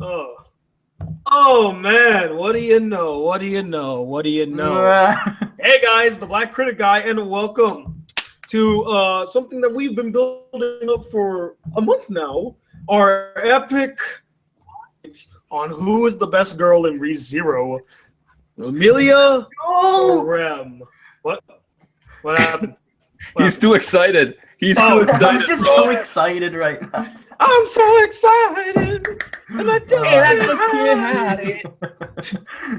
Oh. Oh man, what do you know? What do you know? What do you know? Hey guys, the Black Critic Guy, and welcome to something that we've been building up for a month now. Our epic on who is the best girl in Rezero, Emilia or Rem. What? What happened? He's too excited. He's too excited. I'm just too excited right now. I'm so excited, and I just can't it.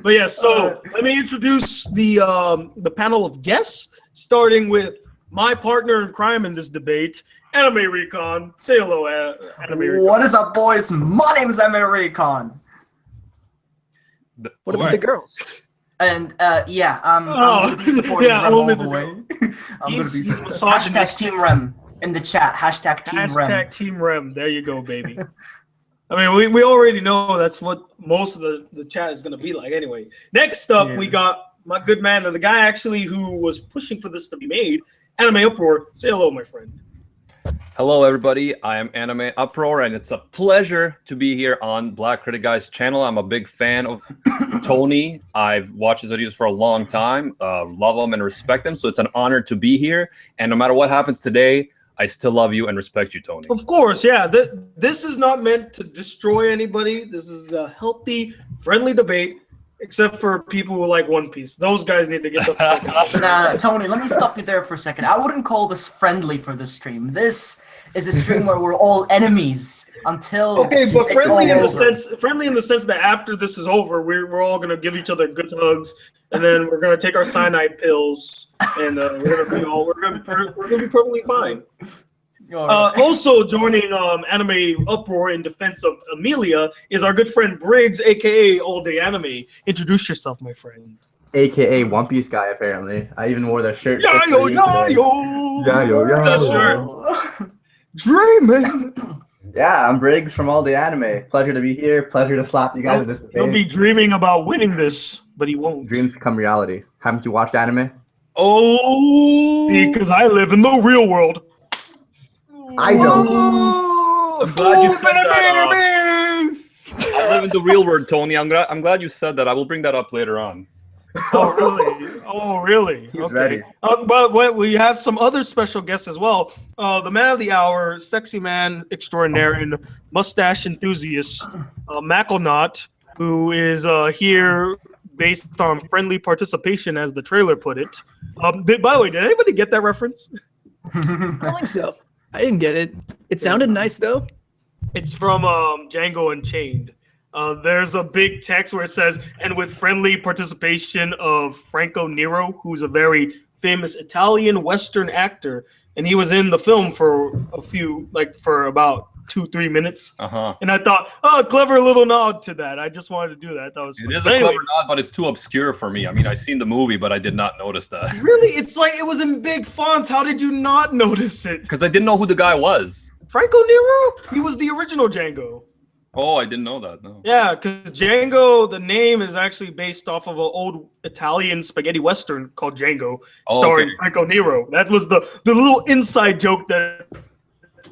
But yeah, so let me introduce the panel of guests, starting with my partner in crime in this debate, Anime Recon. Say hello, Anime Recon. What is up, boys? My name is Anime Recon. What about the girls? And I'm going to be supporting Rem all the way. I'm going to be hashtag Team Rem in the chat. Hashtag Team Rem. Hashtag Team Rem. There you go, baby. I mean, we already know that's what most of the chat is going to be like anyway. Next up, we got my good man, and the guy actually who was pushing for this to be made, Anime Uproar. Say hello, my friend. Hello, everybody. I am Anime Uproar, and it's a pleasure to be here on Black Critic Guy's channel. I'm a big fan of Tony. I've watched his videos for a long time, love him and respect him, so it's an honor to be here. And no matter what happens today, I still love you and respect you, Tony. Of course, yeah. This is not meant to destroy anybody. This is a healthy, friendly debate, except for people who like One Piece. Those guys need to get the fuck out. Nah, Tony, let me stop you there for a second. I wouldn't call this friendly for this stream. This is a stream where we're all enemies until but friendly in the over. sense that after this is over, we're all gonna give each other good hugs, and then we're gonna take our cyanide pills, and we're gonna be perfectly fine. Also joining Anime Uproar in defense of Amelia is our good friend Briggs, aka All Day Anime. Introduce yourself, my friend. AKA One Piece guy, apparently. I even wore that shirt. Dreaming. Yeah, I'm Briggs from All Day Anime. Pleasure to be here. Pleasure to slap you guys with this debate. He'll be dreaming about winning this, but he won't. Dreams become reality. Haven't you watched anime? Oh, because I live in the real world. I don't. I'm glad you said that. I live in the real world, Tony. I'm glad you said that. I will bring that up later on. Oh, really? Oh, really? He's okay. ready. But we have some other special guests as well. The man of the hour, sexy man extraordinaire and mustache enthusiast, Mackleknot, who is here based on friendly participation, as the trailer put it. By the way, did anybody get that reference? I don't think so. I didn't get it. It sounded nice, though. It's from Django Unchained. There's a big text where it says, and with friendly participation of Franco Nero, who's a very famous Italian Western actor, and he was in the film for for about 2-3 minutes. And I thought, clever little nod to that. I just wanted to do that. That was it is a clever nod, but it's too obscure for me. I mean, I've seen the movie, but I did not notice that. Really? It's like it was in big fonts. How did you not notice it? Because I didn't know who the guy was. Franco Nero? He was the original Django. Oh, I didn't know that. No. Yeah, because Django, the name is actually based off of an old Italian spaghetti western called Django, starring Franco Nero. That was the little inside joke that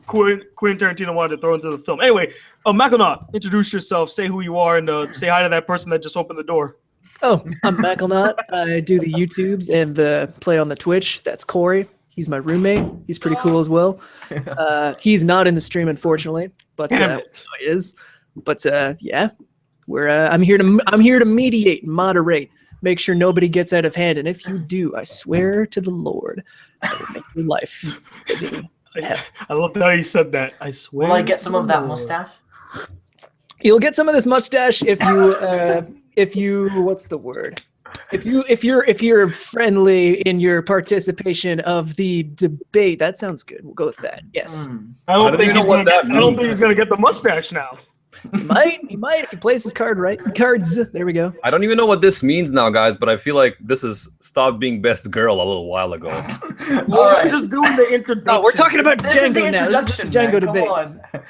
Quentin Tarantino wanted to throw into the film. Anyway, Mackleknot, introduce yourself, say who you are, and say hi to that person that just opened the door. Oh, I'm Mackleknot. I do the YouTubes and the play on the Twitch. That's Corey. He's my roommate. He's pretty cool as well. He's not in the stream, unfortunately, but he is. But yeah, I'm here to mediate, moderate, make sure nobody gets out of hand. And if you do, I swear to the Lord, I will make your life. I love how you said that. I swear. Will I get some of that mustache? You'll get some of this mustache if you what's the word? If you're friendly in your participation of the debate, that sounds good. We'll go with that. Yes. I don't think he's gonna get the mustache now. He might if he plays his card right. Cards. There we go. I don't even know what this means now, guys, but I feel like this is stop being best girl a little while ago. We're just doing the introduction. Oh, we're talking about Django now. This is the Django debate.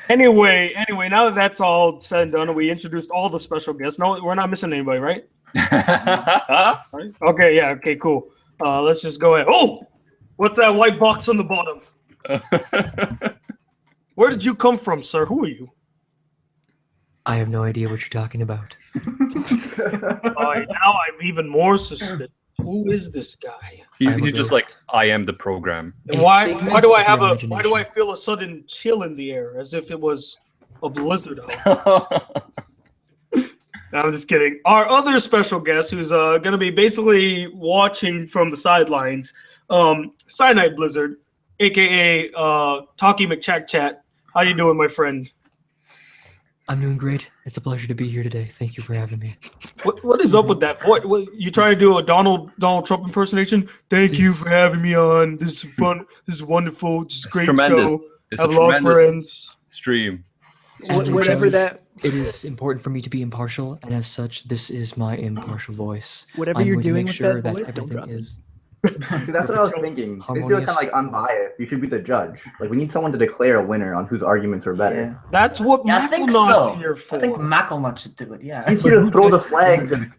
Anyway, now that that's all said and done, we introduced all the special guests. No, we're not missing anybody, right? Right? Okay, yeah, okay, cool. Let's just go ahead. Oh, what's that white box on the bottom? Where did you come from, sir? Who are you? I have no idea what you're talking about. Now I'm even more suspicious. Who is this guy? He's just like, I am the program. And why do I feel a sudden chill in the air as if it was a blizzard out? I'm just kidding. Our other special guest, who's going to be basically watching from the sidelines, Cyanide Blizzard, aka Talkie McChat. How you doing, my friend? I'm doing great. It's a pleasure to be here today. Thank you for having me. What is up with that? What you trying to do a Donald Trump impersonation? Thank you for having me on. This is fun. This is wonderful. This is great tremendous. show. It's Have a a lot of friends. Stream. Whatever that. It is important for me to be impartial, and as such, this is my impartial voice. Whatever I'm you're going to doing make with sure that that voice, don't everything drop is. That's what I was thinking. They feel kind of like unbiased. You should be the judge. Like we need someone to declare a winner on whose arguments are better. Yeah. That's what I think Macklenot's so. here for. I think Macklenot should do it. Yeah. He's here to throw the flags and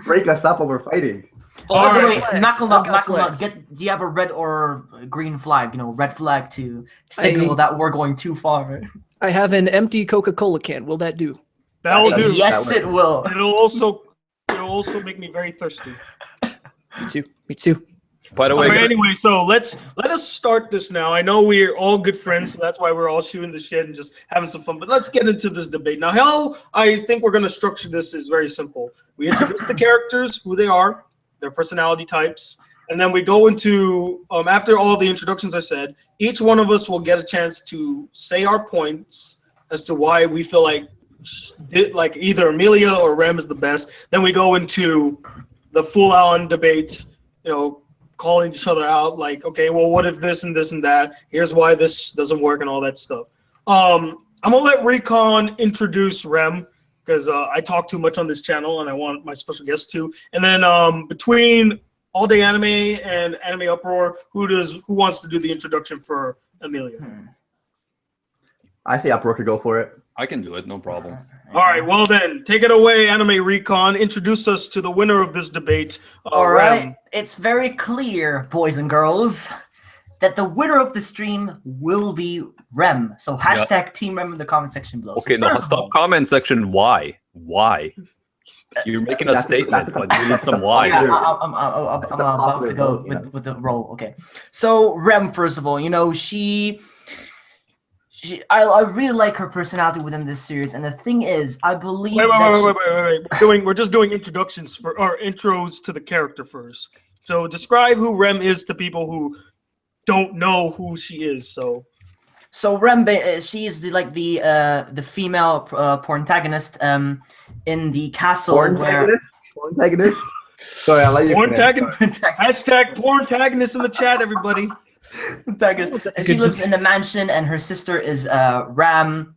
break us up while we're fighting. Oh, All wait, right. Macklenot, do you have a red or green flag? Red flag to signal that we're going too far. I have an empty Coca-Cola can. Will that do? That'll do. Yes, it will. It'll also make me very thirsty. Me too. By the way, Right, anyway, so let us start this now. I know we're all good friends, so that's why we're all shooting the shit and just having some fun. But let's get into this debate. Now, how I think we're going to structure this is very simple. We introduce the characters, who they are, their personality types, and then we go into, after all the introductions I said, each one of us will get a chance to say our points as to why we feel like either Amelia or Rem is the best. Then we go into the full-on debate, calling each other out, like, okay, well, what if this and this and that? Here's why this doesn't work and all that stuff. I'm gonna let Recon introduce Rem because I talk too much on this channel and I want my special guest to. And then between All Day Anime and Anime Uproar, who wants to do the introduction for Amelia? I say Uproar could go for it. I can do it, no problem. All right, well then, take it away, Anime Recon. Introduce us to the winner of this debate. All right, Rem. it's very clear, boys and girls, that the winner of the stream will be Rem. So hashtag Team Rem in the comment section below. Okay, so now stop comment section. Why? You're making a statement, but you need some why. Yeah, I'm about to go with the roll. Okay, so Rem, first of all, I really like her personality within this series, and the thing is, I believe. Wait. We're just doing introductions or intros to the character first. So describe who Rem is to people who don't know who she is. So Rem, she is the female protagonist in the castle Porntagonist? Sorry, I'll let you Hashtag porntagonist in the chat, everybody. And she lives in the mansion, and her sister is Ram.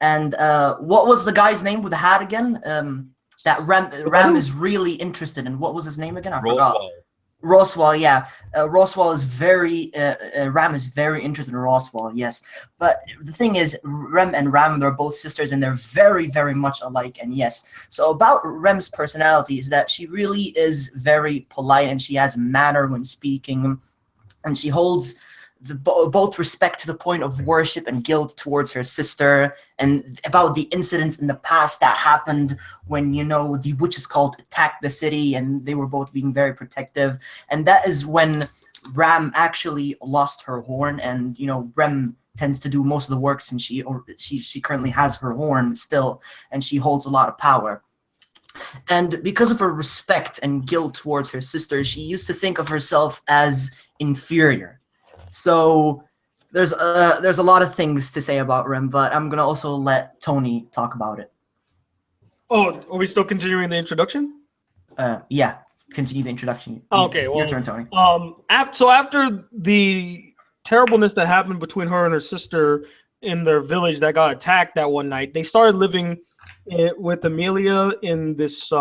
And what was the guy's name with the hat again? That Ram is really interested in. What was his name again? I forgot. Roswell, yeah. Roswell is Ram is very interested in Roswell, yes. But the thing is, Rem and Ram, they're both sisters, and they're very, very much alike, and yes. So about Rem's personality is that she really is very polite, and she has manner when speaking. And she holds both respect to the point of worship and guilt towards her sister, and about the incidents in the past that happened when, the witches cult attacked the city, and they were both being very protective. And that is when Ram actually lost her horn, and, Rem tends to do most of the work since she currently has her horn still, and she holds a lot of power. And because of her respect and guilt towards her sister, she used to think of herself as inferior. So there's a lot of things to say about Rem, but I'm gonna also let Tony talk about it. Oh, are we still continuing the introduction? Yeah, continue the introduction. Okay, well, your turn, Tony. After the terribleness that happened between her and her sister in their village that got attacked that one night, they started living with Amelia in this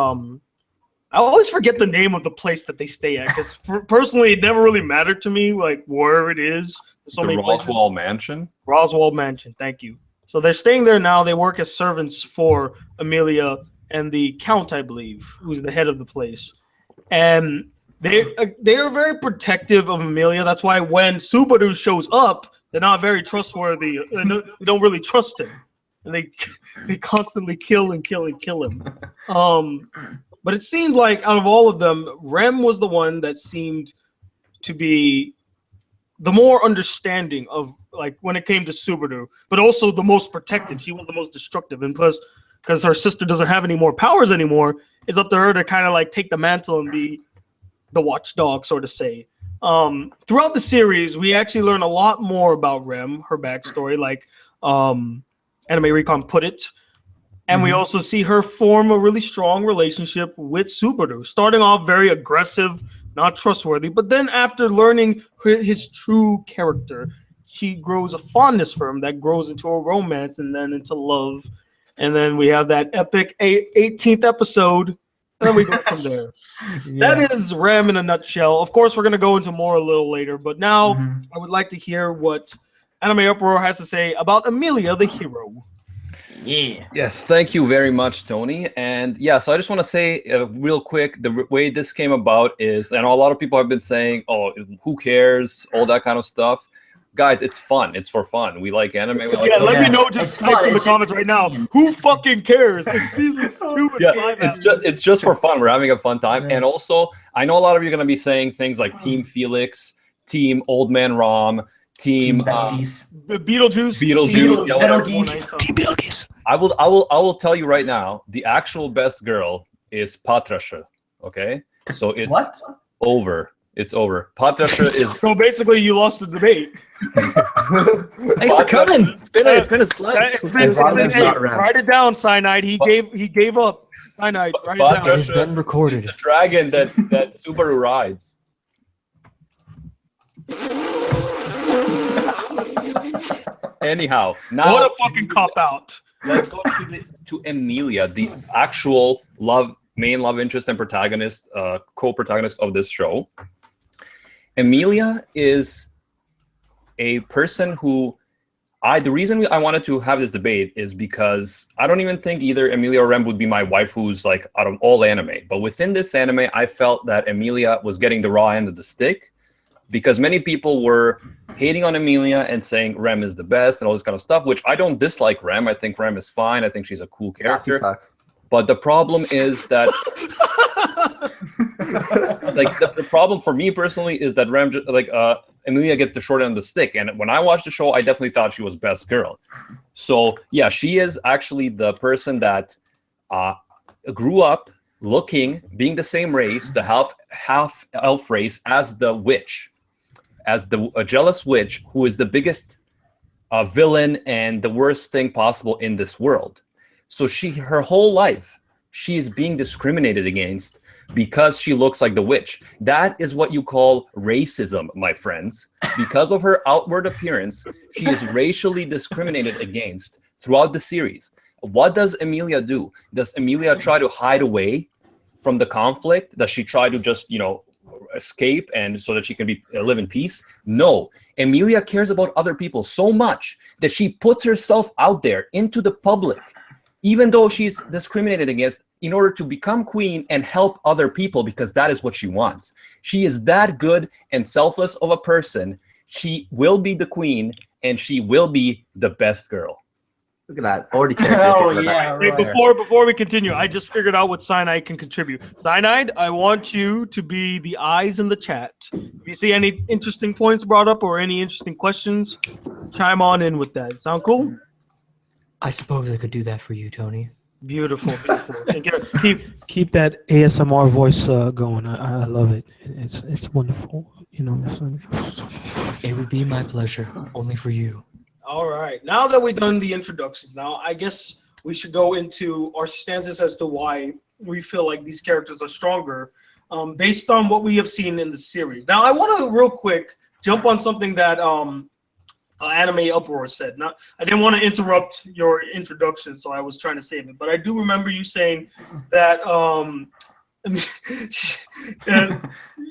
I always forget the name of the place that they stay at because personally it never really mattered to me like where it is. The Roswell Mansion. Roswell Mansion, thank you. So they're staying there now. They work as servants for Amelia and the Count, I believe, who's the head of the place. And they are very protective of Amelia. That's why when Subaru shows up, they're not very trustworthy. They don't really trust him. and they constantly kill and kill and kill him. But it seemed like out of all of them, Rem was the one that seemed to be the more understanding of, like, when it came to Subaru, but also the most protective. She was the most destructive, and plus, because her sister doesn't have any more powers anymore, it's up to her to kind of like take the mantle and be the watchdog, sort of say. Throughout the series, we actually learn a lot more about Rem, her backstory, like Anime Recon put it. And we also see her form a really strong relationship with Subaru, starting off very aggressive, not trustworthy. But then after learning his true character, she grows a fondness for him that grows into a romance and then into love. And then we have that epic 18th episode. And then we go from there. That is Rem in a nutshell. Of course, we're going to go into more a little later. But now I would like to hear what Anime Uproar has to say about Amelia, the hero. Yeah. Yes, thank you very much, Tony. And yeah, so I just want to say real quick, the way this came about is, and a lot of people have been saying, oh, who cares, all that kind of stuff. Guys, it's fun. It's for fun. We like anime. We like let me know just type in the comments right now. Who fucking cares? It's season 2. It's just for fun. We're having a fun time. And also, I know a lot of you are going to be saying things like Team Felix, Team Old Man Rom, Team Betelgeuse. Beetlejuice. Team Beetlejuice. I will tell you right now, the actual best girl is Patrasha. Okay, so it's over. It's over. Patrasha is. So basically, you lost the debate. Thanks for coming. It's been a slice. Write it down, Cyanide. He gave up. Cyanide. Write it down. It has been recorded. The dragon that Subaru rides. Anyhow, now what a fucking cop out. Let's go to Emilia, the actual main love interest and protagonist, co-protagonist of this show. Emilia is a person who the reason I wanted to have this debate is because I don't even think either Emilia or Rem would be my waifus, like, out of all anime. But within this anime, I felt that Emilia was getting the raw end of the stick, because many people were hating on Emilia and saying Rem is the best and all this kind of stuff, which I don't dislike Rem. I think Rem is fine. I think she's a cool character. But the problem is that, like, the problem for me personally is that Emilia gets the short end of the stick. And when I watched the show, I definitely thought she was best girl. So yeah, she is actually the person that grew up being the same race, the half elf race, as the witch. As a jealous witch who is the biggest villain and the worst thing possible in this world. So her whole life, she is being discriminated against because she looks like the witch. That is what you call racism, my friends. Because of her outward appearance, she is racially discriminated against throughout the series. What does Emilia do? Does Emilia try to hide away from the conflict? Does she try to just, escape and so that she can live in peace? No. Emilia cares about other people so much that she puts herself out there into the public, even though she's discriminated against, in order to become queen and help other people, because that is what she wants. She is that good and selfless of a person. She will be the queen and she will be the best girl. Look at that. Already. Before we continue, I just figured out what Cyanide can contribute. Cyanide, I want you to be the eyes in the chat. If you see any interesting points brought up or any interesting questions, chime on in with that. Sound cool? I suppose I could do that for you, Tony. Beautiful. And keep that ASMR voice going. I love it. It's wonderful. It would be my pleasure, only for you. All right. Now that we've done the introductions, now I guess we should go into our stances as to why we feel like these characters are stronger, based on what we have seen in the series. Now, I want to real quick jump on something that Anime Uproar said. Now, I didn't want to interrupt your introduction, so I was trying to save it. But I do remember you saying that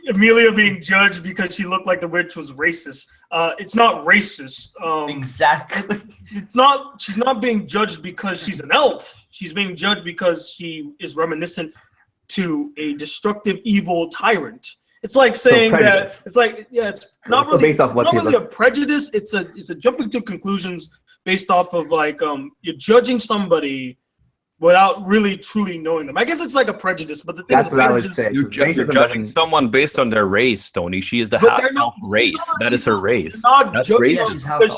Emilia being judged because she looked like the witch was racist. It's not racist. Exactly. She's not being judged because she's an elf. She's being judged because she is reminiscent to a destructive, evil tyrant. It's like saying that it's not really, based off what it's not really a prejudice. It's a jumping to conclusions based off of like you're judging somebody without really truly knowing them. I guess it's like a prejudice, but the thing That's is, what I would say. You're judging someone based on their race, Tony. She is the half-elf race. That is her race. Not judging her because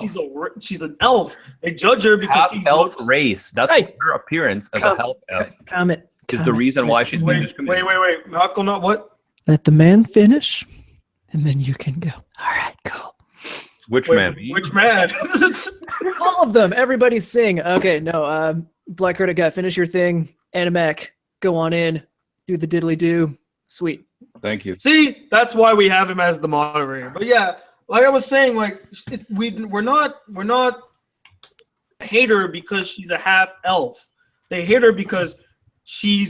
she's an elf. They judge her because she half-elf looks... race. That's her appearance as a half-elf. Comment. Is the reason why she's being discriminated. Wait. Malcolm, not what? Let the man finish, and then you can go. All right, cool. Which man? Which man? All of them. Everybody sing. Okay, no. Black Critic Guy, finish your thing. Animac, go on in. Do the diddly do. Sweet. Thank you. See, that's why we have him as the moderator. But yeah, like I was saying, like we're not hate her because she's a half elf. They hate her because she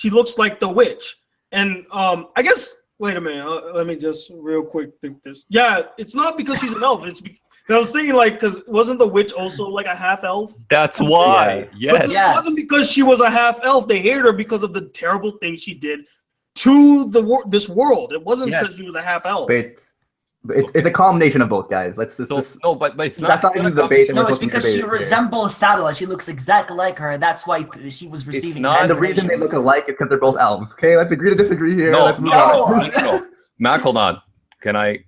looks like the witch. And I guess wait a minute. Let me just real quick think this. Yeah, it's not because she's an elf. It's I was thinking like because wasn't the witch also like a half elf? That's why. Yes. But it wasn't because she was a half elf. They hated her because of the terrible things she did to this world. It wasn't because she was a half elf. It's a combination of both, guys. Let's just no, but it's not. That's not even the debate. No, it's because she resembles Satellite. She looks exactly like her. That's why she was receiving. And the reason they look alike is because they're both elves. Okay, let's agree to disagree here. No, let's move on. no. Mac, hold on. Can I?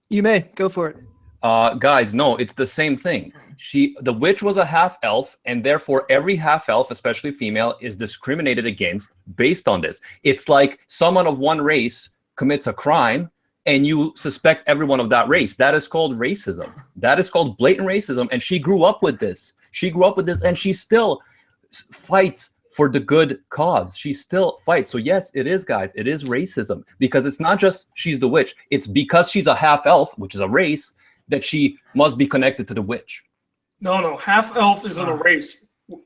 You may go for it. Guys, no, it's the same thing. The witch was a half elf, and therefore every half elf, especially female, is discriminated against based on this. It's like someone of one race commits a crime, and you suspect everyone of that race. That is called racism. That is called blatant racism, and she grew up with this. And she still fights for the good cause. She still fights. So yes, it is, guys. It is racism because it's not just she's the witch. It's because she's a half elf, which is a race, that she must be connected to the witch. No. Half elf isn't a race.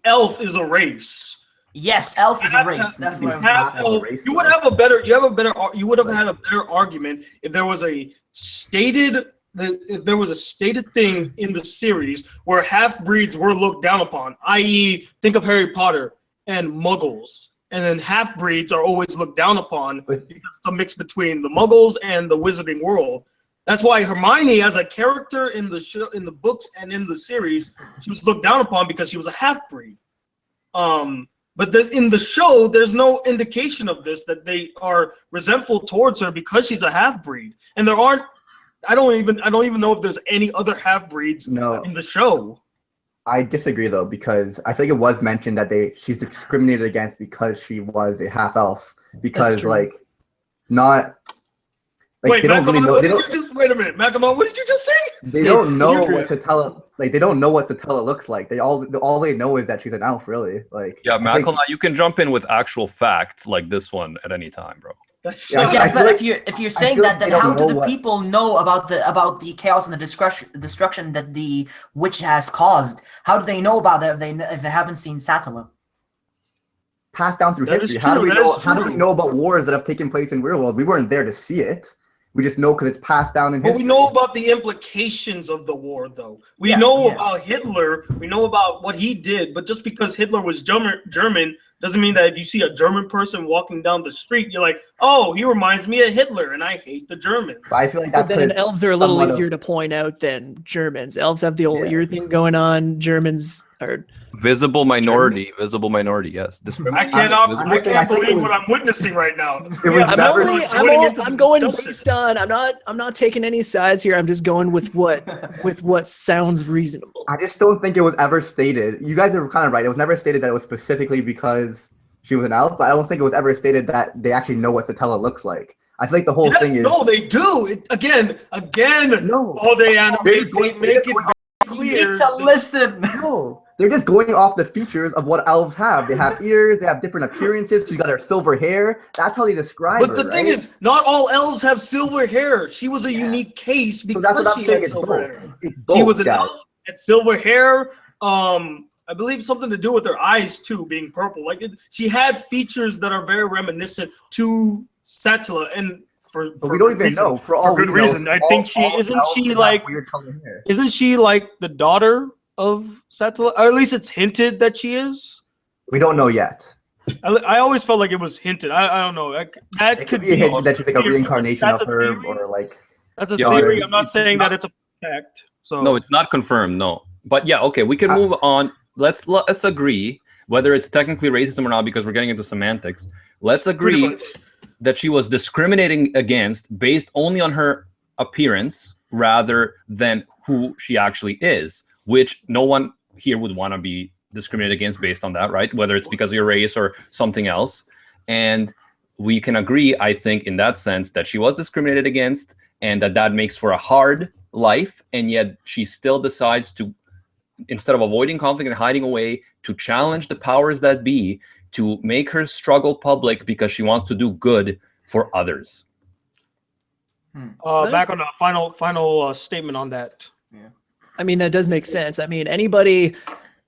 Elf is a race. Yes, elf is a race. That's what half elf. You would have had a better argument if there was a stated thing in the series where half breeds were looked down upon, i.e., think of Harry Potter and Muggles, and then half breeds are always looked down upon because it's a mix between the Muggles and the Wizarding world. That's why Hermione, as a character in the show, in the books and in the series, she was looked down upon because she was a half breed. But in the show, there's no indication of this, that they are resentful towards her because she's a half breed. And there aren't. I don't even know if there's any other half breeds in the show. I disagree though, because I think it was mentioned that she's discriminated against because she was a half elf. Because wait, Macklemore, wait a minute, Macklemore, what did you just say? They don't know what Satella, they don't know what Satella looks like. All they know is that she's an elf, really. Yeah, Macklemore, you can jump in with actual facts like this one at any time, bro. But if you're saying that, then how do the people know about the chaos and the destruction that the witch has caused? How do they know about that if they haven't seen Satella? Passed down through history. How do we know about wars that have taken place in real world? We weren't there to see it. We just know because it's passed down in history. But we know about the implications of the war, though. We know about Hitler. We know about what he did. But just because Hitler was German doesn't mean that if you see a German person walking down the street, you're like, oh, he reminds me of Hitler, and I hate the Germans. I feel like that's then elves are a little easier to point out than Germans. Elves have the old ear thing going on. Germans are visible minority. Visible minority. Yes. I can't believe what I'm witnessing right now. I'm going based on. I'm not taking any sides here. I'm just going with what sounds reasonable. I just don't think it was ever stated. You guys are kind of right. It was never stated that it was specifically because she was an elf, but I don't think it was ever stated that they actually know what Satella looks like. I feel like the whole thing is... No, they do. Again. No. Oh, they make it clear. You need to listen. No. They're just going off the features of what elves have. They have ears. They have different appearances. She got her silver hair. That's how they describe her, But the thing is, not all elves have silver hair. She was a unique case because she had silver hair. She was an elf, had silver hair. I believe something to do with her eyes too, being purple. She had features that are very reminiscent to Satella, and for we don't even know for good reason. I think isn't she like the daughter of Satella? Or at least it's hinted that she is. We don't know yet. I always felt like it was hinted. I don't know. That could be a hint that she's like a reincarnation of her, or like. That's a theory. I'm not saying that it's a fact. So no, it's not confirmed. No. But yeah, okay, we can move on. Let's agree whether it's technically racism or not, because we're getting into semantics. Let's agree that she was discriminating against based only on her appearance rather than who she actually is, which no one here would want to be discriminated against based on that, right? Whether it's because of your race or something else. And we can agree, I think, in that sense, that she was discriminated against and that makes for a hard life. And yet she still decides to, instead of avoiding conflict and hiding away, to challenge the powers that be, to make her struggle public because she wants to do good for others. Back on the final statement on that. Yeah. I mean, that does make sense. I mean, anybody,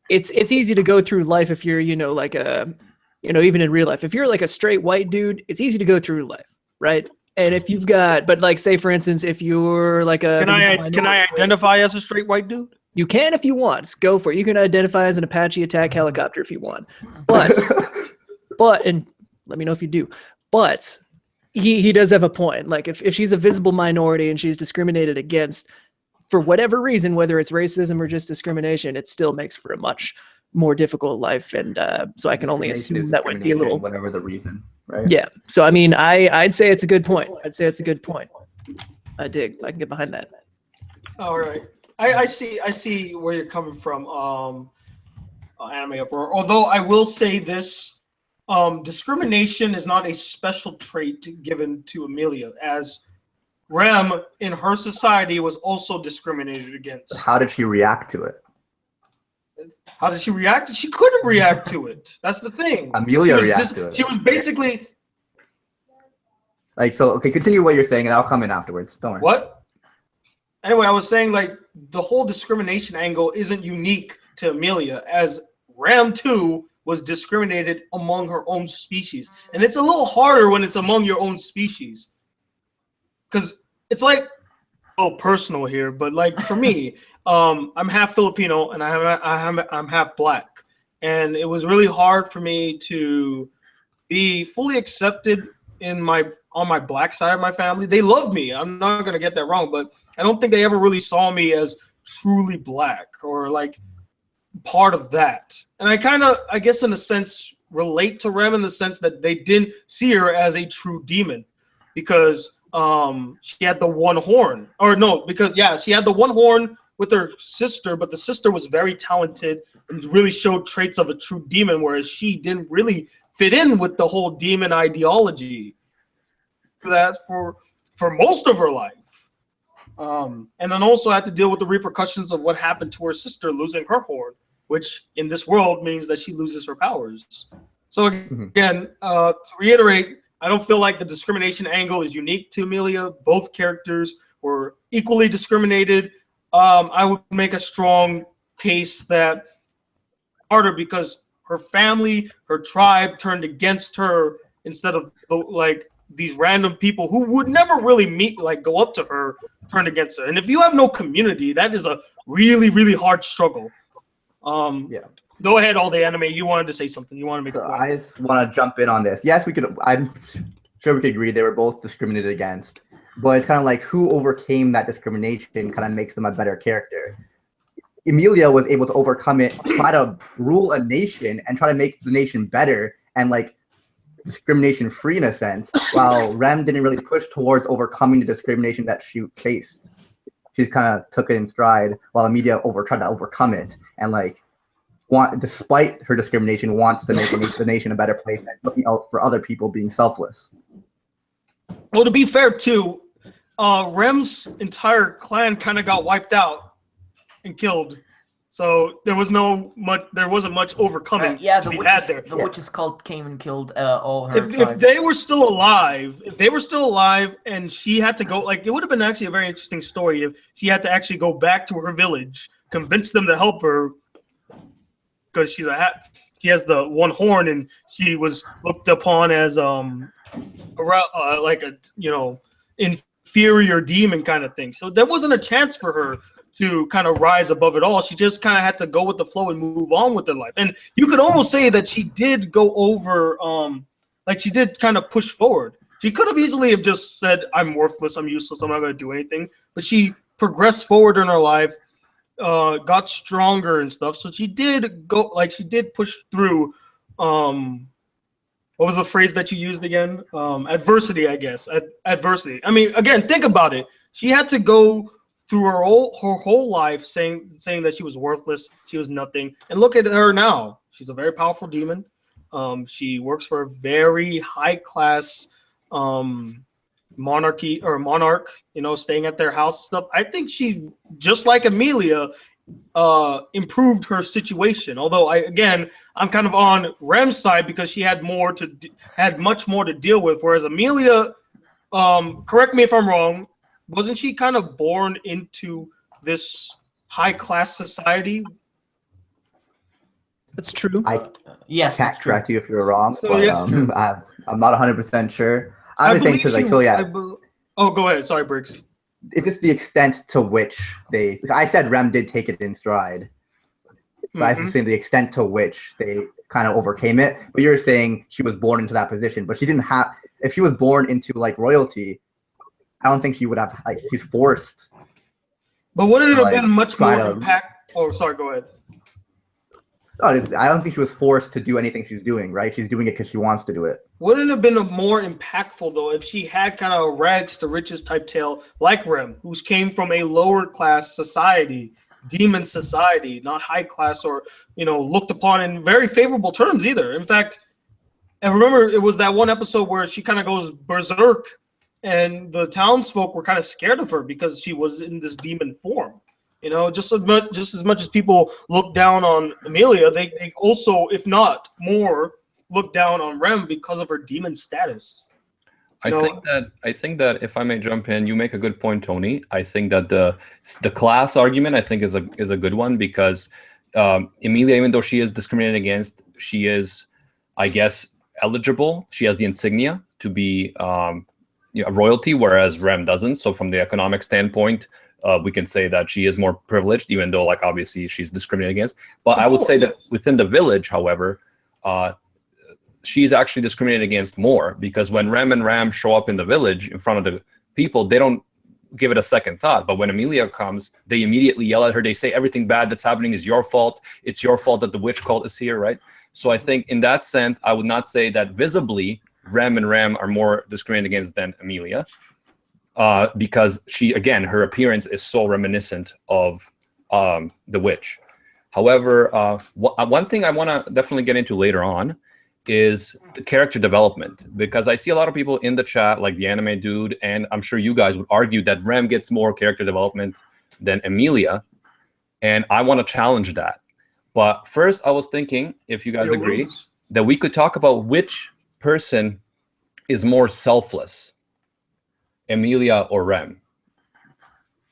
it's easy to go through life if you're, like even in real life, if you're like a straight white dude, it's easy to go through life, right? And if you've got, but like, say for instance, if you're like a, can I identify as a straight white dude? You can if you want. Go for it. You can identify as an Apache attack helicopter if you want. But and let me know if you do. But he does have a point. Like if she's a visible minority and she's discriminated against for whatever reason, whether it's racism or just discrimination, it still makes for a much more difficult life. And so I can only assume that would be a little whatever the reason, right? Yeah. So I mean, I'd say it's a good point. I dig. I can get behind that. All right. I see where you're coming from, Anime Uproar. Although I will say this, discrimination is not a special trait given to Amelia, as Rem in her society was also discriminated against. How did she react to it? How did she react? She couldn't react to it. That's the thing. Amelia reacted to it. She was basically like, so. Okay, continue what you're saying, and I'll come in afterwards. Don't worry. What? Anyway, I was saying like the whole discrimination angle isn't unique to Amelia, as Ram too was discriminated among her own species, and it's a little harder when it's among your own species, because it's like a little personal here, but like for me, I'm half Filipino and I'm half black, and it was really hard for me to be fully accepted on my black side of my family. They love me. I'm not gonna get that wrong, but I don't think they ever really saw me as truly black or like part of that. And I kind of, I guess in a sense, relate to Rem in the sense that they didn't see her as a true demon because she had the one horn. Or no, because yeah, she had the one horn with her sister, but the sister was very talented and really showed traits of a true demon, whereas she didn't really fit in with the whole demon ideology. That for most of her life, and then also had to deal with the repercussions of what happened to her sister losing her horn, which in this world means that she loses her powers. So again, to reiterate, I don't feel like the discrimination angle is unique to Amelia. Both characters were equally discriminated. I would make a strong case that harder because her family, her tribe turned against her instead of like these random people who would never really go up to her, turn against her. And if you have no community, that is a really, really hard struggle. Yeah. Go ahead, all the anime. You wanted to say something. You want to make a point. I just want to jump in on this. Yes, we could. I'm sure we could agree they were both discriminated against, but it's kind of like who overcame that discrimination kind of makes them a better character. Emilia was able to overcome it, try to rule a nation, and try to make the nation better and like discrimination free in a sense, while Rem didn't really push towards overcoming the discrimination that she faced. She kind of took it in stride, while Emilia tried to overcome it and like despite her discrimination, wants to make the nation a better place and looking out for other people, being selfless. Well, to be fair too, Rem's entire clan kind of got wiped out and killed. So there wasn't much overcoming. Yeah, to the be had there. witches cult came and killed all her. If they were still alive, and she had to go, like it would have been actually a very interesting story if she had to actually go back to her village, convince them to help her, because she has the one horn and she was looked upon as like a inferior demon kind of thing. So there wasn't a chance for her to kind of rise above it all. She just kind of had to go with the flow and move on with her life. And you could almost say that she did go over, like she did kind of push forward. She could have easily have just said, I'm worthless, I'm useless, I'm not going to do anything. But she progressed forward in her life, got stronger and stuff. So she did go, like, she did push through. What was the phrase that you used again? Adversity, I guess. Adversity. I mean, again, think about it. She had to go through her whole life saying that she was worthless, she was nothing, and look at her now. She's a very powerful demon. She works for a very high class monarch, you know, staying at their house and stuff. I think she, just like Amelia, improved her situation. Although I'm kind of on Rem's side because she had much more to deal with, whereas Amelia, correct me if I'm wrong, wasn't she kind of born into this high class society? That's true. Yes, Can't correct you if you're wrong, So, but yes, true. I'm not 100% sure. I'm just saying to like, so yeah. Oh, go ahead. Sorry, Briggs. It's just the extent to which they. I said Rem did take it in stride, but I was saying the extent to which they kind of overcame it. But you're saying she was born into that position, but she didn't have. If she was born into like royalty, I don't think she would have. Like, she's forced. But wouldn't it have like, been much more try to- impact? Oh, sorry. Go ahead. No, I don't think she was forced to do anything she's doing. Right? She's doing it because she wants to do it. Wouldn't it have been more impactful though if she had kind of a rags to riches type tale like Rem, who came from a lower class society, demon society, not high class or, you know, looked upon in very favorable terms either. In fact, I remember it was that one episode where she kind of goes berserk, and the townsfolk were kind of scared of her because she was in this demon form. You know, just as much as people look down on Amelia, they also, if not more, look down on Rem because of her demon status. I think that if I may jump in, you make a good point, Tony. I think that the class argument, I think, is a good one because Emilia, even though she is discriminated against, she is, I guess, eligible. She has the insignia to be royalty, whereas Rem doesn't. So from the economic standpoint, we can say that she is more privileged, even though, like, obviously she's discriminated against. But I would say that within the village, however, she's actually discriminated against more, because when Rem and Ram show up in the village in front of the people, they don't give it a second thought. But when Amelia comes, they immediately yell at her. They say everything bad that's happening is your fault. It's your fault that the witch cult is here, right? So I think in that sense, I would not say that visibly Rem and Ram are more discriminated against than Amelia, because she, again, her appearance is so reminiscent of the witch. However, one thing I want to definitely get into later on is the character development, because I see a lot of people in the chat, like the anime dude, and I'm sure you guys would argue that Rem gets more character development than Emilia, and I want to challenge that. But first, I was thinking, if you guys agree, that we could talk about which person is more selfless, Emilia or Rem.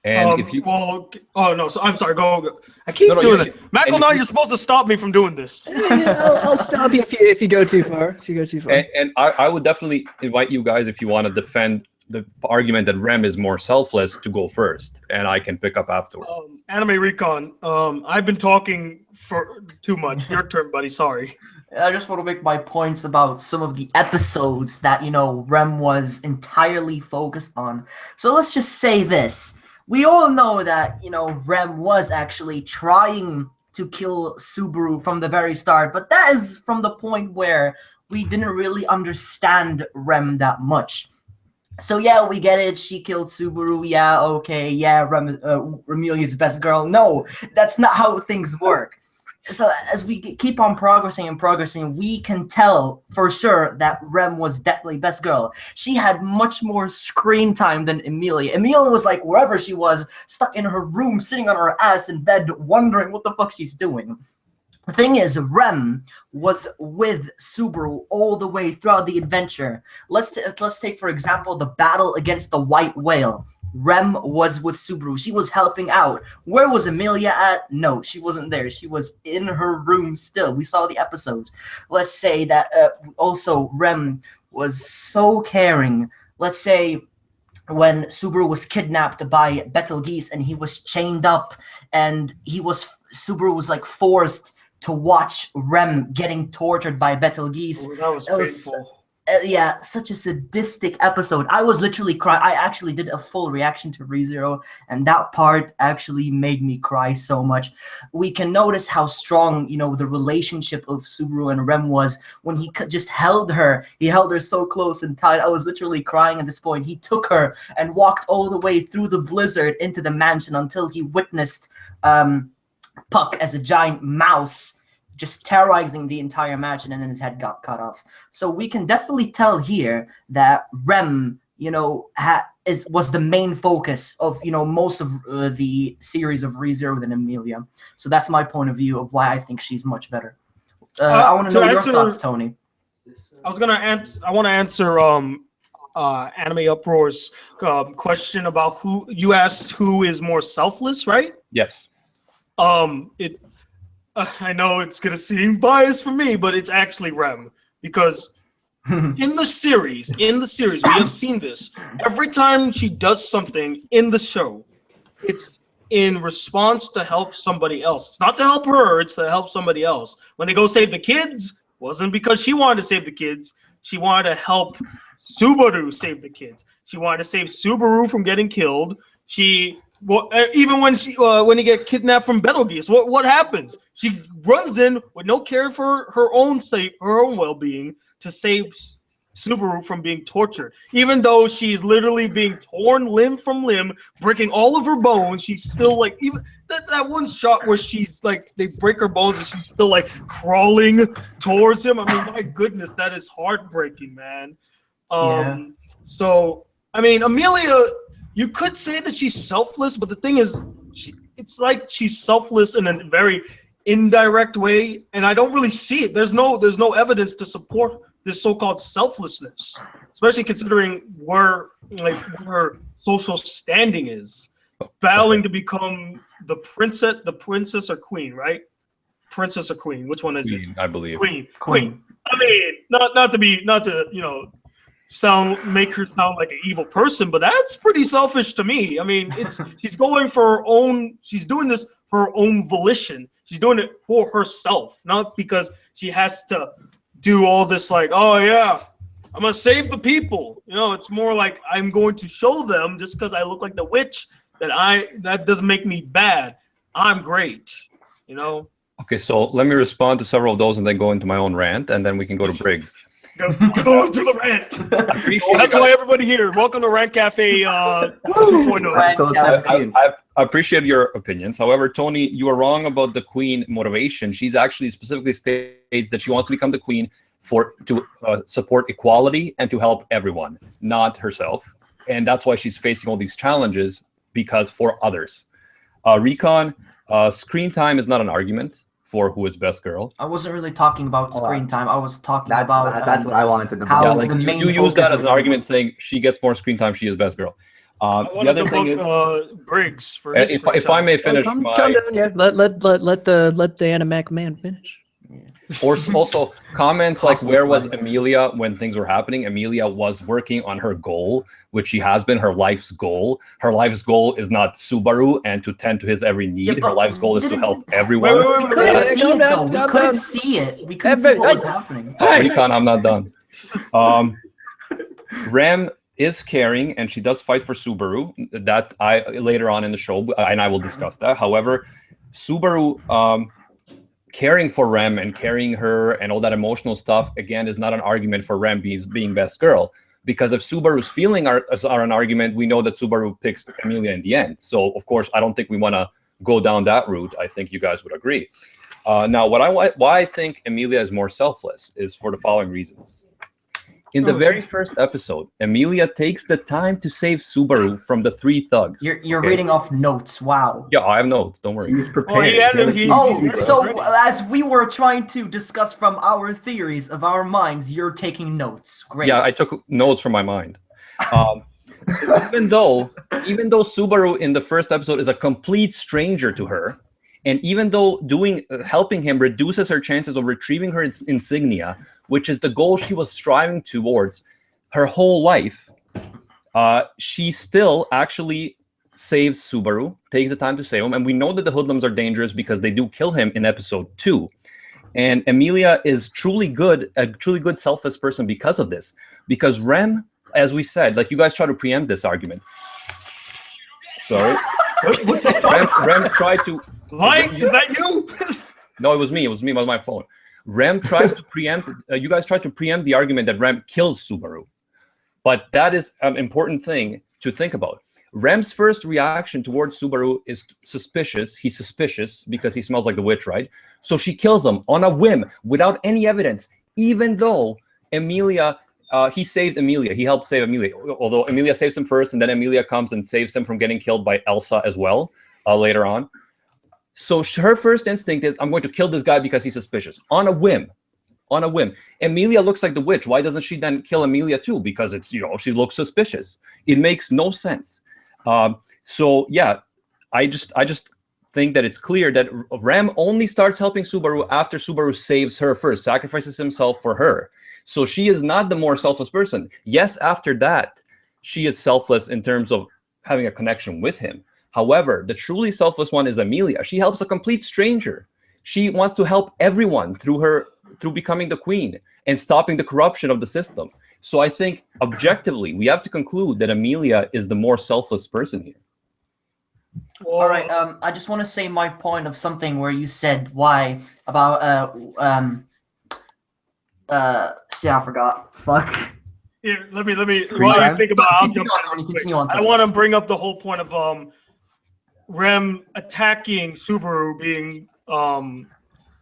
And if you so I'm sorry. Go. I keep doing it. Mackle, you're supposed to stop me from doing this. I'll stop you if you go too far. And I would definitely invite you guys, if you want to defend the argument that Rem is more selfless, to go first, and I can pick up afterwards. Anime Recon. I've been talking for too much. Your turn, buddy. Sorry. I just want to make my points about some of the episodes that, you know, Rem was entirely focused on. So let's just say this. We all know that, you know, Rem was actually trying to kill Subaru from the very start, but that is from the point where we didn't really understand Rem that much. So yeah, we get it. She killed Subaru. Yeah, okay. Yeah, Amelia's the best girl. No, that's not how things work. So as we keep on progressing, we can tell for sure that Rem was definitely best girl. She had much more screen time than Emilia. Emilia was like wherever she was, stuck in her room, sitting on her ass in bed, wondering what the fuck she's doing. The thing is, Rem was with Subaru all the way throughout the adventure. Let's take, for example, the battle against the white whale. Rem was with Subaru. She was helping out. Where was Emilia at? No, she wasn't there. She was in her room still. We saw the episodes. Let's say that also Rem was so caring. Let's say when Subaru was kidnapped by Betelgeuse and he was chained up, and Subaru was like forced to watch Rem getting tortured by Betelgeuse. That was painful. Yeah, such a sadistic episode. I was literally crying. I actually did a full reaction to ReZero, and that part actually made me cry so much. We can notice how strong, the relationship of Subaru and Rem was when he just held her. He held her so close and tight. I was literally crying at this point. He took her and walked all the way through the blizzard into the mansion until he witnessed Puck as a giant mouse just terrorizing the entire mansion, and then his head got cut off. So we can definitely tell here that Rem, was the main focus of most of the series of ReZero than Emilia. So that's my point of view of why I think she's much better. I want to know your thoughts, Tony. I want to answer Anime Uproar's question about who you asked who is more selfless, right? Yes. I know it's gonna seem biased for me, but it's actually Rem, because in the series we have seen this. Every time she does something in the show, it's in response to help somebody else. It's not to help her, it's to help somebody else. When they go save the kids, wasn't because she wanted to save the kids. She wanted to help Subaru save the kids. She wanted to save Subaru from getting killed. Even when he get kidnapped from Betelgeuse, what happens? She runs in with no care for her own well-being to save Subaru from being tortured. Even though she's literally being torn limb from limb, breaking all of her bones, she's still like, even that one shot where she's like, they break her bones and she's still like crawling towards him. I mean, my goodness, that is heartbreaking, man. So I mean, Amelia, you could say that she's selfless, but the thing is, it's like she's selfless in a very indirect way, and I don't really see it. There's no evidence to support this so-called selflessness, especially considering where her social standing is, battling to become the princess or queen, right? Princess or queen? Which one is it? I believe. Queen. I mean, not to make her sound like an evil person, but that's pretty selfish to me. I mean, she's going for her own. She's doing this for her own volition. She's doing it for herself, not because she has to do all this. Like, oh yeah, I'm gonna save the people. It's more like I'm going to show them just because I look like the witch that doesn't make me bad. I'm great. Okay, so let me respond to several of those and then go into my own rant, and then we can go to Briggs. Go to the rant. That's why everybody here. Welcome to Rant Cafe 2.0. I appreciate your opinions. However, Tony, you are wrong about the queen motivation. She's actually specifically states that she wants to become the queen to support equality and to help everyone, not herself. And that's why she's facing all these challenges, because for others. Recon, screen time is not an argument for who is best girl. I wasn't really talking about screen time. I was talking about that's what I wanted to know. how the main you use that as an argument, saying she gets more screen time, she is best girl. The other thing is Briggs for if I may finish, calm down, yeah. Let the Animac man finish. Or also comments like, where was Emilia when things were happening? Emilia was working on her goal, which she has been, her life's goal. Her life's goal is not Subaru and to tend to his every need. Her life's goal is to help everyone. We couldn't see it, though. We couldn't see it. We couldn't see what was happening. Recon, I'm not done. Rem is caring, and she does fight for Subaru. That later on in the show, and I will discuss that. However, Subaru caring for Rem and carrying her and all that emotional stuff, again, is not an argument for Rem being best girl. Because if Subaru's feelings are an argument, we know that Subaru picks Emilia in the end. So, of course, I don't think we want to go down that route. I think you guys would agree. Now, why I think Emilia is more selfless is for the following reasons. In the very first episode, Emilia takes the time to save Subaru from the three thugs. You're reading off notes. Wow. Yeah, I have notes. Don't worry. He's prepared. So as we were trying to discuss from our theories of our minds, you're taking notes. Great. Yeah, I took notes from my mind. Even though Subaru in the first episode is a complete stranger to her, and even though helping him reduces her chances of retrieving her insignia, which is the goal she was striving towards her whole life, she still actually saves Subaru, takes the time to save him. And we know that the hoodlums are dangerous because they do kill him in episode 2. And Emilia is truly good, a truly good selfless person because of this. Because Rem, as we said, like you guys try to preempt this argument. Sorry. Rem tried to. Is that you? No, it was me. It was me. It was my phone. Rem tries to preempt. You guys tried to preempt the argument that Rem kills Subaru, but that is an important thing to think about. Rem's first reaction towards Subaru is suspicious. He's suspicious because he smells like the witch, right? So she kills him on a whim without any evidence, even though Emilia. He saved Emilia. He helped save Emilia. Although Emilia saves him first, and then Emilia comes and saves him from getting killed by Elsa as well later on. So her first instinct is, I'm going to kill this guy because he's suspicious. On a whim. On a whim. Emilia looks like the witch. Why doesn't she then kill Emilia too? Because it's, she looks suspicious. It makes no sense. So yeah, I just think that it's clear that Rem only starts helping Subaru after Subaru saves her first, sacrifices himself for her. So she is not the more selfless person. Yes, after that, she is selfless in terms of having a connection with him. However, the truly selfless one is Emilia. She helps a complete stranger. She wants to help everyone through becoming the queen and stopping the corruption of the system. So I think objectively, we have to conclude that Emilia is the more selfless person here. All right. I just want to say my point of something where you said why about shit, I forgot. Fuck. Here, let me. While you think about, I'll jump continue on. I want to bring up the whole point of Rem attacking Subaru being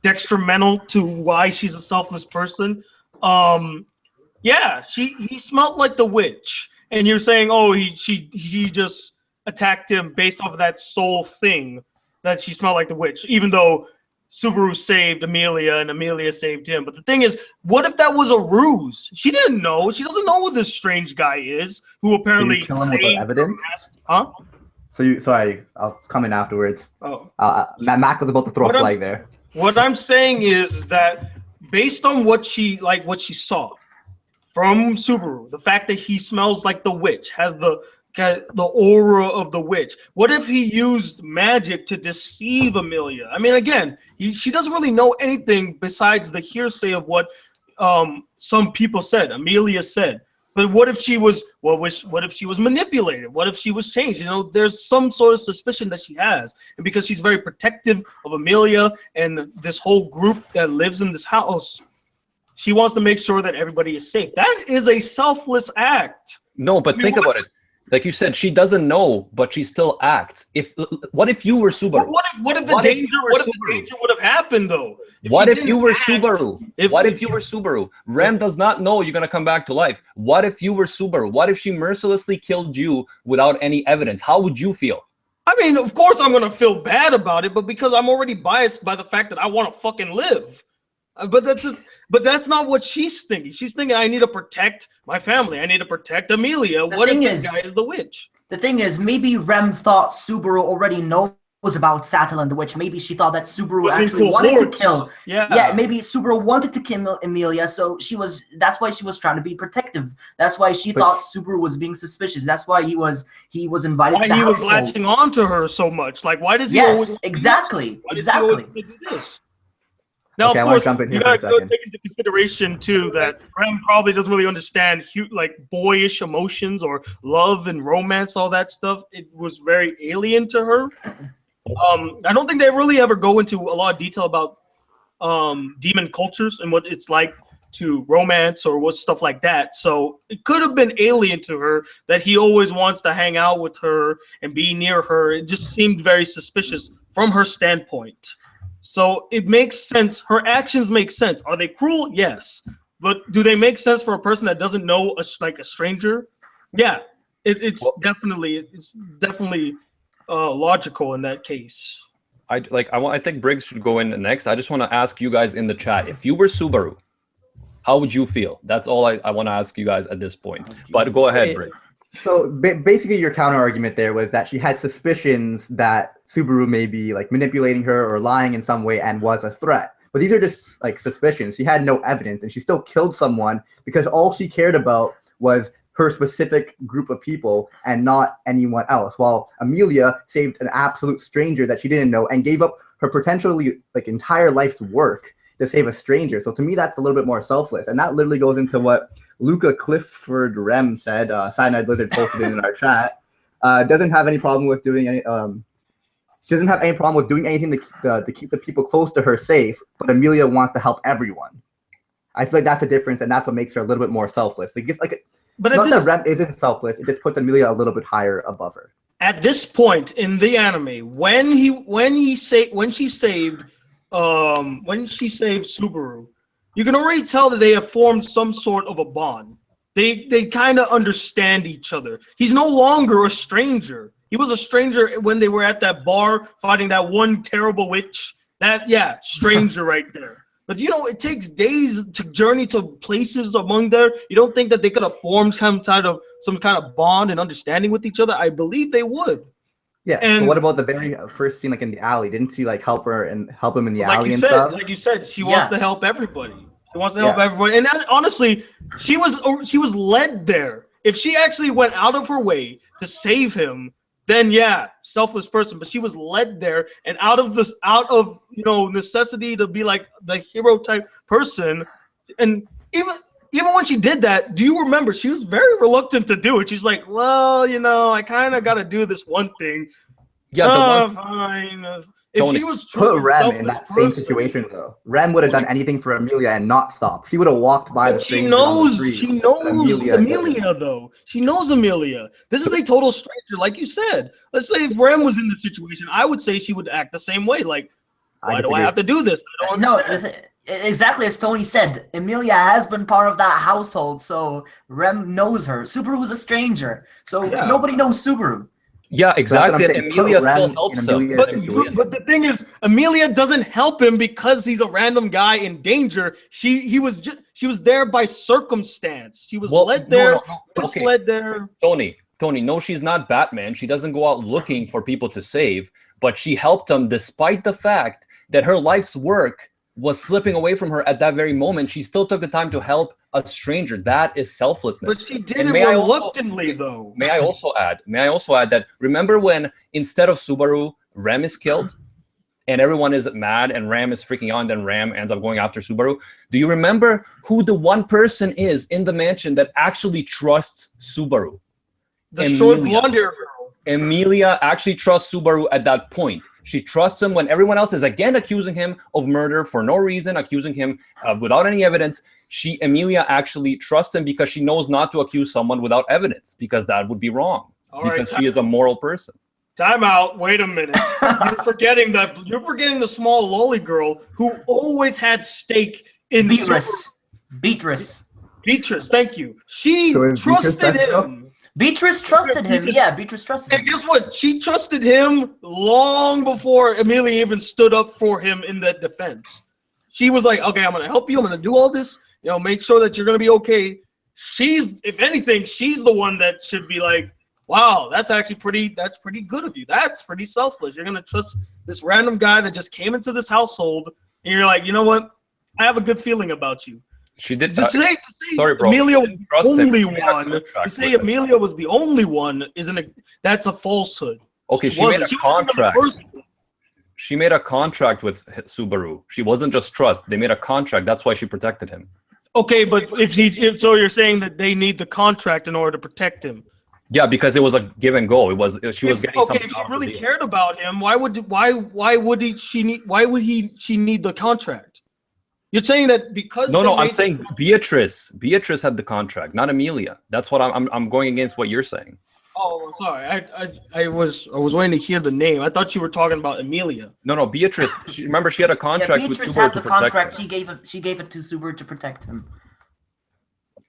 detrimental to why she's a selfless person. Yeah, he smelled like the witch, and you're saying, oh, he just attacked him based off of that sole thing that she smelled like the witch, even though Subaru saved Amelia and Amelia saved him. But the thing is, what if that was a ruse? She didn't know. She doesn't know who this strange guy is who apparently. So you kill him without evidence? Huh? So sorry, I'll come in afterwards. Oh. Mac was about to throw a flag there. What I'm saying is that based on what she saw from Subaru, the fact that he smells like the witch, has the aura of the witch. What if he used magic to deceive Amelia? I mean, again, she doesn't really know anything besides the hearsay of what some people said, Amelia said. But what if she was what if she was manipulated? What if she was changed? There's some sort of suspicion that she has. And because she's very protective of Amelia and this whole group that lives in this house, she wants to make sure that everybody is safe. That is a selfless act. No, but think about it. Like you said, she doesn't know, but she still acts. What if you were Subaru? What if the danger would have happened though? What if you were Subaru? What if you were Subaru? Rem does not know you're gonna come back to life. What if you were Subaru? What if she mercilessly killed you without any evidence? How would you feel? I mean, of course I'm gonna feel bad about it, but because I'm already biased by the fact that I want to fucking live. But that's not what she's thinking. She's thinking, I need to protect my family. I need to protect Amelia. What if this guy is the witch? The thing is, maybe Rem thought Subaru already knows about Satel and the witch. Maybe she thought that Subaru actually wanted to kill. Yeah, maybe Subaru wanted to kill Emilia, so that's why she was trying to be protective. That's why she thought Subaru was being suspicious. That's why he was invited to the household. Why he was latching on to her so much. Like, why does he always exactly. do this? Now, okay, of course, you gotta take into consideration too that Rem probably doesn't really understand like boyish emotions or love and romance, all that stuff. It was very alien to her. I don't think they really ever go into a lot of detail about demon cultures and what it's like to romance or what stuff like that. So it could have been alien to her that he always wants to hang out with her and be near her. It just seemed very suspicious from her standpoint. So it makes sense. Her actions make sense. Are they cruel? Yes. But do they make sense for a person that doesn't know a stranger? Yeah. It's definitely logical in that case. I think Briggs should go in next. I just want to ask you guys in the chat, if you were Subaru, how would you feel? That's all I want to ask you guys at this point. But go ahead, Briggs. So basically your counter argument there was that she had suspicions that Subaru may be like manipulating her or lying in some way and was a threat. But these are just like suspicions. She had no evidence and she still killed someone because all she cared about was her specific group of people and not anyone else. While Amelia saved an absolute stranger that she didn't know and gave up her potentially like entire life's work to save a stranger. So to me, that's a little bit more selfless. And that literally goes into what Luca Clifford Rem said, Cyanide Blizzard posted in our chat. Doesn't have any problem with doing any, she doesn't have any problem with doing anything to keep the people close to her safe, but Amelia wants to help everyone. I feel like that's the difference, and that's what makes her a little bit more selfless. But not that Rem isn't selfless, it just puts Amelia a little bit higher above her. At this point in the anime, when she saved Subaru, you can already tell that they have formed some sort of a bond. They kind of understand each other. He's no longer a stranger. He was a stranger when they were at that bar fighting that one terrible witch. Stranger right there. But it takes days to journey to places among there. You don't think that they could have formed some kind of bond and understanding with each other? I believe they would. Yeah. And so what about the very first scene, in the alley? Didn't she help him in the alley and stuff? Like you said, she wants to help everybody. She wants to help everybody. And honestly, she was led there. If she actually went out of her way to save him, then selfless person. But she was led there, and out of necessity to be like the hero type person. And even when she did that, do you remember she was very reluctant to do it? She's like, well, I kind of got to do this one thing. Yeah, fine. If she was put Rem in that same situation, though, Rem would have done anything for Amelia and not stopped. She would have walked by the stranger. She knows Amelia, though. She knows Amelia. This is a total stranger, like you said. Let's say if Rem was in this situation, I would say she would act the same way. Like, why do I have to do this? I don't understand. Exactly as Tony said, Emilia has been part of that household, so Rem knows her. Subaru is a stranger, so nobody knows Subaru. Yeah, exactly. And Emilia still helps him. But the thing is, Emilia doesn't help him because he's a random guy in danger. She was there by circumstance. She was led there. Led there. Tony, no, she's not Batman. She doesn't go out looking for people to save, but she helped him despite the fact that her life's work was slipping away from her at that very moment. She still took the time to help a stranger. That is selflessness. But she did it reluctantly, though. May I also add that, remember when instead of Subaru, Rem is killed and everyone is mad and Ram is freaking out, and then Ram ends up going after Subaru? Do you remember who the one person is in the mansion that actually trusts Subaru? The short blonde hair girl. Emilia actually trusts Subaru at that point. She trusts him when everyone else is again accusing him of murder for no reason, accusing him without any evidence. Emilia actually trusts him because she knows not to accuse someone without evidence, because that would be wrong. She is a moral person. Time out. Wait a minute. You're forgetting the small lolly girl who always had stake in Beatrice. Thank you. She trusted him. Beatrice trusted him. Yeah, Beatrice trusted him. And guess what? She trusted him long before Amelia even stood up for him in that defense. She was like, okay, I'm going to help you. I'm going to do all this. Make sure that you're going to be okay. If anything, she's the one that should be like, wow, that's pretty good of you. That's pretty selfless. You're going to trust this random guy that just came into this household. And you're like, you know what? I have a good feeling about you. She did. To say Amelia was the only one. To say Amelia was the only one that's a falsehood. Okay, she made a contract. She made a contract with Subaru. She wasn't just trust. They made a contract. That's why she protected him. Okay, but so you're saying that they need the contract in order to protect him? Yeah, because it was a give and go. She was getting something. Okay, if she really cared about him, why would she need the contract? You're saying that because no, I'm saying Beatrice had the contract, not Emilia. That's what I'm going against what you're saying. Oh, sorry. I was waiting to hear the name. I thought you were talking about Emilia. No, Beatrice. Remember, she had a contract with Subaru. Beatrice had the contract. She gave it to Subaru to protect him.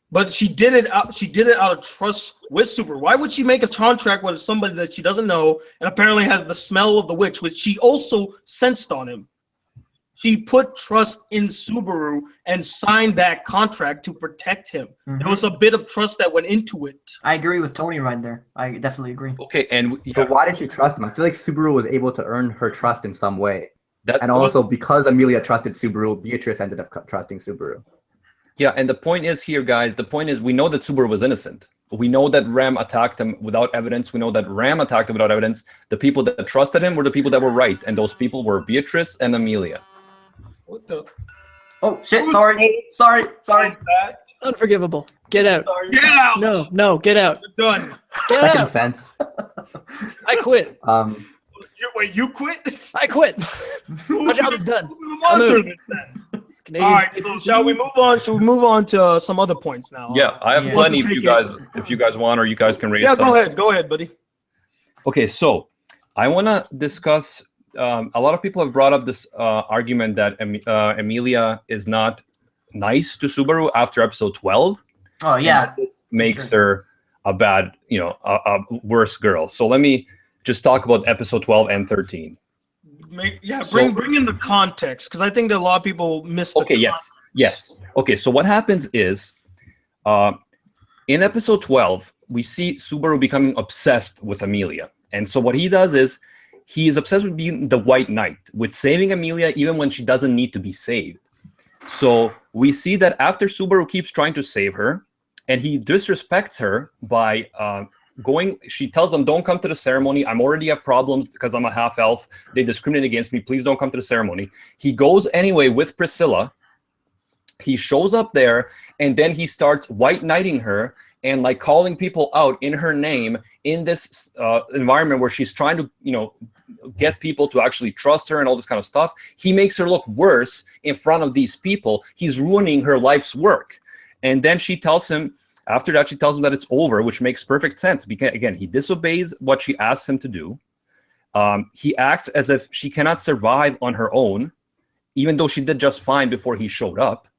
But she did it out of trust with Subaru. Why would she make a contract with somebody that she doesn't know and apparently has the smell of the witch, which she also sensed on him? She put trust in Subaru and signed that contract to protect him. Mm-hmm. There was a bit of trust that went into it. I agree with Tony right there. I definitely agree. Okay, but why did she trust him? I feel like Subaru was able to earn her trust in some way. Also because Amelia trusted Subaru, Beatrice ended up trusting Subaru. Yeah, and the point is here, guys, we know that Subaru was innocent. We know that Ram attacked him without evidence. We know that Ram attacked him without evidence. The people that trusted him were the people that were right, and those people were Beatrice and Amelia. What the? Oh shit! Sorry. Unforgivable. Get out. Get out. No, get out. You're done. Get Second out. offense. I quit. Wait, you quit? I quit. My job is done. Monitor this then. Canadian All right, so shall we move on? Shall we move on to some other points now? Yeah, I have plenty if you guys want, or you guys can raise. Yeah, some. go ahead, buddy. Okay, so I want to discuss. A lot of people have brought up this argument that Emilia is not nice to Subaru after episode 12. Oh yeah, this makes her a bad, a worse girl. So let me just talk about episode 12 and 13. Bring in the context, because I think that a lot of people miss. Okay, yes. Okay, so what happens is, in episode 12, we see Subaru becoming obsessed with Amelia, and so what he does is he is obsessed with being the White Knight, with saving Amelia even when she doesn't need to be saved. So we see that after Subaru keeps trying to save her, and he disrespects her by she tells him, don't come to the ceremony. I'm already have problems because I'm a half elf. They discriminate against me. Please don't come to the ceremony. He goes anyway with Priscilla. He shows up there, and then he starts white knighting her and like calling people out in her name in this environment where she's trying to, get people to actually trust her and all this kind of stuff. He makes her look worse in front of these people. He's ruining her life's work. And then after that, she tells him that it's over, which makes perfect sense because, again, he disobeys what she asks him to do. He acts as if she cannot survive on her own, even though she did just fine before he showed up.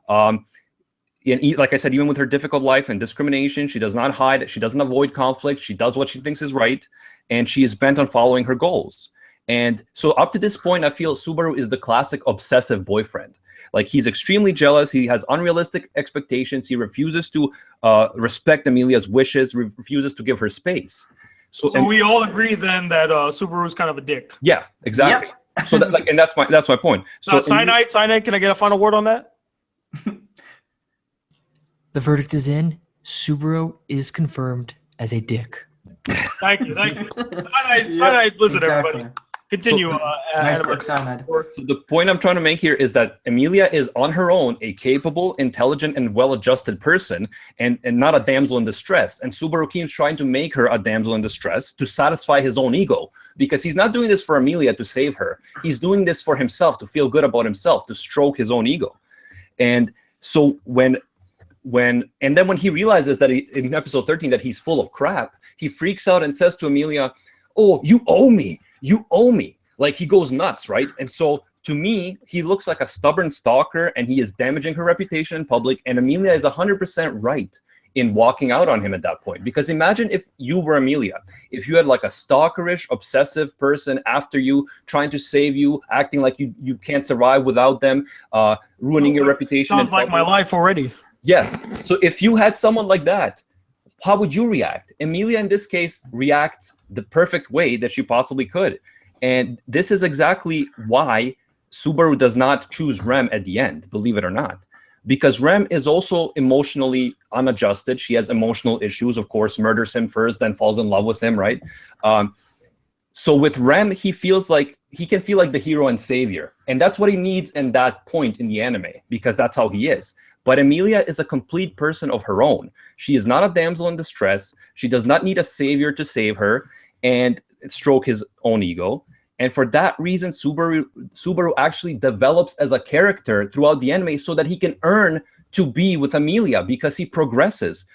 Like I said, even with her difficult life and discrimination, she does not hide. She doesn't avoid conflict. She does what she thinks is right, and she is bent on following her goals. And so up to this point, I feel Subaru is the classic obsessive boyfriend. Like, he's extremely jealous. He has unrealistic expectations. He refuses to respect Amelia's wishes, refuses to give her space. So we all agree then that Subaru is kind of a dick. Yeah, exactly. Yep. So that's my point. So Cyanide, can I get a final word on that? The verdict is in. Subaru is confirmed as a dick. Thank you. Cyanide, listen, everybody. Continue. Nice work, Cyanide. So the point I'm trying to make here is that Amelia is on her own a capable, intelligent, and well-adjusted person, and not a damsel in distress. And Subaru keeps trying to make her a damsel in distress to satisfy his own ego, because he's not doing this for Amelia to save her. He's doing this for himself, to feel good about himself, to stroke his own ego. And so when he realizes that in episode 13 that he's full of crap, he freaks out and says to Amelia, "Oh, you owe me. You owe me." Like, he goes nuts, right? And so to me, he looks like a stubborn stalker, and he is damaging her reputation in public. And Amelia is 100% right in walking out on him at that point. Because imagine if you were Amelia, if you had like a stalkerish, obsessive person after you, trying to save you, acting like you can't survive without them, ruining your reputation. Sounds like my life already. Yeah. So if you had someone like that, how would you react? Emilia, in this case, reacts the perfect way that she possibly could. And this is exactly why Subaru does not choose Rem at the end, believe it or not. Because Rem is also emotionally unadjusted. She has emotional issues, of course, murders him first, then falls in love with him, right? So with Rem, he can feel like the hero and savior. And that's what he needs in that point in the anime, because that's how he is. But Emilia is a complete person of her own. She is not a damsel in distress. She does not need a savior to save her and stroke his own ego. And for that reason, Subaru actually develops as a character throughout the anime so that he can earn to be with Amelia, because he progresses.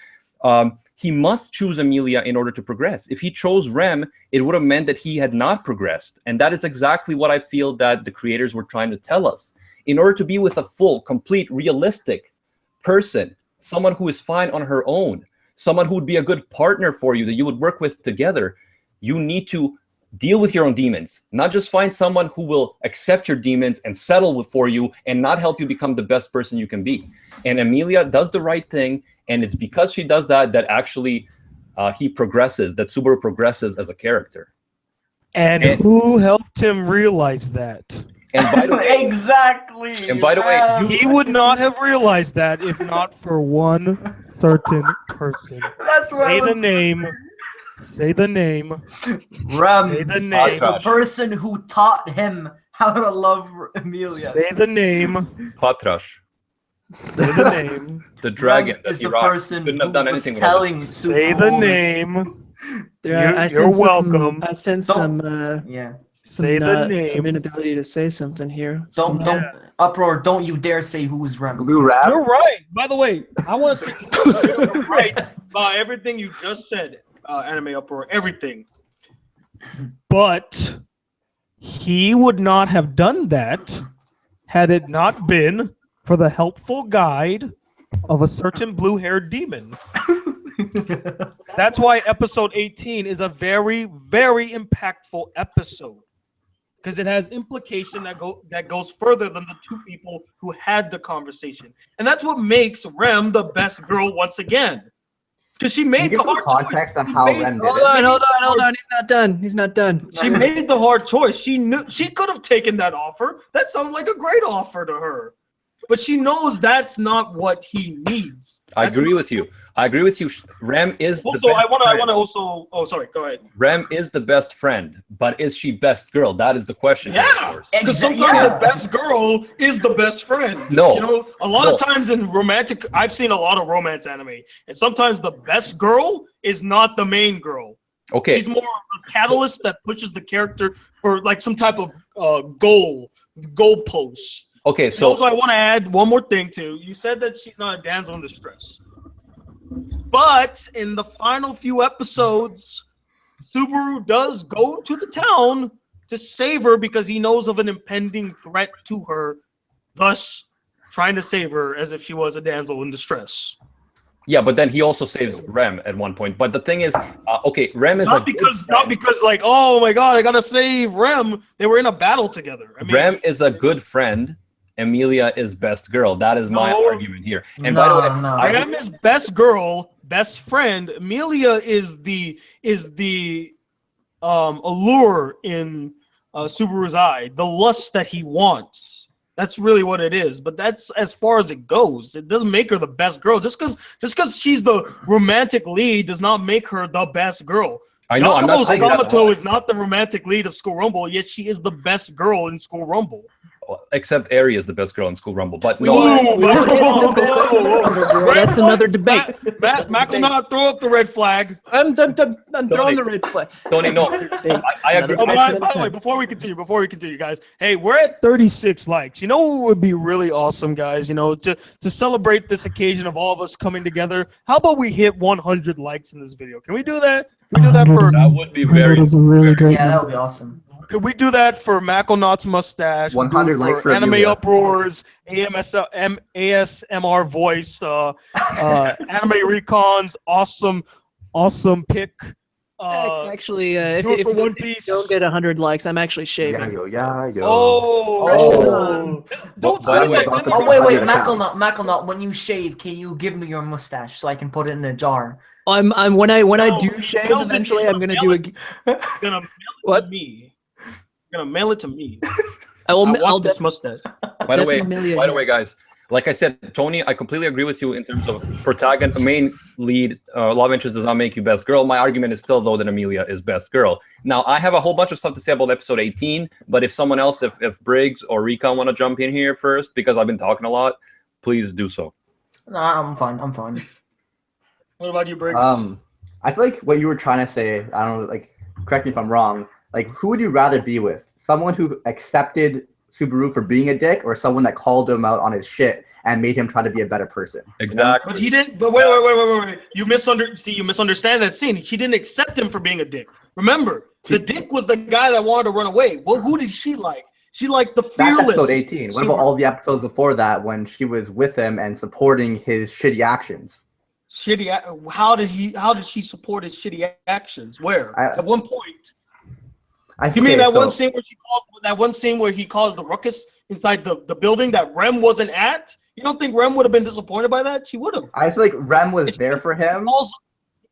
He must choose Amelia in order to progress. If he chose Rem, it would have meant that he had not progressed. And that is exactly what I feel that the creators were trying to tell us. In order to be with a full, complete, realistic person, someone who is fine on her own, someone who would be a good partner for you, that you would work with together, you need to deal with your own demons, not just find someone who will accept your demons and settle for you and not help you become the best person you can be. And Amelia does the right thing, and it's because she does that actually he progresses, that Subaru progresses as a character. And who helped him realize that? And by the way, exactly. And by the way, he would not have realized that if not for one certain person. That's what Say the name. Say the name. Rem. Say the name. The person who taught him How to love Emilia. Say the name. Patrash. Say the name. The dragon Rem that is he the rocked. person Couldn't have who done was anything without telling this. Say Subaru the all this. name. I You're sense welcome. I sense Don't- some Yeah. Say the name. some inability to say something here. Don't uproar. Don't you dare say who's Rem. Blue rap. You're right. By the way, I want to say you're right about everything you just said, Anime Uproar. Everything. But he would not have done that had it not been for the helpful guide of a certain blue-haired demon. That's why episode 18 is a very, very impactful episode. Because it has implication that goes further than the two people who had the conversation. And that's what makes Rem the best girl once again. Because she Can you made give the some hard context choice. on how Rem did Hold it? on. He's not done. He's not done. She made the hard choice. She knew she could have taken that offer. That sounded like a great offer to her. But she knows that's not what he needs. I agree with you. Rem is Also, the best I want friend. to also. Oh, sorry. Go ahead. Rem is the best friend, but is she best girl? That is the question. here, of Yeah, course. because sometimes Yeah. the best girl is the best friend. No. You know, a lot of times in romantic, I've seen a lot of romance anime, and sometimes the best girl is not the main girl. Okay. She's more of a catalyst that pushes the character for like some type of goalpost. Okay. And So also, I want to add one more thing too. You said that she's not a damsel in distress, but in the final few episodes, Subaru does go to the town to save her because he knows of an impending threat to her, thus trying to save her as if she was a damsel in distress. yeah, but then he also saves Rem at one point. But the thing is, okay, Rem is Not because like, oh my god, I gotta save Rem. They were in a battle together. I mean, Rem is a good friend. Emilia is best girl. That is my No. argument here. And by the way, No. Rem is best girl, best friend. Amelia is the allure in Subaru's eye, the lust that he wants. That's really what it is. But that's as far as it goes. It doesn't make her the best girl. Just because she's the romantic lead does not make her the best girl. I know I'm Yakumo not saying that. Sakamoto is not the romantic lead of School Rumble, yet she is the best girl in School Rumble. Except Ari is the best girl in School Rumble. But We no, won't get into the best girl. That's another debate. Matt will not throw up the red flag. I'm throwing the red flag. Tony, no. I agree. Oh, by the way, before we continue, guys, hey, we're at 36 likes. You know what would be really awesome, guys? You know, to celebrate this occasion of all of us coming together, how about we hit 100 likes in this video? Can we do that? Can we do that for? That would be very. That is a really great Yeah, that number. would be awesome. Could we do that for Macklenot's mustache? 100 likes for Anime Amelia. Uproars, ASMR voice, Anime Recon's awesome pick. Actually, do it if for One you Piece. don't get 100 likes, I'm actually shaving. Yeah. Oh, don't By say the way- that. Oh wait, Macklenot, when you shave, can you give me your mustache so I can put it in a jar? When I No, do shave Mel's eventually, gonna I'm gonna mail do a. it. Gonna mail it What? to me. Gonna mail it to me. I'll want this mustache. By the way, definitely Amelia guys, like I said, Tony, I completely agree with you in terms of protagonist, main lead, love interest does not make you best girl. My argument is still though that Amelia is best girl. Now I have a whole bunch of stuff to say about episode 18, but if someone else, if Briggs or Recon want to jump in here first, because I've been talking a lot, please do so. No, I'm fine. What about you, Briggs? I feel like what you were trying to say, I don't know, like, correct me if I'm wrong, like, who would you rather be with? Someone who accepted Subaru for being a dick, or someone that called him out on his shit and made him try to be a better person? Exactly. But he didn't. But wait. You misunderstand that scene. She didn't accept him for being a dick. Remember, the dick was the guy that wanted to run away. Well, who did she like? She liked the That's fearless. episode 18. What about all the episodes before that when she was with him and supporting his shitty actions? How did she support his shitty actions? Where? At one point. You mean that one scene where he caused the ruckus inside the building that Rem wasn't at? You don't think Rem would have been disappointed by that? She would have. I feel like Rem was there for him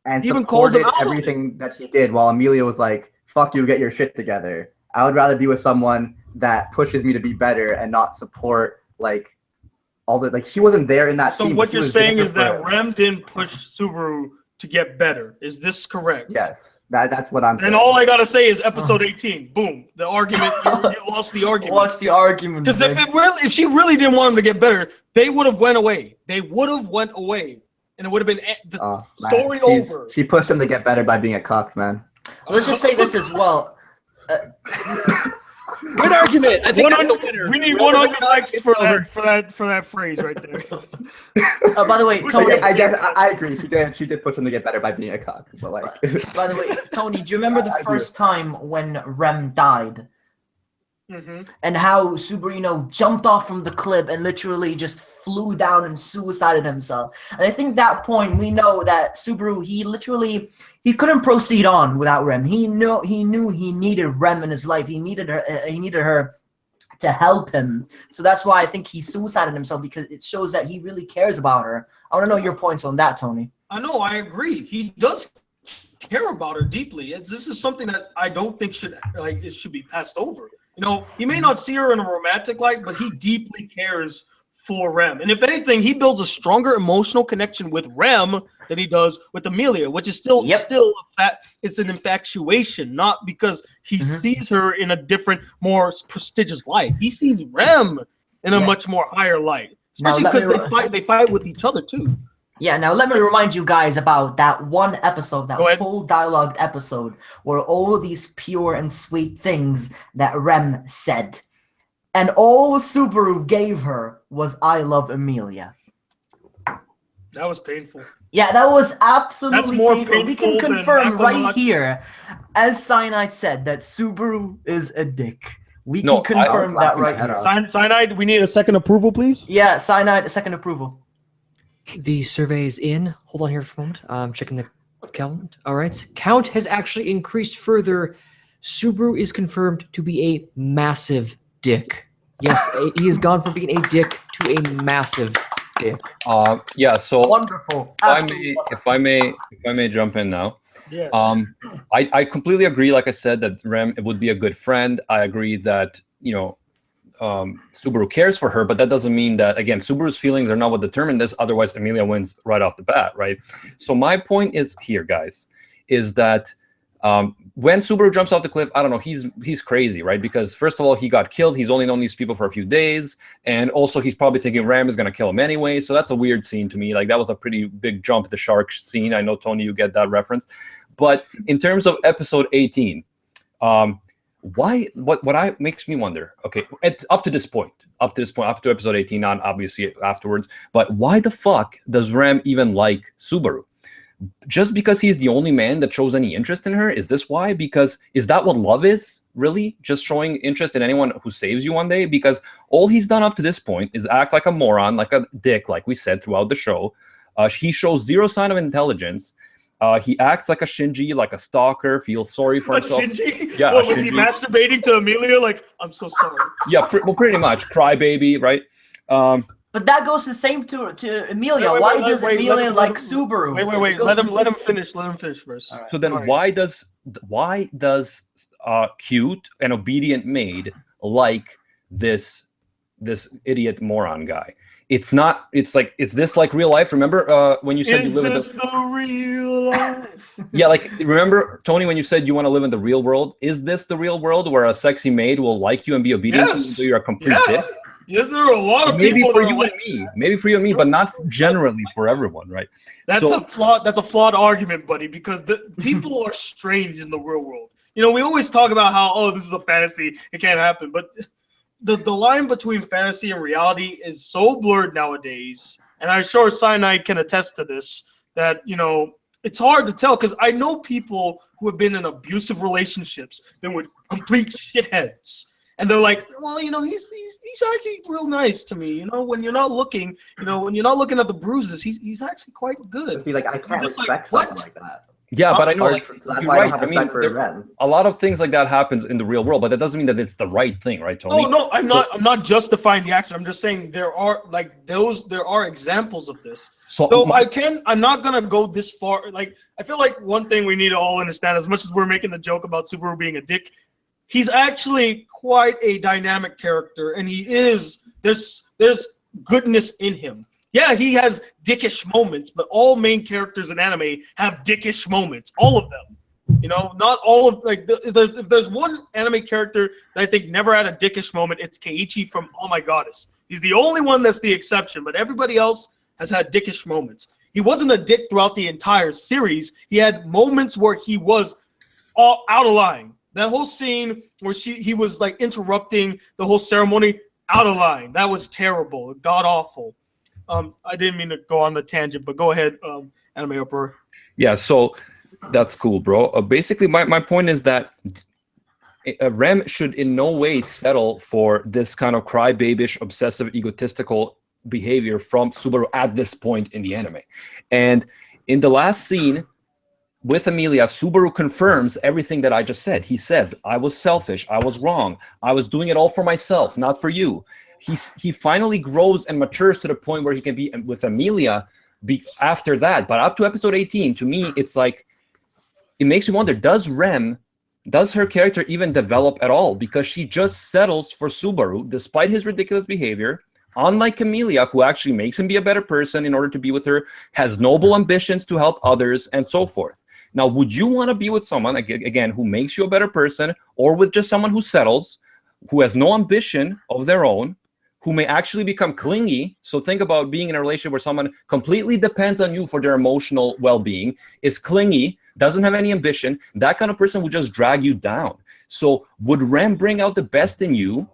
and even calls him supported out on everything that he did, while Amelia was like, fuck you, get your shit together. I would rather be with someone that pushes me to be better and not support, like, all the, like, she wasn't there in that So scene. what but she you're was saying there is for that him. Rem didn't push Subaru to get better. Is this correct? Yes. That's what I'm saying. And all I gotta say is episode 18. Boom. The argument. You lost the argument. Watch the argument. Because if she really didn't want him to get better, they would have went away. They would have went away, and it would have been the story over. She pushed him to get better by being a cuck, man. Let's just say this as well. Good argument. I think that's the winner. We need 100 likes for that phrase right there. By the way, Tony. I agree. She did push him to get better by being a cuck. But like. By the way, Tony, do you remember the first time when Rem died? Mm-hmm. And how Subaru, jumped off from the cliff and literally just flew down and suicided himself. And I think that point we know that Subaru, he couldn't proceed on without Rem. He knew he needed Rem in his life. He needed her to help him. So that's why I think he suicided himself, because it shows that he really cares about her. I want to know your points on that, Tony. I know, I agree. He does care about her deeply. This is something that I don't think should be passed over. He may not see her in a romantic light, but he deeply cares for Rem. And if anything, he builds a stronger emotional connection with Rem than he does with Amelia, which is still it's an infatuation, not because he sees her in a different, more prestigious light. He sees Rem in a much more higher light, especially because they fight with each other too. Yeah, now let me remind you guys about that one episode, that full dialogue episode, where all these pure and sweet things that Rem said. And all Subaru gave her was, "I love Amelia." That was painful. Yeah, that was absolutely painful. We can than confirm right here, as Cyanide said, that Subaru is a dick. We can confirm that right here. Cyanide, we need a second approval, please. Yeah, Cyanide, a second approval. The survey is in. Hold on here for a moment. I'm checking the count. All right. Count has actually increased further. Subaru is confirmed to be a massive dick. Yes, he has gone from being a dick to a massive dick. Yeah, so wonderful. If I may jump in now. Yes. I completely agree, like I said, that Rem would be a good friend. I agree that, Subaru cares for her, but that doesn't mean that, again, Subaru's feelings are not what determine this. Otherwise, Amelia wins right off the bat, right? So my point is here, guys, is that when Subaru jumps off the cliff, I don't know, he's crazy, right? Because first of all, he got killed. He's only known these people for a few days. And also he's probably thinking Ram is going to kill him anyway. So that's a weird scene to me. Like, that was a pretty big jump, the shark scene. I know, Tony, you get that reference. But in terms of episode 18, what makes me wonder, okay, up to episode 18, not obviously afterwards, but why the fuck does Ram even like Subaru? Just because he's the only man that shows any interest in her? Is this why? Because is that what love is, really? Just showing interest in anyone who saves you one day? Because all he's done up to this point is act like a moron, like a dick, like we said throughout the show. He shows zero sign of intelligence. He acts like a Shinji, like a stalker, feels sorry for himself. Shinji? Yeah, what, was he masturbating to Amelia? Like, I'm so sorry. Yeah, pretty much. Crybaby, right? But that goes the same to Emilia. Why does Emilia like Subaru? Wait. Let him finish. Let him finish first. Right. So then, why does cute and obedient maid like this idiot moron guy? It's not. It's like, is this like real life? Remember when you said you live in the real life? Yeah, like, remember, Tony, when you said you want to live in the real world? Is this the real world where a sexy maid will like you and be obedient to you until you're a complete dick? Yes, there are a lot of maybe people. For you and me. Maybe for you and me, but not generally for everyone, right? That's a flawed argument, buddy, because the people are strange in the real world. We always talk about how, this is a fantasy, it can't happen, but the line between fantasy and reality is so blurred nowadays, and I'm sure Cyanide can attest to this, that, it's hard to tell, because I know people who have been in abusive relationships, been with complete shitheads, and they're like, well, he's actually real nice to me. When you're not looking, when you're not looking at the bruises, he's actually quite good. See, like, I can't respect something like that. Yeah, but I know, like, that's you're why right. I don't have respect for a lot of things like that happens in the real world, but that doesn't mean that it's the right thing, right, Tony? Oh no, I'm not justifying the action. I'm just saying there are examples of this. I'm not gonna go this far. Like, I feel like one thing we need to all understand, as much as we're making the joke about Subaru being a dick, he's actually quite a dynamic character, and there's goodness in him. Yeah, he has dickish moments, but all main characters in anime have dickish moments. All of them. You know, not all of if there's one anime character that I think never had a dickish moment, it's Keiichi from Oh My Goddess. He's the only one that's the exception, but everybody else has had dickish moments. He wasn't a dick throughout the entire series. He had moments where he was all out of line. That whole scene where he was like interrupting the whole ceremony, out of line. That was terrible, god awful. I didn't mean to go on the tangent, but go ahead, Anime Emperor. Yeah, so that's cool, bro. Basically, my point is that Rem should in no way settle for this kind of crybabish, obsessive, egotistical behavior from Subaru at this point in the anime. And in the last scene with Emilia, Subaru confirms everything that I just said. He says, I was selfish, I was wrong, I was doing it all for myself, not for you. He finally grows and matures to the point where he can be with Amelia after that. But up to episode 18, to me, it's like, it makes me wonder, does her character even develop at all? Because she just settles for Subaru despite his ridiculous behavior. Unlike Emilia, who actually makes him be a better person in order to be with her, has noble ambitions to help others, and so forth. Now, would you want to be with someone, again, who makes you a better person, or with just someone who settles, who has no ambition of their own, who may actually become clingy? So think about being in a relationship where someone completely depends on you for their emotional well-being, is clingy, doesn't have any ambition. That kind of person would just drag you down. So would Rem bring out the best in you,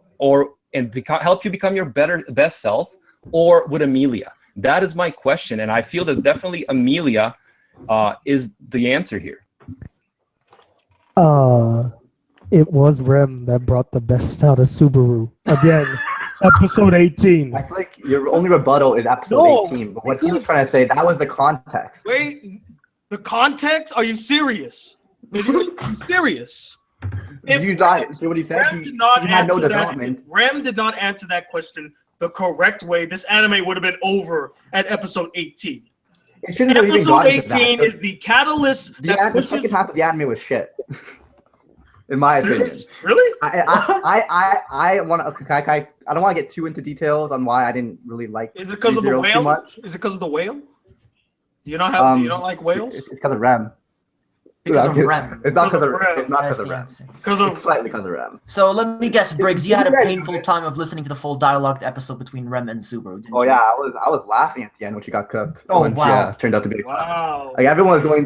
and help you become your best self, or would Amelia? That is my question, and I feel that definitely Amelia is the answer here. It was Rem that brought the best out of Subaru. Again, episode 18. I feel like your only rebuttal is episode 18, but what he was trying to say, that was the context. Wait, the context? Are you serious? Are you serious? If you not see what he said, he had no development. If Rem did not answer that question the correct way, this anime would have been over at episode 18. Episode 18 is the catalyst that pushes... The second half of the anime was shit. In my opinion. Really? I want to. I don't want to get too into details on why I didn't really like. Is it because of the whale? Is it because of the whale? You don't have. You don't like whales? It's because of Rem. Because of Rem. It's not because of Rem. It's not because of Rem. It's slightly because of Rem. So let me guess, Briggs, you had a painful time of listening to the full dialogue episode between Rem and Subaru, didn't you? Yeah, I was laughing at the end when she got cooked. Oh, wow. Yeah, turned out to be. Wow. Like everyone was going.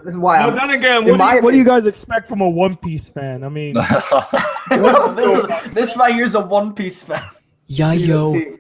This is why. But then again, what do you guys expect from a One Piece fan? I mean, this right here is a One Piece fan. Yayo.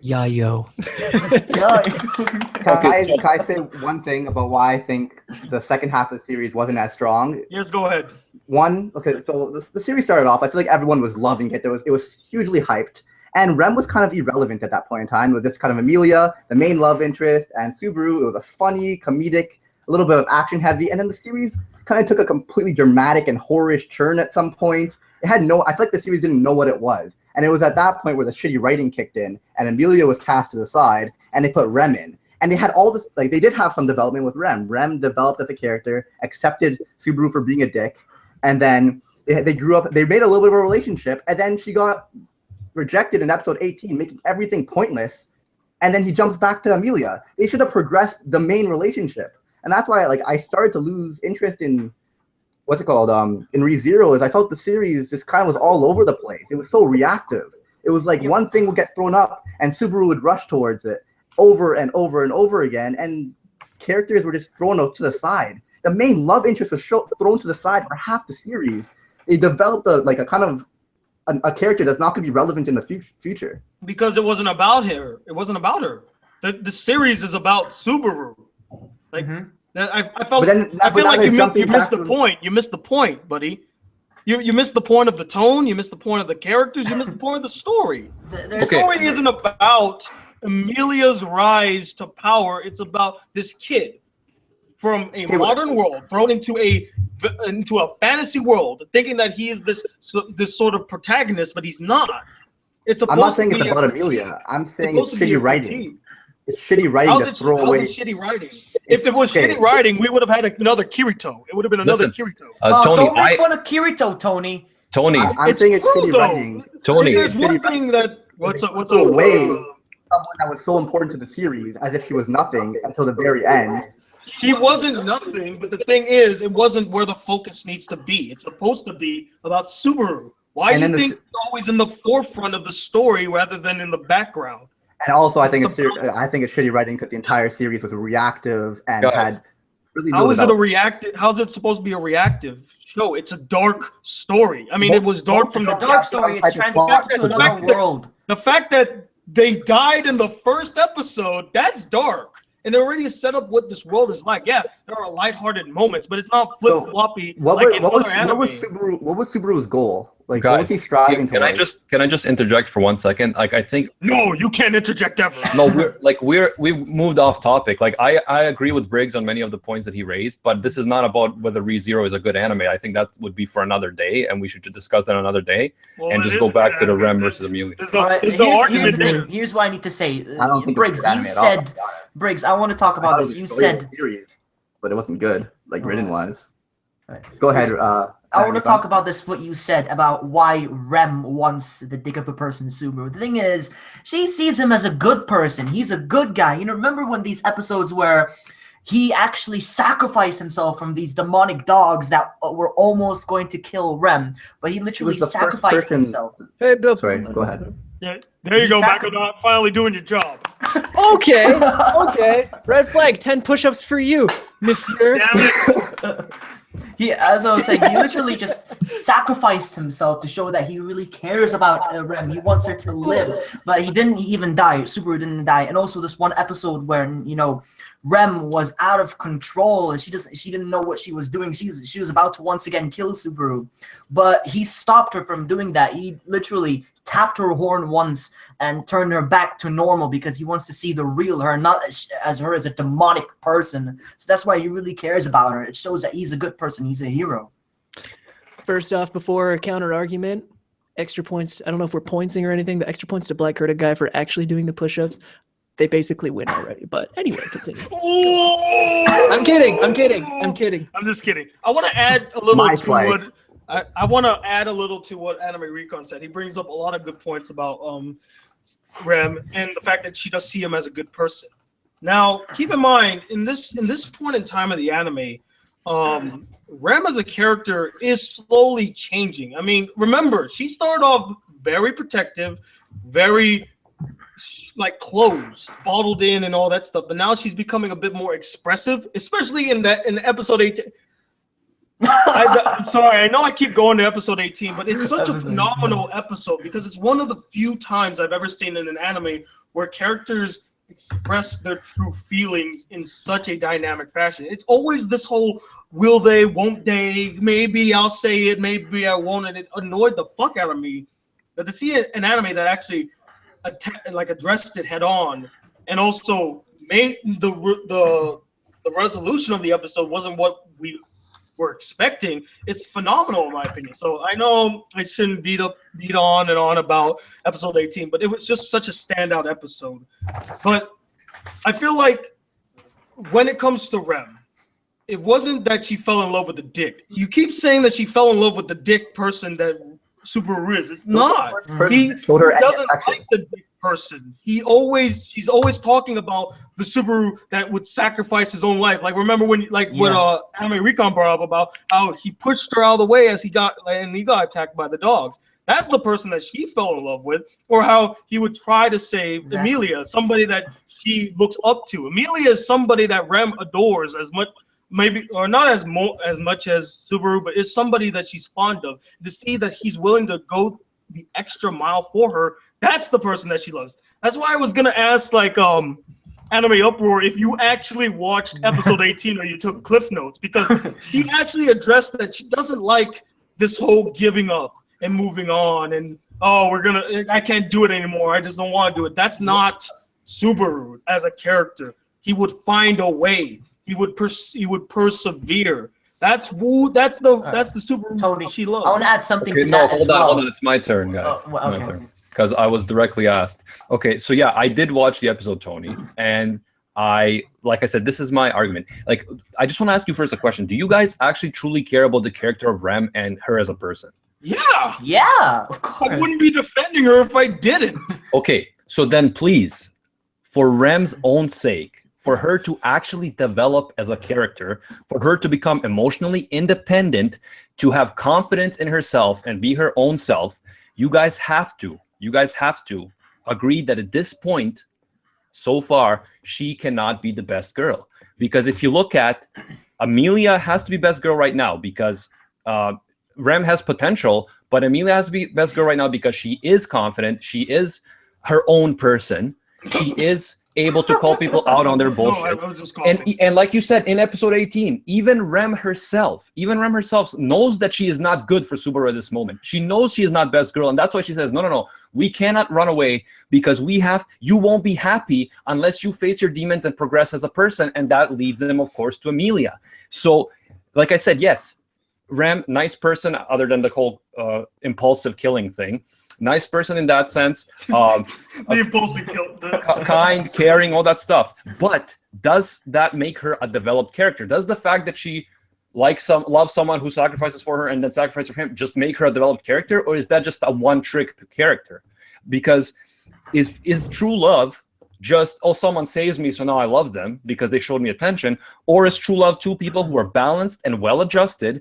Can I say one thing about why I think the second half of the series wasn't as strong? Yes, go ahead. So the series started off, I feel like everyone was loving it. It was hugely hyped. And Rem was kind of irrelevant at that point in time. It was this kind of Emilia, the main love interest, and Subaru. It was a funny, comedic, a little bit of action heavy. And then the series kind of took a completely dramatic and horrorish turn at some point. I feel like the series didn't know what it was. And it was at that point where the shitty writing kicked in, and Emilia was cast to the side, and they put Rem in. And they had all this, like, they did have some development with Rem. Rem developed as a character, accepted Subaru for being a dick, and then they grew up, they made a little bit of a relationship, and then she got rejected in episode 18, making everything pointless, and then he jumps back to Emilia. They should have progressed the main relationship. And that's why, like, I started to lose interest in in Rezero, is I felt the series just kind of was all over the place. It was so reactive. It was like one thing would get thrown up and Subaru would rush towards it over and over and over again, and characters were just thrown to the side. The main love interest was thrown to the side for half the series. They developed a character that's not going to be relevant in the future. Because it wasn't about her. It wasn't about her. The series is about Subaru. Like. I feel like you missed the point. You missed the point, buddy. You missed the point of the tone. You missed the point of the characters. You missed the point of the story. The story isn't about Emilia's rise to power. It's about this kid from a modern world thrown into a fantasy world, thinking that he is this sort of protagonist, but he's not. I'm not saying it's about Emilia. I'm saying it's shitty writing. It's shitty writing to throw away. How's it shitty writing? If it was shitty writing, we would have had another Kirito. It would have been another Kirito. Tony, don't make fun of Kirito, Tony. I'm saying it's shitty writing. Tony, there's one thing that what's a way someone that was so important to the series as if she was nothing until the very end. She wasn't nothing, but the thing is, it wasn't where the focus needs to be. It's supposed to be about Subaru. Why do you think it's always in the forefront of the story rather than in the background? And also, I think it's shitty writing because the entire series was reactive and had. Really How is it a reactive? How's it supposed to be a reactive show? It's a dark story. I mean, it was dark from the dark story. It's transported to another world. The fact that they died in the first episode, that's dark. And it already set up what this world is like. Yeah, there are lighthearted moments, but it's not flip-floppy like in other anime. What was Subaru's goal? Like, guys, what was he striving towards? Can I just interject for 1 second? Like, I think no, you can't interject ever. No, we moved off topic. Like, I agree with Briggs on many of the points that he raised, but this is not about whether Rezero is a good anime. I think that would be for another day, and we should discuss that another day, and just go back to the Rem versus Amelia. Here's what I need to say, Briggs. You said, Briggs, I want to talk about this. You said, but it wasn't good, like written wise. Right. Go ahead. I want to talk about this, what you said about why Rem wants the dick of a person, Subaru. The thing is, she sees him as a good person. He's a good guy. You know, remember when these episodes where he actually sacrificed himself from these demonic dogs that were almost going to kill Rem, but he literally sacrificed himself. Hey, Bill. Sorry, go ahead. Yeah, there you go, Macadot, finally doing your job. Okay, okay. Red flag, 10 push-ups for you, monsieur. Damn it. As I was saying, he literally just sacrificed himself to show that he really cares about Rem. He wants her to live, but he didn't even die. Subaru didn't die. And also this one episode where, you know, Rem was out of control and she didn't know what she was doing. She was about to once again kill Subaru, but he stopped her from doing that. He literally tapped her horn once and turned her back to normal because he wants to see the real her, not as her as a demonic person. So that's why he really cares about her. It shows that he's a good person. He's a hero. First off, before a counter argument, extra points. I don't know if we're pointing or anything, but extra points to Black Critic Guy for actually doing the push-ups. They basically win already. But anyway, continue. I'm kidding. I'm just kidding. I want to add a little to what I want to add a little to what Anime Recon said. He brings up a lot of good points about Rem and the fact that she does see him as a good person. Now, keep in mind, in this point in time of the anime, Rem as a character is slowly changing. I mean, remember, she started off very protective, very like closed, bottled in, and all that stuff. But now she's becoming a bit more expressive, especially in episode 18. I'm sorry, I know I keep going to episode 18, but it's such a phenomenal episode because it's one of the few times I've ever seen in an anime where characters express their true feelings in such a dynamic fashion. It's always this whole will they, won't they, maybe I'll say it, maybe I won't, and it annoyed the fuck out of me. But to see an anime that actually addressed it head on and also made the resolution of the episode wasn't what we were expecting, it's phenomenal in my opinion. So I know I shouldn't beat on and on about episode 18, but it was just such a standout episode. But I feel like when it comes to Rem, it wasn't that she fell in love with the dick. You keep saying that she fell in love with the dick person that Subaru is. It's not. He doesn't like the dick person. She's always talking about the Subaru that would sacrifice his own life. Like remember when Anime Recon brought up about how he pushed her out of the way as he got attacked by the dogs. That's the person that she fell in love with, or how he would try to save Emilia, somebody that she looks up to. Emilia is somebody that Rem adores as much. Maybe or not as much as Subaru, but is somebody that she's fond of. To see that he's willing to go the extra mile for her, that's the person that she loves. That's why I was gonna ask Anime Uproar if you actually watched episode 18 or you took cliff notes, because she actually addressed that she doesn't like this whole giving up and moving on and I can't do it anymore. I just don't want to do it. That's not Subaru as a character. He would find a way. He would persevere. That's the Subaru Tony, she loves. I want to add something to that as well. Hold on. It's my turn, guys. My turn. Because I was directly asked. Okay, so yeah, I did watch the episode, Tony, and like I said, this is my argument. Like, I just want to ask you first a question. Do you guys actually truly care about the character of Rem and her as a person? Yeah, of course. I wouldn't be defending her if I didn't. Okay, so then please, for Rem's own sake, for her to actually develop as a character, for her to become emotionally independent, to have confidence in herself and be her own self, you guys have to agree that at this point, so far, she cannot be the best girl. Because if you look at Amelia has to be best girl right now because Rem has potential, but Emilia has to be best girl right now because she is confident. She is her own person. She is able to call people out on their bullshit. And like you said in episode 18, even Rem herself knows that she is not good for Subaru at this moment. She knows she is not best girl, and that's why she says, no, we cannot run away because you won't be happy unless you face your demons and progress as a person, and that leads them, of course, to Emilia. So, like I said, yes, Rem, nice person, other than the whole impulsive killing thing. Nice person in that sense. The impulsive kill. Kind, caring, all that stuff. But does that make her a developed character? Does the fact that she loves someone who sacrifices for her and then sacrifices for him just make her a developed character? Or is that just a one-trick character? Because is true love just, oh, someone saves me, so now I love them because they showed me attention? Or is true love two people who are balanced and well-adjusted,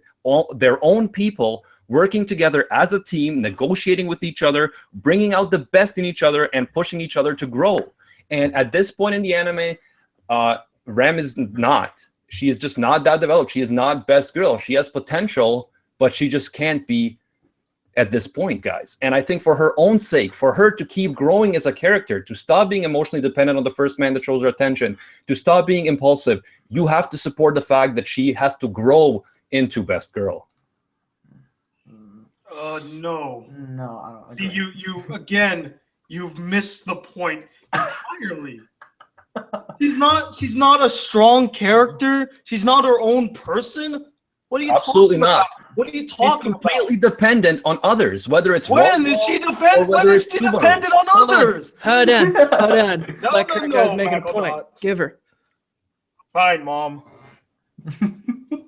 their own people, working together as a team, negotiating with each other, bringing out the best in each other, and pushing each other to grow? And at this point in the anime, Rem is not. She is just not that developed. She is not best girl. She has potential, but she just can't be at this point, guys. And I think for her own sake, for her to keep growing as a character, to stop being emotionally dependent on the first man that shows her attention, to stop being impulsive, you have to support the fact that she has to grow into best girl. No. No, I don't. See, you've missed the point entirely. She's not a strong character. She's not her own person. What are you Absolutely talking not. about? What are you talking She's completely dependent on others, whether it's When is she dependent on others? Hold on. No, Black Critic Guy's making a Michael, point. not. Give her. Fine, Mom.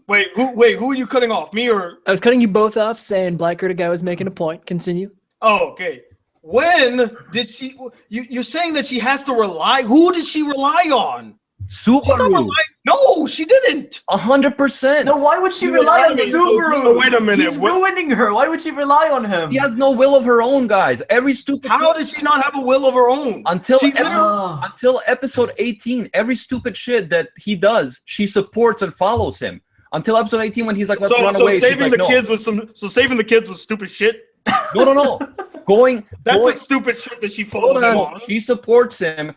Wait, who are you cutting off? Me or? I was cutting you both off, saying Black Critic Guy was making a point. Continue. Oh, okay. When did she? You're saying that she has to rely? Who did she rely on? Subaru. No, she didn't. 100%. No, why would she rely on Subaru? Wait a minute. He's ruining her. Why would she rely on him? She has no will of her own, guys. Every stupid. How does she not have a will of her own? Until episode 18, every stupid shit that he does, she supports and follows him. Until episode 18, when he's like, "Let's run away." Saving the kids was stupid shit. No. That's stupid shit that she followed him on. She supports him.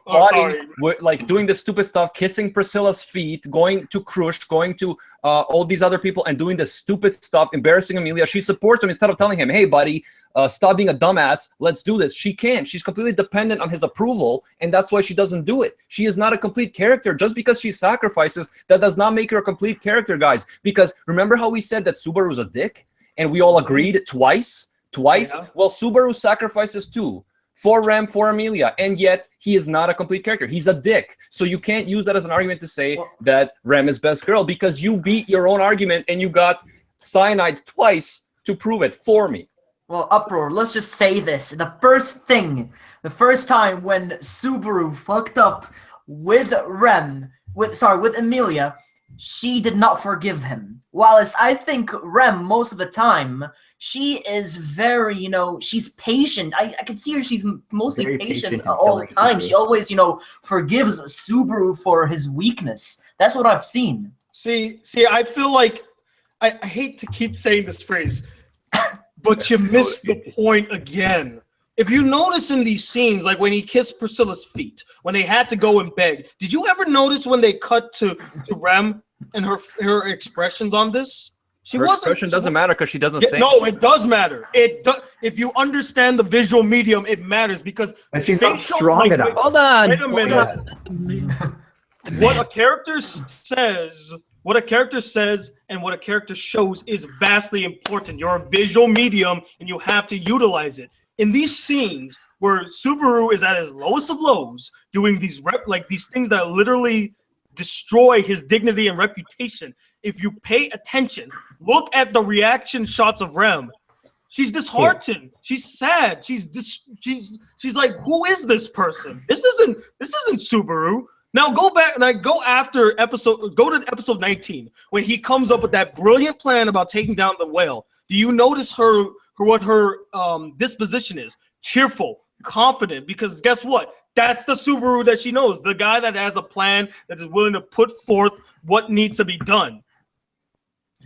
Sorry. Like doing the stupid stuff, kissing Priscilla's feet, going to Krush, going to all these other people, and doing the stupid stuff, embarrassing Emilia. She supports him instead of telling him, "Hey, buddy, stop being a dumbass. Let's do this." She can't. She's completely dependent on his approval, and that's why she doesn't do it. She is not a complete character. Just because she sacrifices, that does not make her a complete character, guys. Because remember how we said that Subaru's a dick? And we all agreed twice? Yeah. Well, Subaru sacrifices too. For Rem, for Amelia, and yet he is not a complete character. He's a dick. So you can't use that as an argument to say that Rem is best girl, because you beat your own argument and you got cyanide twice to prove it for me. Well, Uproar, let's just say this. The first time when Subaru fucked up with with Emilia, she did not forgive him. While I think Rem, most of the time, she is very, she's patient. I can see her, she's mostly Very patient patient all the time. Subaru. She always, forgives Subaru for his weakness. That's what I've seen. See, I feel like, I hate to keep saying this phrase, but you missed the point again. If you notice in these scenes, like when he kissed Priscilla's feet, when they had to go and beg, did you ever notice when they cut to Rem and her expressions on this? Her expression doesn't matter because she doesn't say. No, it does matter. If you understand the visual medium, it matters because she's not strong enough. Hold on. Wait a minute. What a character says and what a character shows is vastly important. You're a visual medium and you have to utilize it. In these scenes where Subaru is at his lowest of lows, doing these things that literally destroy his dignity and reputation, if you pay attention, look at the reaction shots of Rem. She's disheartened. She's sad. She's like, who is this person? This isn't Subaru. Now go back and go to episode 19 when he comes up with that brilliant plan about taking down the whale. Do you notice what her disposition is? Cheerful, confident, because guess what? That's the Subaru that she knows, the guy that has a plan, that is willing to put forth what needs to be done.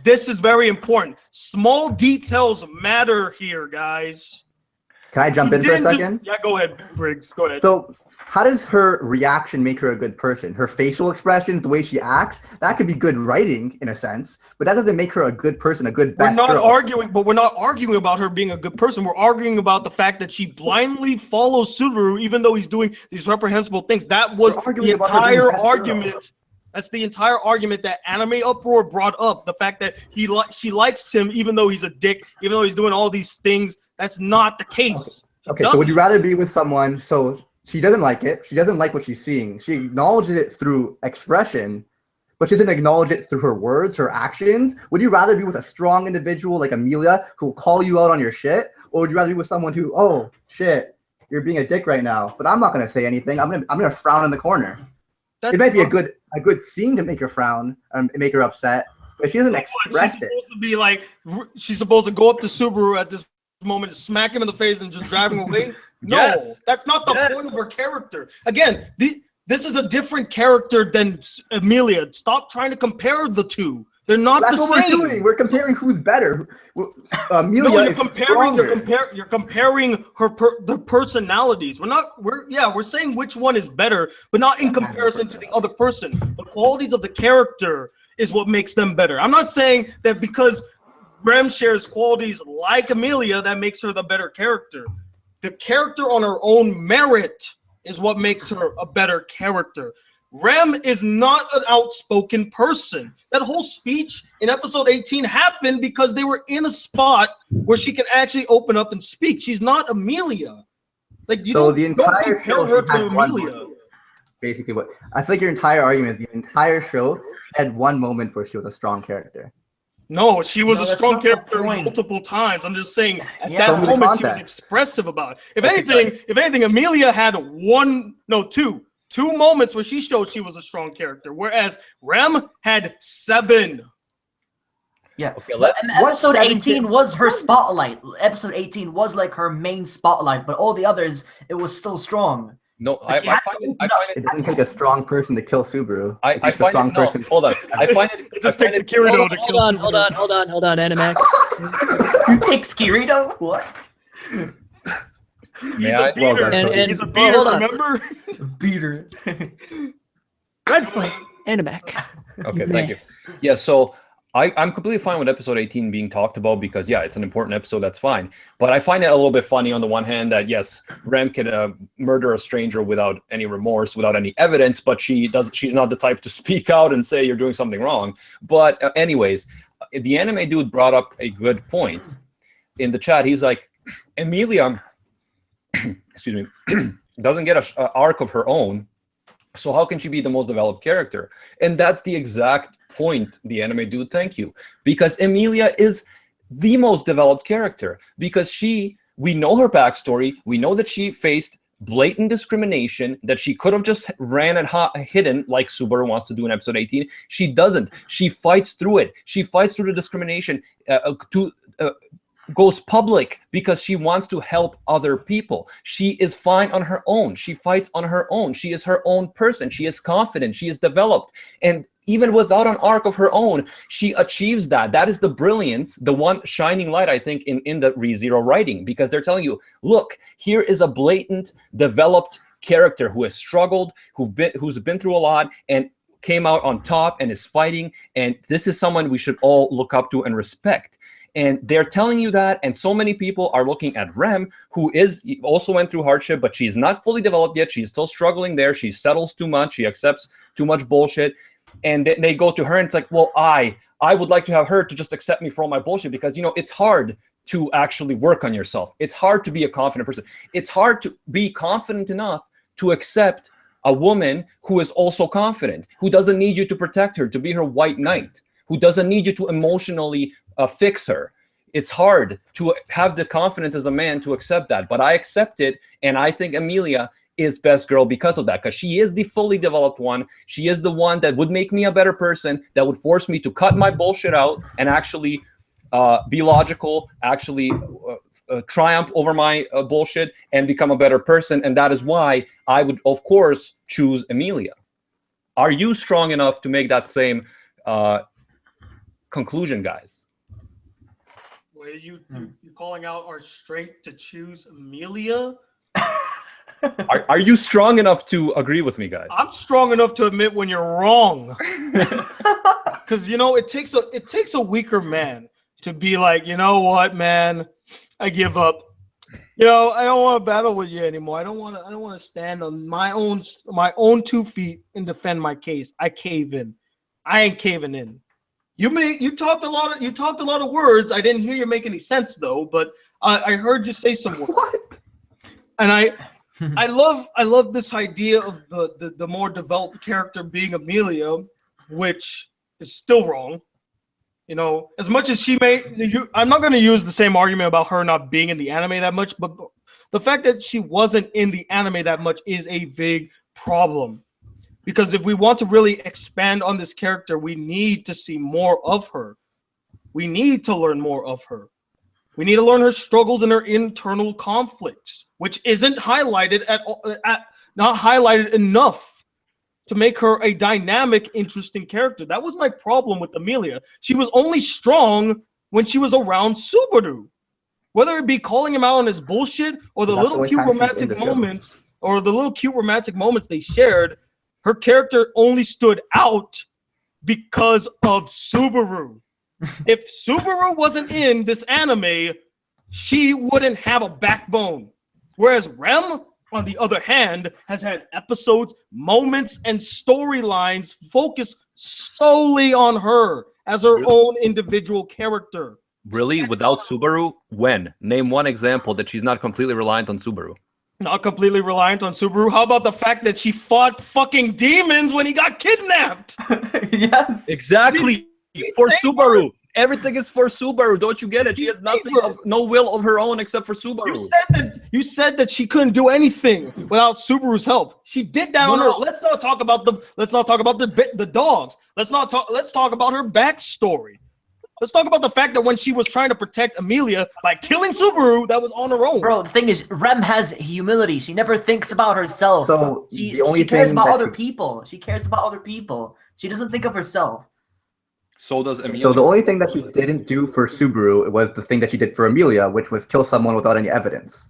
This is very important. Small details matter here, guys. Can I jump in for a second? Yeah, go ahead, Briggs. Go ahead. So, how does her reaction make her a good person? Her facial expressions, the way she acts, that could be good writing in a sense, but that doesn't make her a good person, a good best girl. We're not arguing about her being a good person. We're arguing about the fact that she blindly follows Subaru even though he's doing these reprehensible things. That was the entire argument. That's the entire argument that Anime Uproar brought up. The fact that she likes him even though he's a dick, even though he's doing all these things. That's not the case. Okay, so would you rather be with someone, so she doesn't like it, she doesn't like what she's seeing, she acknowledges it through expression, but she doesn't acknowledge it through her words, her actions? Would you rather be with a strong individual like Amelia who will call you out on your shit? Or would you rather be with someone who, oh, shit, you're being a dick right now, but I'm not going to say anything, I'm gonna frown in the corner. It might be a good scene to make her frown, make her upset, but she doesn't express it. Supposed to be like, she's supposed to go up to Subaru at this moment, smack him in the face and just drive him away? No, Yes. That's not the point of her character. Again, this is a different character than Amelia. Stop trying to compare the two. They're not the same. That's what we're doing. We're comparing who's better. Amelia is stronger. You're comparing the personalities. We're saying which one is better, but not in comparison to the other person. The qualities of the character is what makes them better. I'm not saying that because Rem shares qualities like Amelia that makes her the better character. The character on her own merit is what makes her a better character. Rem is not an outspoken person. That whole speech in episode 18 happened because they were in a spot where she can actually open up and speak. She's not Amelia. Like don't compare her to Amelia. Basically, what I feel like your entire argument, the entire show, had one moment where she was a strong character. No, she was a strong character multiple times. I'm just saying at that moment she was expressive about it. If anything, Amelia had two moments where she showed she was a strong character, whereas Rem had 7. Yeah. Okay, episode 18 was her spotlight. Episode 18 was like her main spotlight, but all the others, it was still strong. No, I find it doesn't take a strong person to kill Subaru. I find it, no, hold on. I find it. It just takes a Kirito to kill Subaru. Hold on, Animac. You take Kirito? What? He's a beater. He's a beater, remember? Beater. Red flag, Animac. Okay, thank you. Yeah, so I'm completely fine with episode 18 being talked about because, yeah, it's an important episode. That's fine. But I find it a little bit funny on the one hand that, yes, Rem can murder a stranger without any remorse, without any evidence, but she's not the type to speak out and say you're doing something wrong. But anyways, the anime dude brought up a good point in the chat. He's like, Emilia, excuse me, doesn't get an arc of her own. So how can she be the most developed character? And that's the exact point, the anime dude, thank you. Because Emilia is the most developed character. Because we know her backstory. We know that she faced blatant discrimination, that she could have just ran and hidden like Subaru wants to do in episode 18. She doesn't. She fights through it. She fights through the discrimination goes public because she wants to help other people. She is fine on her own. She fights on her own. She is her own person. She is confident. She is developed. And even without an arc of her own, she achieves that. That is the brilliance, the one shining light, I think, in the Rezero writing, because they're telling you, look, here is a blatant, developed character who has struggled, who's been through a lot, and came out on top and is fighting. And this is someone we should all look up to and respect. And they're telling you that, and so many people are looking at Rem, who also went through hardship, but she's not fully developed yet. She's still struggling there. She settles too much. She accepts too much bullshit. And they go to her, and it's like, well, I would like to have her to just accept me for all my bullshit, because, you know, it's hard to actually work on yourself. It's hard to be a confident person. It's hard to be confident enough to accept a woman who is also confident, who doesn't need you to protect her, to be her white knight, who doesn't need you to emotionally fix her. It's hard to have the confidence as a man to accept that, but I accept it, and I think Emilia is best girl because of that, because she is the fully developed one. She is the one that would make me a better person, that would force me to cut my bullshit out and actually be logical, actually triumph over my bullshit and become a better person. And that is why I would, of course, choose Emilia. Are you strong enough to make that same conclusion, guys? Were you calling out our strength to choose Amelia? Are you strong enough to agree with me, guys? I'm strong enough to admit when you're wrong. Because, you know, it takes a weaker man to be like, you know what, man, I give up. You know, I don't want to battle with you anymore. I don't want to stand on my own 2 feet and defend my case. I cave in. I ain't caving in. You talked a lot of words. I didn't hear you make any sense though, but I heard you say some words. And I love this idea of the more developed character being Amelia, which is still wrong. You know, as much as she may, I'm not going to use the same argument about her not being in the anime that much, but the fact that she wasn't in the anime that much is a big problem. Because if we want to really expand on this character, we need to see more of her. We need to learn more of her. We need to learn her struggles and her internal conflicts, which isn't highlighted not highlighted enough to make her a dynamic, interesting character. That was my problem with Amelia. She was only strong when she was around Subaru. Whether it be calling him out on his bullshit or the little cute romantic moments they shared, her character only stood out because of Subaru. If Subaru wasn't in this anime, she wouldn't have a backbone. Whereas Rem, on the other hand, has had episodes, moments, and storylines focused solely on her as her own individual character. Really? Without Subaru? When? Name one example that she's not completely reliant on Subaru. Not completely reliant on Subaru. How about the fact that she fought fucking demons when he got kidnapped? Yes. Exactly. For Subaru. Everything is for Subaru. Don't you get it? She has no will of her own except for Subaru. You said that she couldn't do anything without Subaru's help. She did that on her. Let's not talk about the dogs. Let's talk about her backstory. Let's talk about the fact that when she was trying to protect Amelia by killing Subaru, that was on her own. Bro, the thing is, Rem has humility. She never thinks about herself. So she cares about other people. She cares about other people. She doesn't think of herself. So does Emilia. So the only thing that she didn't do for Subaru was the thing that she did for Amelia, which was kill someone without any evidence.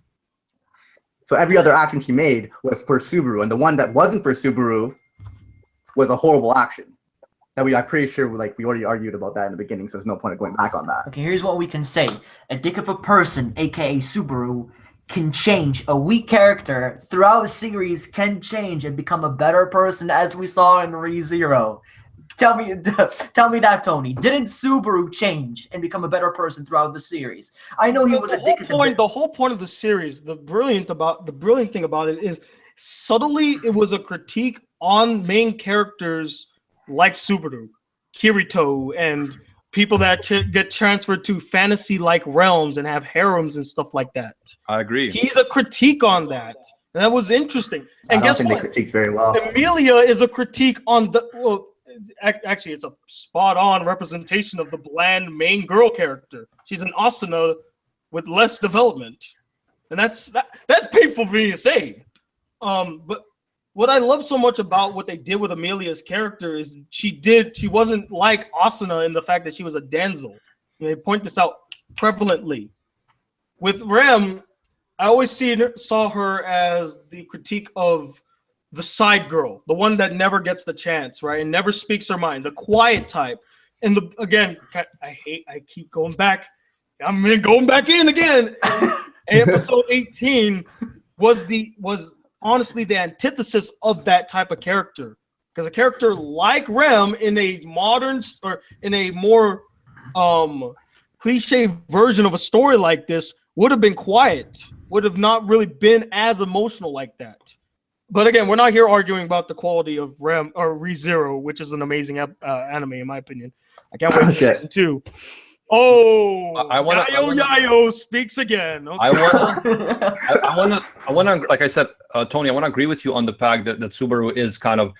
So every other action she made was for Subaru, and the one that wasn't for Subaru was a horrible action. That I'm pretty sure we already argued about that in the beginning, so there's no point of going back on that. Okay, here's what we can say. A dick of a person, aka Subaru, can change. A weak character throughout a series can change and become a better person, as we saw in Rezero. Tell me that, Tony. Didn't Subaru change and become a better person throughout the series? I know he was a dick. The whole point of the series, the brilliant thing about it is subtly it was a critique on main characters like Subaru, Kirito, and people that get transferred to fantasy-like realms and have harems and stuff like that. I agree. He's a critique on that. And that was interesting. And guess what? They critiqued very well. Emilia is a critique on actually, it's a spot-on representation of the bland main girl character. She's an Asuna with less development, and that's painful for me to say. But what I love so much about what they did with Amelia's character is she wasn't like Asuna in the fact that she was a damsel. They point this out prevalently. With Rem, I always saw her as the critique of the side girl, the one that never gets the chance, right? And never speaks her mind, the quiet type. And again, I keep going back. I'm going back in again. Episode 18 was honestly the antithesis of that type of character. Because a character like Rem in a modern or in a more cliche version of a story like this would have been quiet, would have not really been as emotional like that. But again, we're not here arguing about the quality of Rezero, which is an amazing anime in my opinion. I can't wait for season 2. Oh, I wanna- Yayo speaks again. Okay. I wanna, like I said, Tony, I wanna agree with you on the fact that Subaru is kind of,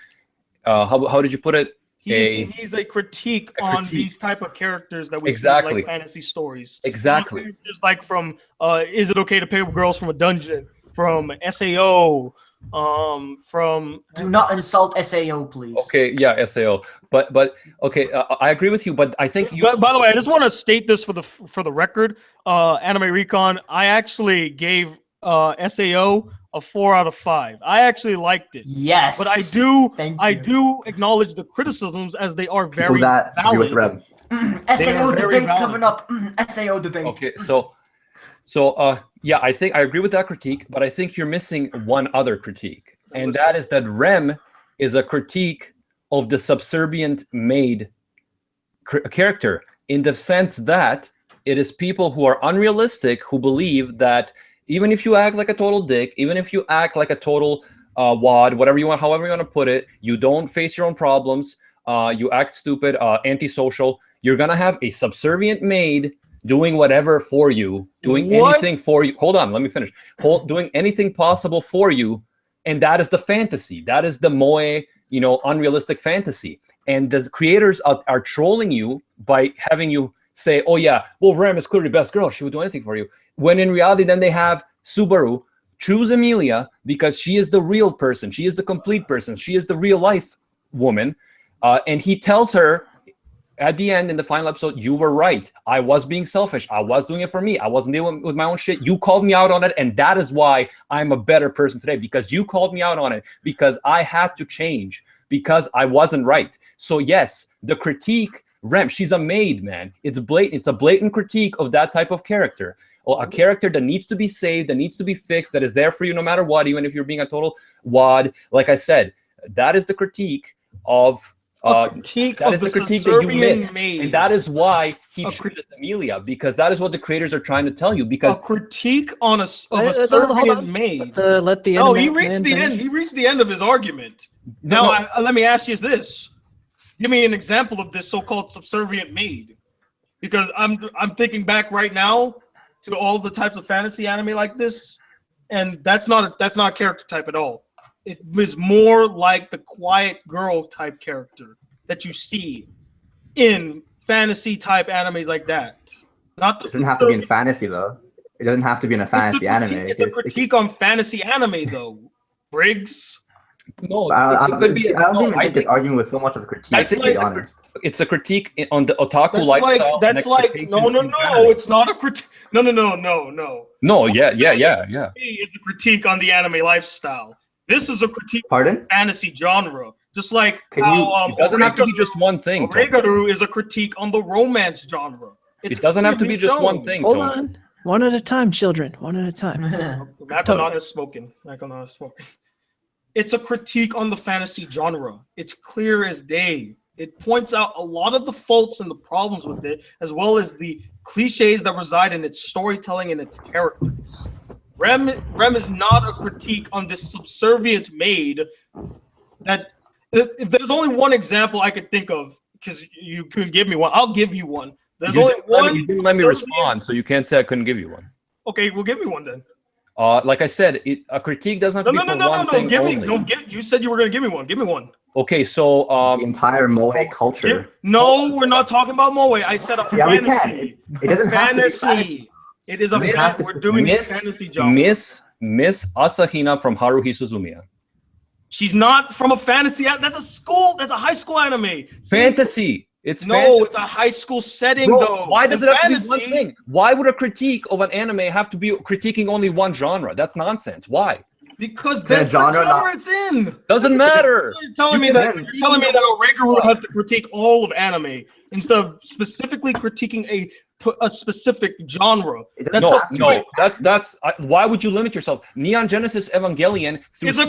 how did you put it? He's a critique on these type of characters that we see Exactly. in, like, fantasy stories. Exactly. Just like from Is It Okay to Pick Up Girls from a Dungeon? From SAO. From Do not insult SAO, please. Okay, yeah, SAO. But okay, I agree with you. But I think you. By the way, I just want to state this for the record. Anime Recon, I actually gave SAO a 4 out of 5. I actually liked it. Yes. But I do acknowledge the criticisms as they are very that agree with valid. Rem. SAO debate coming up. SAO debate. Okay, so yeah, I think I agree with that critique, but I think you're missing one other critique, and that is that Rem is a critique of the subservient maid character, in the sense that it is people who are unrealistic, who believe that even if you act like a total dick, even if you act like a total wad, whatever you want, however you want to put it, you don't face your own problems, you act stupid, antisocial, you're gonna have a subservient maid doing whatever for you, doing anything for you. Hold on, let me finish. Doing anything possible for you, and that is the fantasy. That is the moe, unrealistic fantasy. And the creators are trolling you by having you say, "Oh yeah, well, Rem is clearly the best girl. She would do anything for you." When in reality, then they have Subaru choose Emilia because she is the real person. She is the complete person. She is the real life woman, and he tells her at the end in the final episode, "You were right. I was being selfish. I was doing it for me. I wasn't dealing with my own shit. You called me out on it, and that is why I'm a better person today, because you called me out on it, because I had to change, because I wasn't right." So yes, the critique, Rem, she's a maid, man. It's blatant. It's a blatant critique of that type of character, or a character that needs to be saved, that needs to be fixed, that is there for you no matter what, even if you're being a total wad. Like I said, that is the critique of. That is the critique that you missed, and that is why he chooses Emilia, because that is what the creators are trying to tell you. Because a critique on a subservient maid. Let the he reached the end. He reached the end of his argument. Now, let me ask you this: give me an example of this so-called subservient maid, because I'm thinking back right now to all the types of fantasy anime like this, and that's not a character type at all. It was more like the quiet girl type character that you see in fantasy type animes like that. It doesn't have to be in fantasy though. It doesn't have to be in a fantasy anime. It's a critique on fantasy anime though, Briggs. No, I don't even think it's arguing with so much of a critique, to be honest. It's a critique on the otaku lifestyle. No, it's not a critique. No. No, yeah. It's a critique on the anime lifestyle. This is a critique of fantasy genre. Just like how it doesn't have to be just one thing. Rezero is a critique on the romance genre. It doesn't have to be just one thing. Hold on. One at a time, children. One at a time. Makonaut has spoken. It's a critique on the fantasy genre. It's clear as day. It points out a lot of the faults and the problems with it, as well as the cliches that reside in its storytelling and its characters. Rem is not a critique on this subservient maid. That if there's only one example I could think of, because you couldn't give me one, I'll give you one. There's only one. You didn't let me respond, so you can't say I couldn't give you one. Okay, well, give me one then. Like I said, a critique doesn't have to be for one thing only. You said you were going to give me one. Give me one. Okay, so the entire moe culture. No, we're not talking about moe. I said a fantasy. It doesn't have to be fantasy. It is a fantasy. We're doing fantasy genre. Miss Asahina from Haruhi Suzumiya. She's not from a fantasy. That's a school. That's a high school anime. Fantasy. It's a high school setting, though. Why does it have to be one thing? Why would a critique of an anime have to be critiquing only one genre? That's nonsense. Why? Because that's the genre it's in. Doesn't matter. You're telling me that Rezero has to critique all of anime instead of specifically critiquing a specific genre. That's why would you limit yourself? Neon Genesis Evangelion is a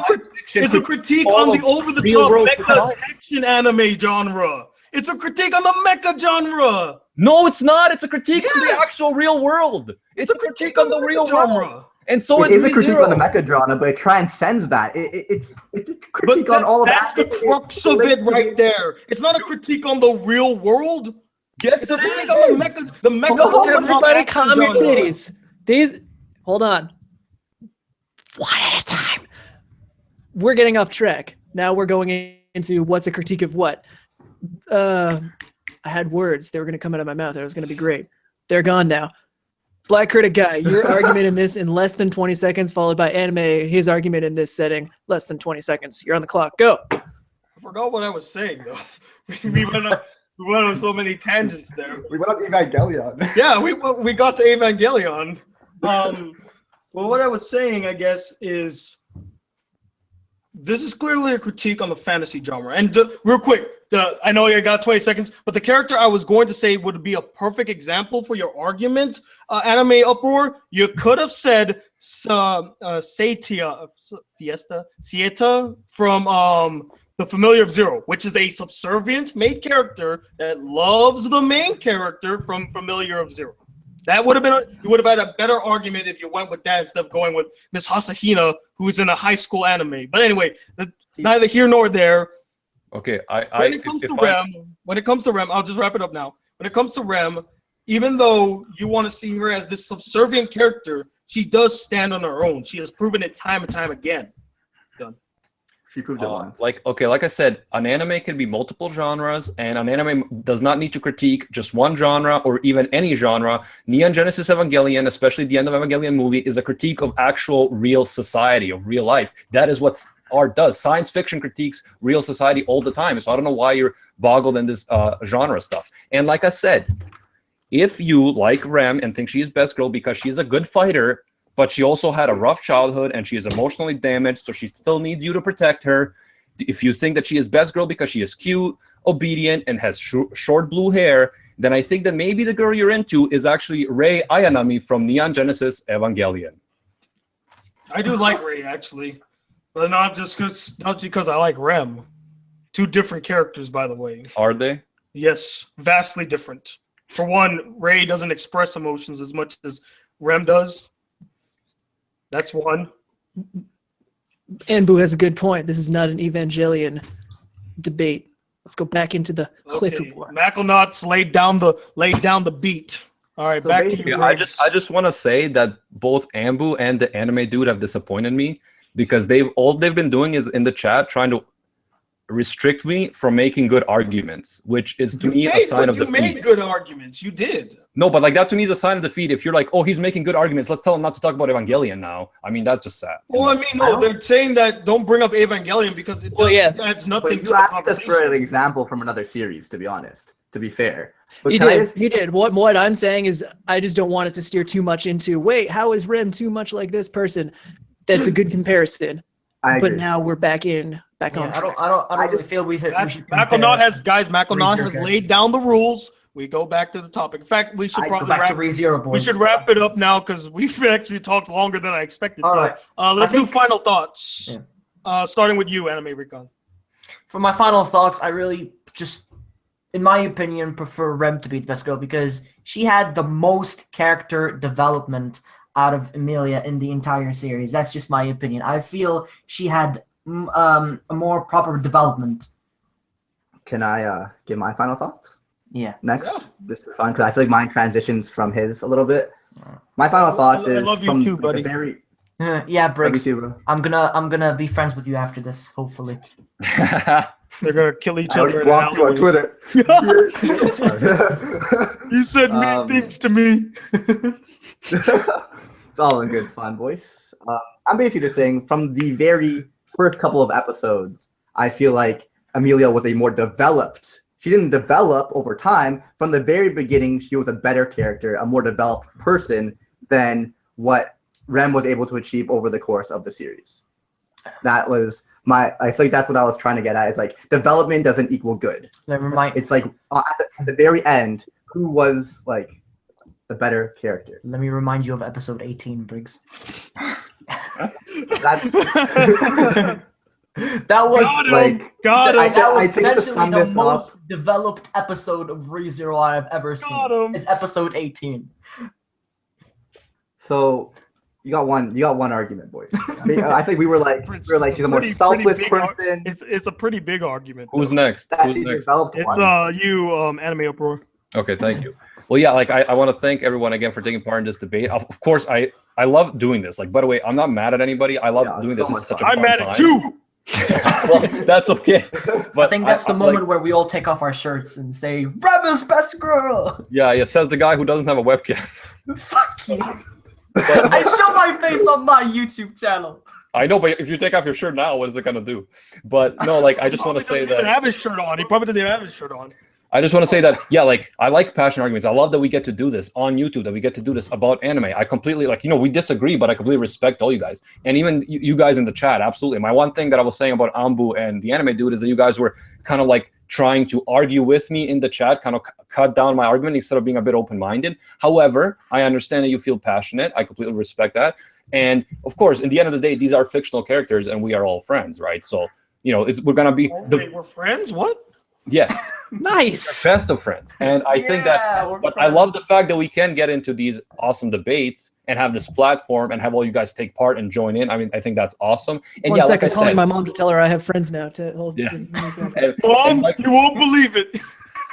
critique on the over-the-top mecha action anime genre. It's a critique on the mecha genre. No, it's not. It's a critique on the actual real world. It's a critique on the real genre. And so it is a critique on the mecha genre, but it transcends that. It's a critique on all of that. That's the crux of it right there. It's not a critique on the real world. Yes, It's a it critique is. on the mecha. Everybody calm your titties. Hold on. One at a time. We're getting off track. Now we're going into what's a critique of what. I had words. They were going to come out of my mouth. It was going to be great. They're gone now. Black Critic Guy, your argument in this in less than 20 seconds, followed by Anime, his argument in this setting, less than 20 seconds. You're on the clock. Go. I forgot what I was saying, though. we went on so many tangents there. We went on Evangelion. Yeah, we got to Evangelion. Well, what I was saying, I guess, is this is clearly a critique on the fantasy genre. And real quick, I know you got 20 seconds, but the character I was going to say would be a perfect example for your argument, Anime Uproar. You could have said Sieta from the Familiar of Zero, which is a subservient main character that loves the main character from Familiar of Zero. That would have been you would have had a better argument if you went with that instead of going with Miss Hasahina, who's in a high school anime. But anyway, neither here nor there. Okay, When it comes to Rem, I'll just wrap it up now. When it comes to Rem, even though you want to see her as this subservient character, she does stand on her own. She has proven it time and time again. Done. She proved it once. Like I said, an anime can be multiple genres, and an anime does not need to critique just one genre or even any genre. Neon Genesis Evangelion, especially the end of Evangelion movie, is a critique of actual real society, of real life. That is what art does. Science fiction critiques real society all the time. So I don't know why you're boggled in this genre stuff. And like I said, if you like Rem and think she is best girl because she's a good fighter, but she also had a rough childhood and she is emotionally damaged, so she still needs you to protect her. If you think that she is best girl because she is cute, obedient, and has short blue hair, then I think that maybe the girl you're into is actually Rei Ayanami from Neon Genesis Evangelion. I do like Rei, actually. But not because I like Rem. Two different characters, by the way. Are they? Yes, vastly different. For one, Rei doesn't express emotions as much as Rem does. That's one. Anbu has a good point. This is not an Evangelion debate. Let's go back into the cliff of war. Maclenaut's laid down the beat. All right, So back to basically, you. I just want to say that both Ambu and the anime dude have disappointed me because all they've been doing is in the chat trying to restrict me from making good arguments, which is to me a sign of defeat. You made good arguments. You did. No, but like that to me is a sign of defeat. If you're like, oh, he's making good arguments, let's tell him not to talk about Evangelion now. I mean, that's just sad. Well, I mean, no, they're saying that don't bring up Evangelion because it adds nothing to But the you asked us conversation. for an example from another series, to be honest. To be fair. But You can I did. just- You did. What I'm saying is I just don't want it to steer too much into, wait, how is Rem too much like this person? That's a good comparison. I But agree. now we're back on track. I don't really feel we should Maclenaut has Rezero laid down the rules. We go back to the topic. In fact, we should I go probably back wrap. to Rezero, boys. We should wrap it up now because we've actually talked longer than I expected. All so right. let's I do think- final thoughts. Starting with you, Anime Recon. For my final thoughts, I really just, in my opinion, prefer Rem to be the best girl because she had the most character development out of Emilia in the entire series. That's just my opinion. I feel she had a more proper development. Can I give my final thoughts Yeah. next? Just for fun, because I feel like mine transitions from his a little bit. My final thoughts I is love you from too, the buddy. very. Yeah, Briggs. Love you too, bro. I'm gonna be friends with you after this, hopefully. They're gonna kill each I already other. blocked you on Twitter. You said mean things to me. It's all in good fun, boys. I'm basically just saying from the very first couple of episodes, I feel like Amelia was a more developed. She didn't develop over time. From the very beginning, she was a better character, a more developed person than what Rem was able to achieve over the course of the series. That was I feel like that's what I was trying to get at. It's like development doesn't equal good. It's like at the very end, who was like the better character? Let me remind you of episode 18, Briggs. That's That was Got him. potentially the most developed episode of ReZero I have ever seen. Got him. It's episode 18. So you got one argument, boys. I think we were like she's a more selfless person. It's a pretty big argument. Who's though. next? That Who's she next? developed It's one. you, Anime Uproar. Okay, thank you. Well, yeah, like I want to thank everyone again for taking part in this debate. Of course, I love doing this. Like, by the way, I'm not mad at anybody. I love doing so this. much It's such a fun. fun I'm mad time. at you. Well, that's okay. But I think that's the moment where we all take off our shirts and say, "Rebel's best girl." Yeah, says the guy who doesn't have a webcam. Fuck you. I show my face on my YouTube channel. I know, but if you take off your shirt now, what is it gonna do? But no, like I just want to say He doesn't that. have his shirt on. He probably doesn't even have his shirt on. I just want to say that, yeah, like I like passionate arguments. I love that we get to do this on YouTube, that we get to do this about anime. I completely we disagree, but I completely respect all you guys. And even you guys in the chat, absolutely. My one thing that I was saying about Ambu and the anime dude is that you guys were kind of like trying to argue with me in the chat, kind of cut down my argument instead of being a bit open-minded. However, I understand that you feel passionate. I completely respect that. And of course, in the end of the day, these are fictional characters and we are all friends, right? So, we're going to be... Wait, we're friends? What? Yes. Nice. Best of friends. And I think that, but I love the fact that we can get into these awesome debates and have this platform and have all you guys take part and join in. I mean, I think that's awesome. And One yeah, second, like I calling said, my mom to tell her I have friends now. To hold. Yes. Mom, you won't believe it.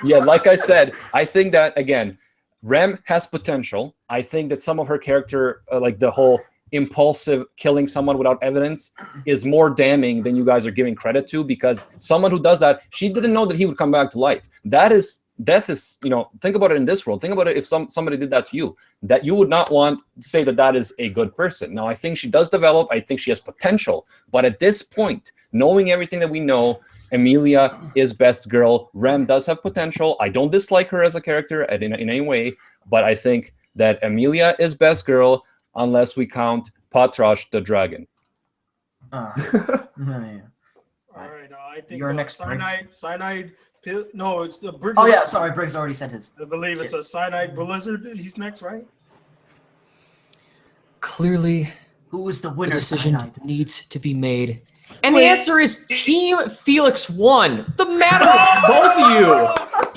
Yeah, like I said, I think that, again, Rem has potential. I think that some of her character, like the whole impulsive killing someone without evidence, is more damning than you guys are giving credit to, because someone who does that, she didn't know that he would come back to life. Death is, think about it in this world. Think about it if somebody did that to you, that you would not want to say that is a good person. Now, I think she does develop. I think she has potential. But at this point, knowing everything that we know, Emilia is best girl. Rem does have potential. I don't dislike her as a character in any way, but I think that Emilia is best girl unless we count Patrash the dragon. Yeah. All right, I think You're next, cyanide. No, it's the Briggs. Oh yeah, sorry, Briggs already sent his. I believe it's a cyanide blizzard. He's next, right? Clearly, Who is the the winner? decision Cyanide? needs to be made. And the answer is Team Felix won. The matter is both of you.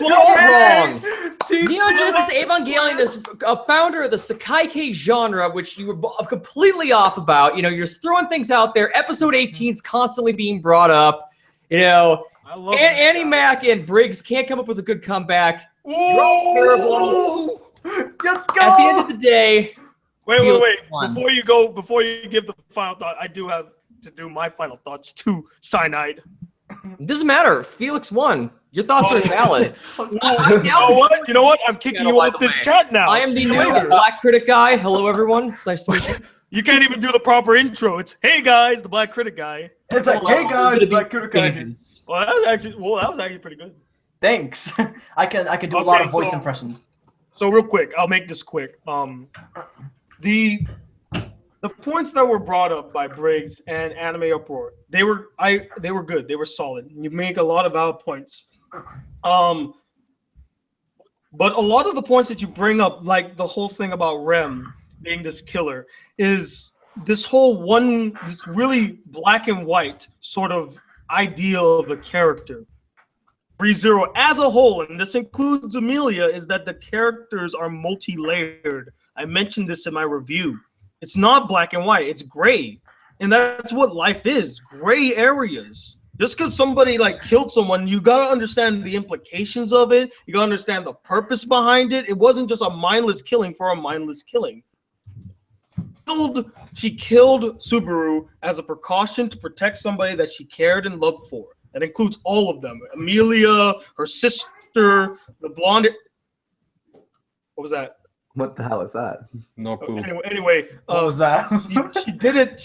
You're all wrong. Neon Genesis Evangelion is a founder of the Sekai genre, which you were completely off about. You're just throwing things out there. Episode 18 is constantly being brought up. Annie Mac and Briggs can't come up with a good comeback. You're all terrible. Let's go. At the end of the day, Wait. won. Before you give the final thought, I do have to do my final thoughts to cyanide. it doesn't matter. Felix won. Your thoughts are invalid. You know what? I'm kicking you off this chat now. I am the See you new later. Black Critic Guy. Hello, everyone. It's nice to meet you. You can't even do the proper intro. It's hey guys, the Black Critic Guy. It's like, hey guys, Black Critic Guy. Well, that was actually pretty good. Thanks. I can do a lot of voice impressions. So real quick, I'll make this quick. The points that were brought up by Briggs and Anime Uproar, they were good. They were solid. You make a lot of valid points. But a lot of the points that you bring up, like the whole thing about Rem being this killer, is this really black and white sort of ideal of a character. Rezero as a whole, and this includes Amelia, is that the characters are multi-layered. I mentioned this in my review. It's not black and white, it's gray. And that's what life is, gray areas. Just because somebody killed someone, you gotta understand the implications of it. You gotta understand the purpose behind it. It wasn't just a mindless killing for a mindless killing. She killed Subaru as a precaution to protect somebody that she cared and loved for. That includes all of them. Amelia, her sister, the blonde. What was that? What the hell is that? No clue. Anyway, What was that? She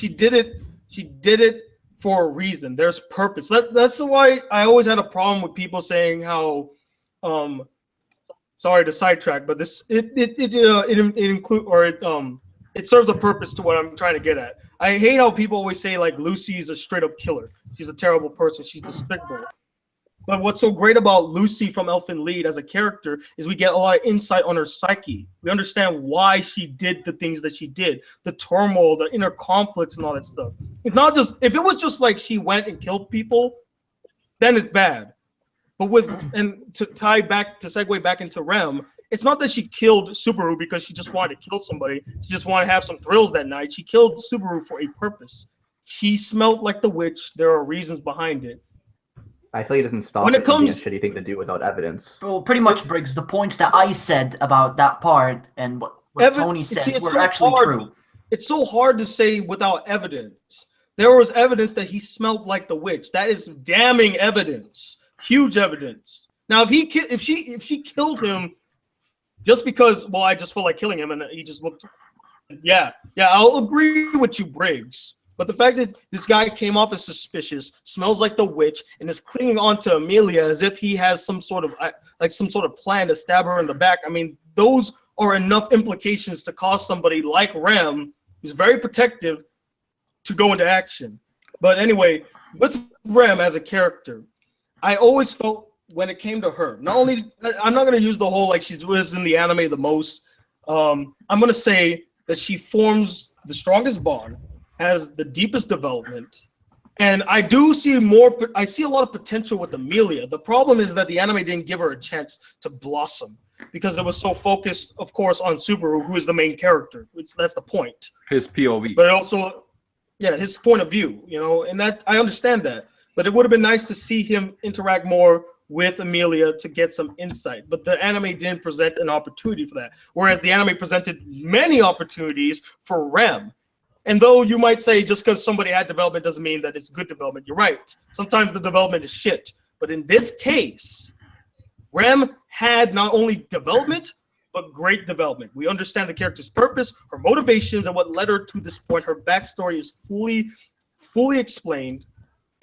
did it for a reason. There's purpose. That's why I always had a problem with people saying how, sorry to sidetrack, but it serves a purpose to what I'm trying to get at. I hate how people always say Lucy is a straight up killer. She's a terrible person. She's despicable. But what's so great about Lucy from Elfen Lied as a character is we get a lot of insight on her psyche. We understand why she did the things that she did, the turmoil, the inner conflicts, and all that stuff. It's not just if it was just she went and killed people, then it's bad. But to segue back into Rem, it's not that she killed Subaru because she just wanted to kill somebody. She just wanted to have some thrills that night. She killed Subaru for a purpose. She smelled like the witch. There are reasons behind it. I feel he doesn't stop When it it from being a comes- shitty thing to do without evidence. Well, pretty much, Briggs, the points that I said about that part and what Tony said it's were so actually hard. true. It's so hard to say without evidence. There was evidence that he smelled like the witch. That is damning evidence, huge evidence. Now, if she killed him just because, well, I just feel like killing him, and he just looked, yeah, I'll agree with you, Briggs. But the fact that this guy came off as suspicious, smells like the witch, and is clinging on to Amelia as if he has some sort of plan to stab her in the back. I mean, those are enough implications to cause somebody like Rem, who's very protective, to go into action. But anyway, with Rem as a character, I always felt when it came to her, not only, I'm not going to use the whole like she was in the anime the most. I'm going to say that she forms the strongest bond, has the deepest development, and I see a lot of potential with Amelia. The problem is that the anime didn't give her a chance to blossom because it was so focused, of course, on Subaru, who is the main character. That's the point. His POV. But also, yeah, his point of view, and that I understand that. But it would have been nice to see him interact more with Amelia to get some insight. But the anime didn't present an opportunity for that. Whereas the anime presented many opportunities for Rem. And though you might say just because somebody had development doesn't mean that it's good development, you're right. Sometimes the development is shit. But in this case, Rem had not only development, but great development. We understand the character's purpose, her motivations, and what led her to this point. Her backstory is fully explained.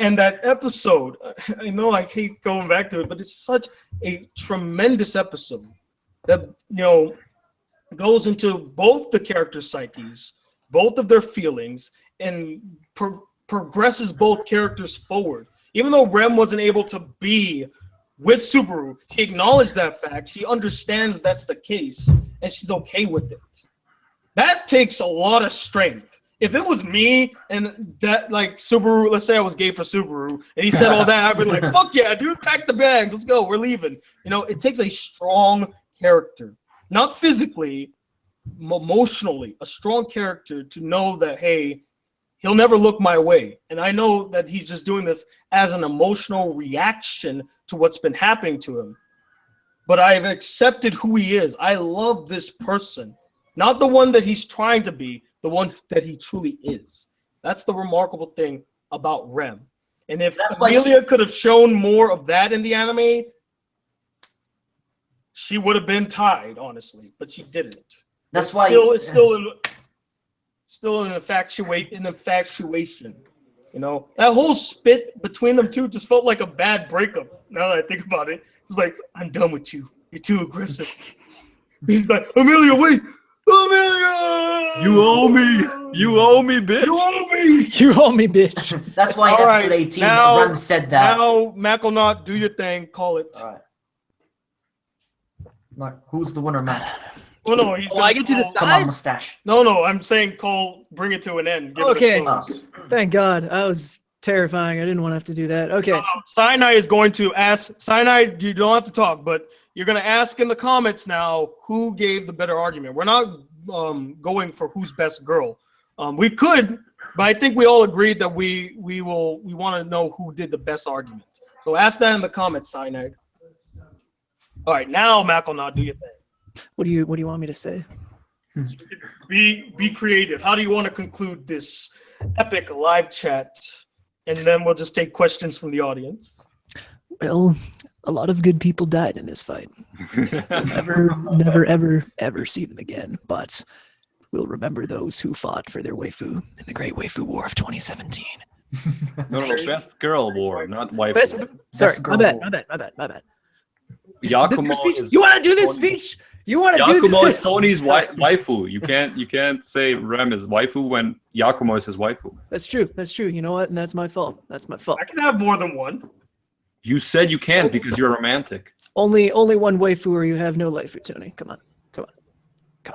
And that episode, I know I hate going back to it, but it's such a tremendous episode that, goes into both the characters' psyches, both of their feelings, and progresses both characters forward. Even though Rem wasn't able to be with Subaru, she acknowledged that fact. She understands that's the case, and she's okay with it. That takes a lot of strength. If it was me and that, like, Subaru, let's say I was gay for Subaru, and he said all that, I'd be like, fuck yeah, dude, pack the bags, let's go, we're leaving. It takes a strong character, not physically, emotionally, a strong character to know that, hey, he'll never look my way. And I know that he's just doing this as an emotional reaction to what's been happening to him. But I've accepted who he is. I love this person. Not the one that he's trying to be, the one that he truly is. That's the remarkable thing about Rem. And if Amelia could have shown more of that in the anime, she would have been tied, honestly. But she didn't. It's still an infatuation. That whole spit between them two just felt like a bad breakup. Now that I think about it, it's like, I'm done with you. You're too aggressive. He's like, Amelia, wait, Amelia! You owe me, bitch. You owe me. You owe me, bitch. That's why in All episode right, 18, now- Rem said that. Now, Macklenaut, do your thing. Call it. All right. Mark, who's the winner, Matt? Oh no, he's I get to Come decide. on, mustache. No, I'm saying Cole, bring it to an end. Give it a Okay. close. Thank God. That was terrifying. I didn't want to have to do that. Okay. Sinai is going to ask. Sinai, you don't have to talk, but you're going to ask in the comments now who gave the better argument. We're not going for who's best girl. We could, but I think we all agreed that we want to know who did the best argument. So ask that in the comments, Sinai. All right, now Macklenaut, do your thing. What do you want me to say? Be creative. How do you want to conclude this epic live chat? And then we'll just take questions from the audience. Well, a lot of good people died in this fight. Never, ever see them again. But we'll remember those who fought for their waifu in the Great Waifu War of 2017. No, best girl war, not wife. Sorry, girl my bad. Yakumo is You want to do this speech? You want to do Yakumo this? is Tony's waifu. You can't say Rem is waifu when Yakumo is his waifu. That's true. You know what? And that's my fault. I can have more than one. You said you can't because you're romantic. Only one waifu or you have no waifu, Tony. Come on.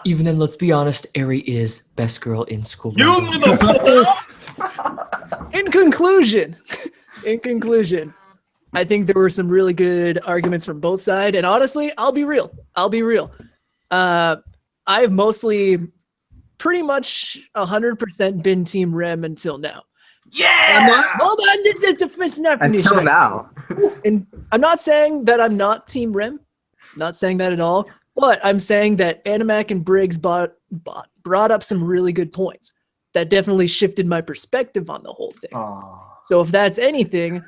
Even then, let's be honest, Eri is best girl in school. You motherfucker! In conclusion, I think there were some really good arguments from both sides. And honestly, I'll be real. I've mostly pretty much 100% been Team Rem until now. Yeah. I'm not, hold on, definition. Until now. And I'm not saying that I'm not Team Rim. Not saying that at all. But I'm saying that Animac and Briggs brought up some really good points that definitely shifted my perspective on the whole thing. Oh. So if that's anything,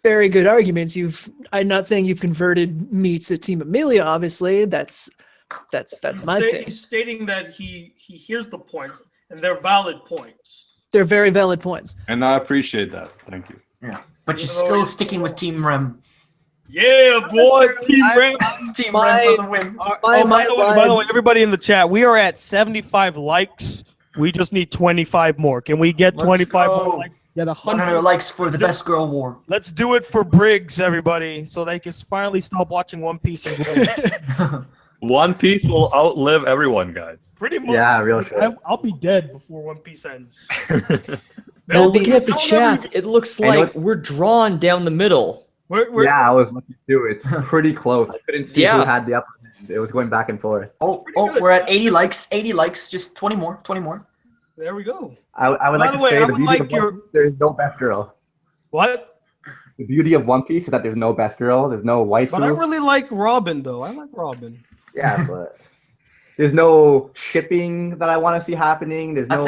very good arguments. I'm not saying you've converted me to Team Amelia, obviously. That's my thing. He's stating that he hears the points and they're valid points. They're very valid points. And I appreciate that. Thank you. Yeah. But you're still sticking with Team Rem. Yeah, boy, Team Ram. Team Rem for the win. By the way, everybody in the chat, we are at 75 likes. We just need 25 more. Can we get 25 more likes? Get 100 likes for the Best Girl War. Let's do it for Briggs, everybody, so they can finally stop watching One Piece and One Piece will outlive everyone, guys. Pretty much. Yeah, real shit. I'll be dead before One Piece ends. Now looking at the chat, it looks like we're drawn down the middle. Yeah, I was looking too. It's pretty close. I couldn't see who had the upper hand. It was going back and forth. Oh, we're at 80 likes. 80 likes. Just 20 more. 20 more. There we go. I would like to say the beauty of One Piece, there's no best girl. What? The beauty of One Piece is that there's no best girl. There's no waifu. But I really like Robin, though. I like Robin. Yeah, but there's no shipping that I want to see happening. There's no.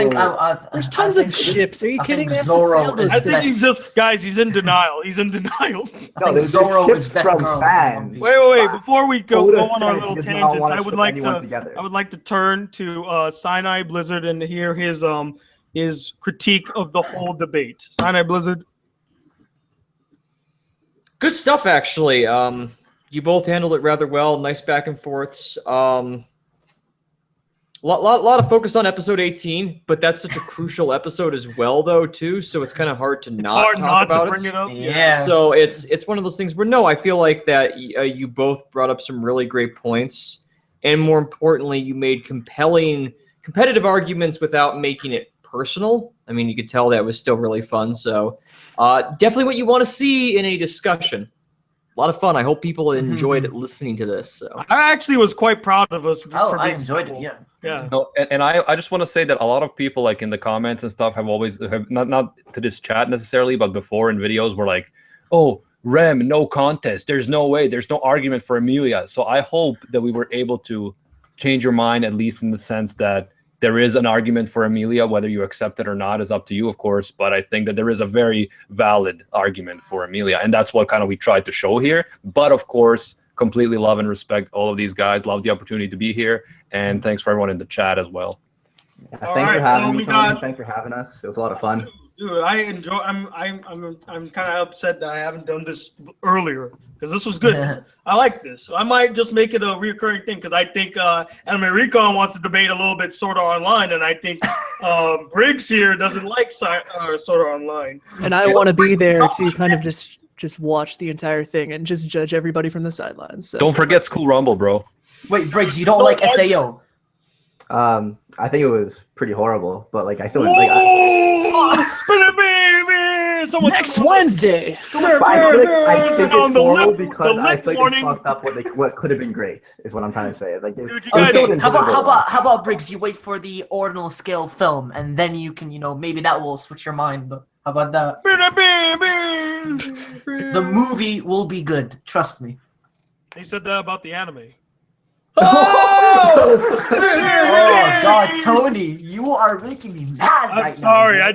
There's tons of ships. Are you kidding me? I think he's just, guys. He's in denial. He's in denial. No, there's ships from fans. Wait. Before we go on our little tangents, I would like to turn to Sinai Blizzard and hear his critique of the whole debate. Sinai Blizzard. Good stuff, actually. You both handled it rather well. Nice back and forths. Lot of focus on episode 18, but that's such a crucial episode as well, though, too. So it's kind of hard to talk about bring it up. Yeah. So it's one of those things where I feel like that you both brought up some really great points, and more importantly, you made competitive arguments without making it personal. I mean, you could tell that was still really fun. So definitely what you want to see in a discussion. A lot of fun. I hope people enjoyed listening to this. So I actually was quite proud of us. I enjoyed it. Yeah. Yeah. No, and I just want to say that a lot of people, like in the comments and stuff, have not to this chat necessarily, but before in videos were like, "Oh, Rem, no contest. There's no way. There's no argument for Emilia." So I hope that we were able to change your mind, at least in the sense that there is an argument for Emilia. Whether you accept it or not is up to you, of course. But I think that there is a very valid argument for Emilia, and that's what kind of we tried to show here. But of course, completely love and respect all of these guys. Love the opportunity to be here, and thanks for everyone in the chat as well. Yeah, thanks for having me. Thanks for having us. It was a lot of fun. Dude, I enjoy. I'm kind of upset that I haven't done this earlier because this was good. I like this. I might just make it a reoccurring thing because I think Anime Recon wants to debate a little bit Sword Art Online, and I think Briggs here doesn't like Sword Art Online. And I want to be there to kind of just watch the entire thing and just judge everybody from the sidelines. So. Don't forget School Rumble, bro. Wait, Briggs, you don't like SAO? I think it was pretty horrible, but like I still next Wednesday. I think it's horrible because I feel like it fucked up what could have been great. Is what I'm trying to say. Like, how about Briggs? You wait for the ordinal scale film, and then you can, maybe that will switch your mind. How about that? The movie will be good. Trust me. He said that about the anime. Oh God, Tony, you are making me mad right now. I'm sorry, I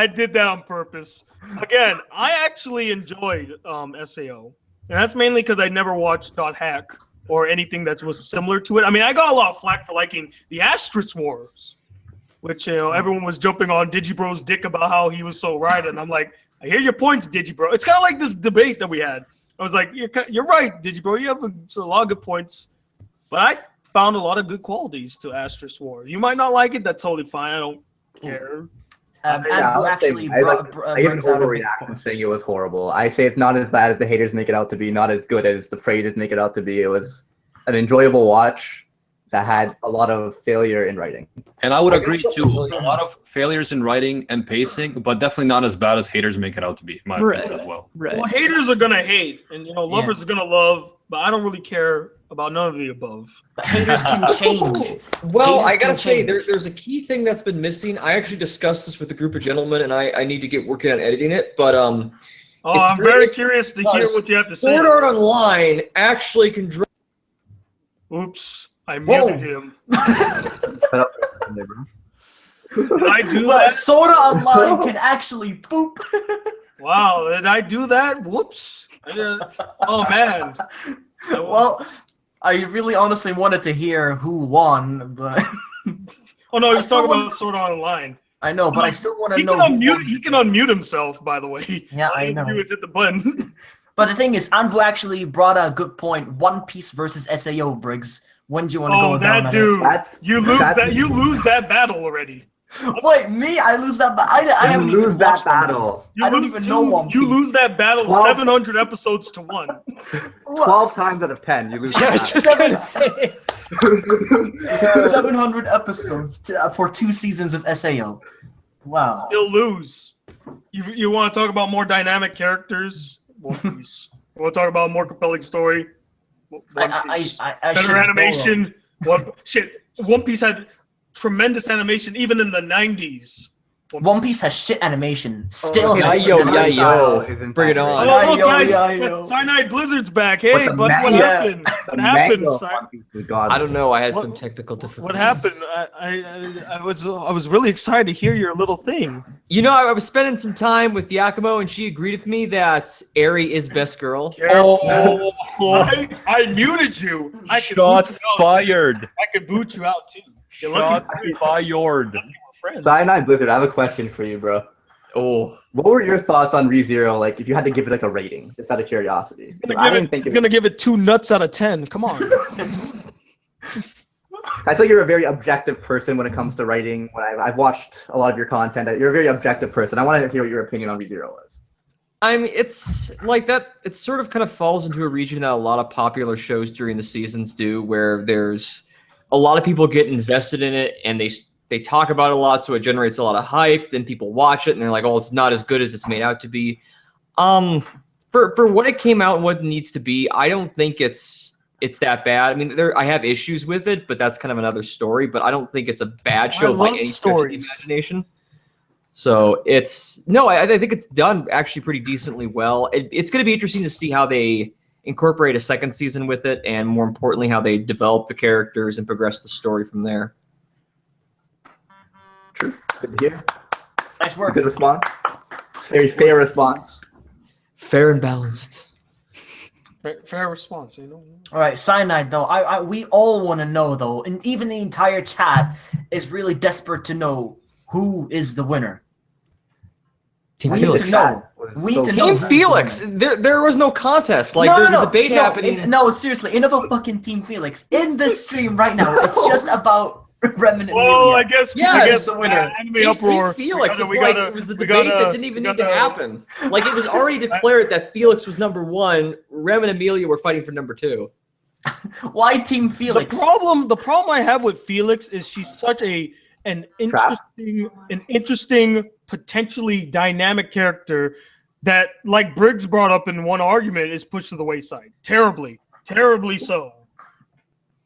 did that on purpose. Again, I actually enjoyed SAO, and that's mainly because I never watched .hack or anything that was similar to it. I mean, I got a lot of flack for liking the Asterisk Wars, which everyone was jumping on Digibro's dick about how he was so right, and I'm like, I hear your points, Digibro. It's kind of like this debate that we had. I was like, you're right, Digibro. You have a lot of good points. But I found a lot of good qualities to Asterisk War. You might not like it. That's totally fine. I don't care. I give an overreaction saying it was horrible. I say it's not as bad as the haters make it out to be, not as good as the praisers make it out to be. It was an enjoyable watch that had a lot of failure in writing. And I would agree too. A lot of failures in writing and pacing, but definitely not as bad as haters make it out to be, in my opinion as well. Well, haters are gonna hate, and lovers are gonna love, but I don't really care about none of the above. But haters can change. Well, Haters I gotta can say, change. there's a key thing that's been missing. I actually discussed this with a group of gentlemen, and I need to get working on editing it. But Oh, It's I'm very curious to hear what you have to say. Sword Art Online actually can draw. Oops, I Whoa. muted him. Did I do But that? Sword Art Online can actually boop. Wow, did I do that? Whoops. Oh, man. Well, I really honestly wanted to hear who won, but Oh, no, he's talking Someone- about Sword Art Online. I know, but I still want to He know. can, who won. unmute, he can unmute himself, by the way. Yeah, All I he has to know. do is hit the button. But the thing is, Anbu actually brought a good point. One Piece versus SAO, Briggs. When do you want to Oh, go down that on dude. That's- You lose that's- that. You lose that battle already. it? Wait, me? I lose that battle? I haven't You lose even that watched One Piece. battle. You I don't lose, even know One Piece. You lose that battle Well- 700 episodes to 1. What? 12 times out of 10, you lose Yeah, I was that just gonna say. 700 episodes for 2 seasons of SAO. Wow. Still lose. You want to talk about more dynamic characters? One Piece. You want to talk about a more compelling story? One Piece. I Better should know. animation. One Piece had tremendous animation even in the 90s. One Piece has shit animation. Still. yeah, has yo, shit yeah, animation. yo. Bring it on. Oh, look, Yo, guys, yo. Cyanide Blizzard's back. Hey, the but what manga- happened? What happened? I don't know. I had What- some technical difficulties. What happened? I was really excited to hear your little thing. You know, I was spending some time with Yakumo, and she agreed with me that Eri is best girl. Careful. I muted you. I could Shots boot you out, too. fired. I could boot you out too. You're lucky Shots we fired. were friends. Cyanide Blizzard, I have a question for you, bro. Oh, What were your thoughts on ReZero, like, if you had to give it, like, a rating, just out of curiosity? He's gonna give it 2 nuts out of 10. Come on. I feel you're a very objective person when it comes to writing. When I've watched a lot of your content, you're a very objective person. I want to hear what your opinion on ReZero is. I mean, it's like that. It sort of kind of falls into a region that a lot of popular shows during the seasons do, where there's a lot of people get invested in it, and they talk about it a lot, so it generates a lot of hype. Then people watch it, and they're like, "Oh, it's not as good as it's made out to be." For what it came out and what it needs to be, I don't think it's that bad. I mean, I have issues with it, but that's kind of another story. But I don't think it's a bad show by love any stretch of the stories. imagination. So I think it's done actually pretty decently well. It's going to be interesting to see how they incorporate a second season with it, and more importantly, how they develop the characters and progress the story from there. True. Good to hear. Nice work. Good response. Very fair response. Fair and balanced. Fair response. You know. All right, Cyanide though. We all want to know though, and even the entire chat is really desperate to know who is the winner. Team We need Felix. to know. We need to know. Team who's the Felix. winner. There was no contest. Like there's a debate happening. No, seriously, enough of fucking Team Felix in this stream right now. It's just about Rem and Well, Amelia. I guess the winner. Anime uproar. Team Felix. We It's gotta- like it was the we debate gotta- that didn't even we need to gotta- happen. Like it was already declared that Felix was number 1. Rem and Amelia were fighting for number 2. Why Team Felix? The problem I have with Felix is she's such an interesting, potentially dynamic character that, like Briggs brought up in one argument, is pushed to the wayside. Terribly so.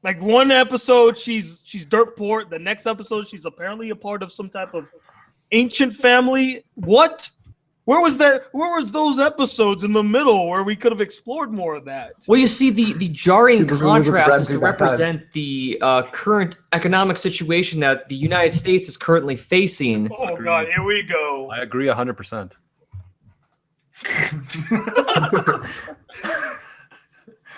Like one episode she's dirt poor, the next episode she's apparently a part of some type of ancient family. What? Where was that? Where was those episodes in the middle where we could have explored more of that? Well, you see, the jarring Subaru contrast is to was the represent the current economic situation that the United States is currently facing. Oh God, here we go. I agree 100%.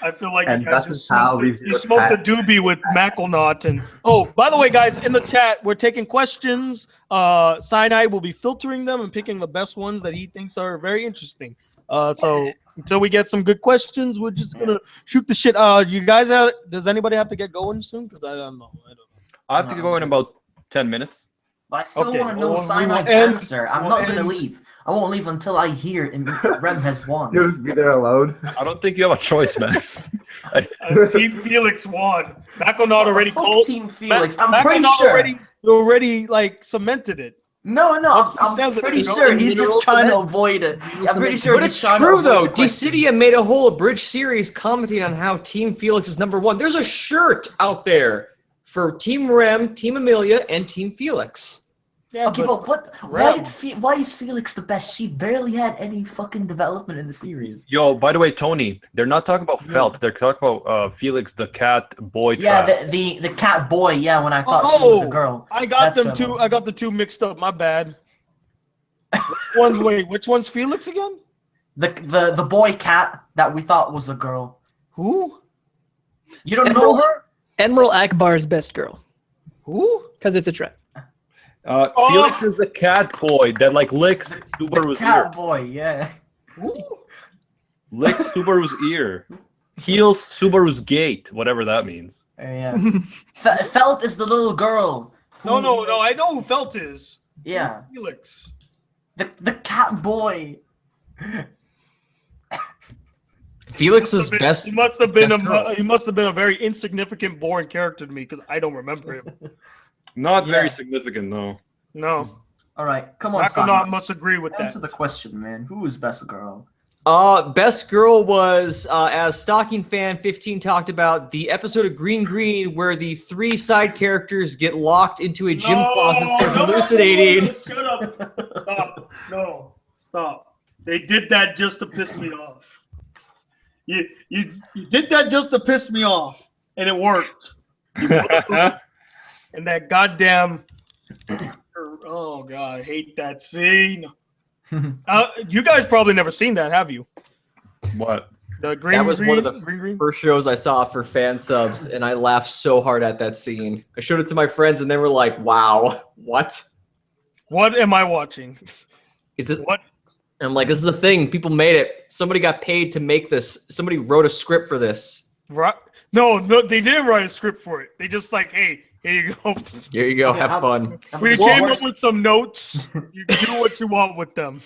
I feel like And you guys that just is how smoked, we you smoked a doobie with Mackelnut. And oh, by the way, guys, in the chat, we're taking questions. Cyanide will be filtering them and picking the best ones that he thinks are very interesting. So until we get some good questions, we're just gonna shoot the shit. You guys, does anybody have to get going soon? Because I don't know. I have to go in about 10 minutes. But I still Okay, want to know well, we Cyanide's will end- answer. I'm we'll not gonna end- leave. I won't leave until I hear and Rem has won. You'll just be there alone. I don't think you have a choice, man. Team Felix won. Mackelnut already Fuck called. Team Felix. I'm Mackelnut pretty sure. already like cemented it. No, I'm pretty sure he's just trying to avoid it. I'm pretty sure. But it's true though. Dissidia made a whole abridged series commenting on how Team Felix is #1. There's a shirt out there for Team Rem, Team Amelia, and Team Felix. Yeah, okay, but why is Felix the best? She barely had any fucking development in the series. Yo, by the way, Tony, they're not talking about Felt. They're talking about Felix, the cat boy. Yeah, the cat boy. Yeah, when I thought she was a girl. I got them two. I got the two mixed up. My bad. Which one's Felix again? The boy cat that we thought was a girl. Who? You don't know her? Admiral Akbar's best girl. Who? Because it's a trap. Felix is the cat boy that like licks Subaru's cat ear. Boy, yeah. Licks Subaru's ear. Heals Subaru's gate, whatever that means. Yeah. Felt is the little girl. No. I know who Felt is. Yeah. Felix. The cat boy. Felix's best. He must have been a very insignificant, boring character to me because I don't remember him. Not very significant, though. No. All right, come on. Black must agree with that. Answer the question, man. Who is best girl? Best girl was, as Stocking Fan 15 talked about, the episode of Green Green where the 3 side characters get locked into a gym closet and start hallucinating. Shut up. Stop. No. Stop. They did that just to piss me off. You did that just to piss me off, and it worked. And that goddamn... Oh, God, I hate that scene. You guys probably never seen that, have you? What? That was one of the first shows I saw for fan subs, and I laughed so hard at that scene. I showed it to my friends, and they were like, wow, what? What am I watching? What? I'm like, this is a thing. People made it. Somebody got paid to make this. Somebody wrote a script for this. Right? No, they didn't write a script for it. They just like, hey, here you go. Here you go. Have fun. We came up with some notes. You do what you want with them.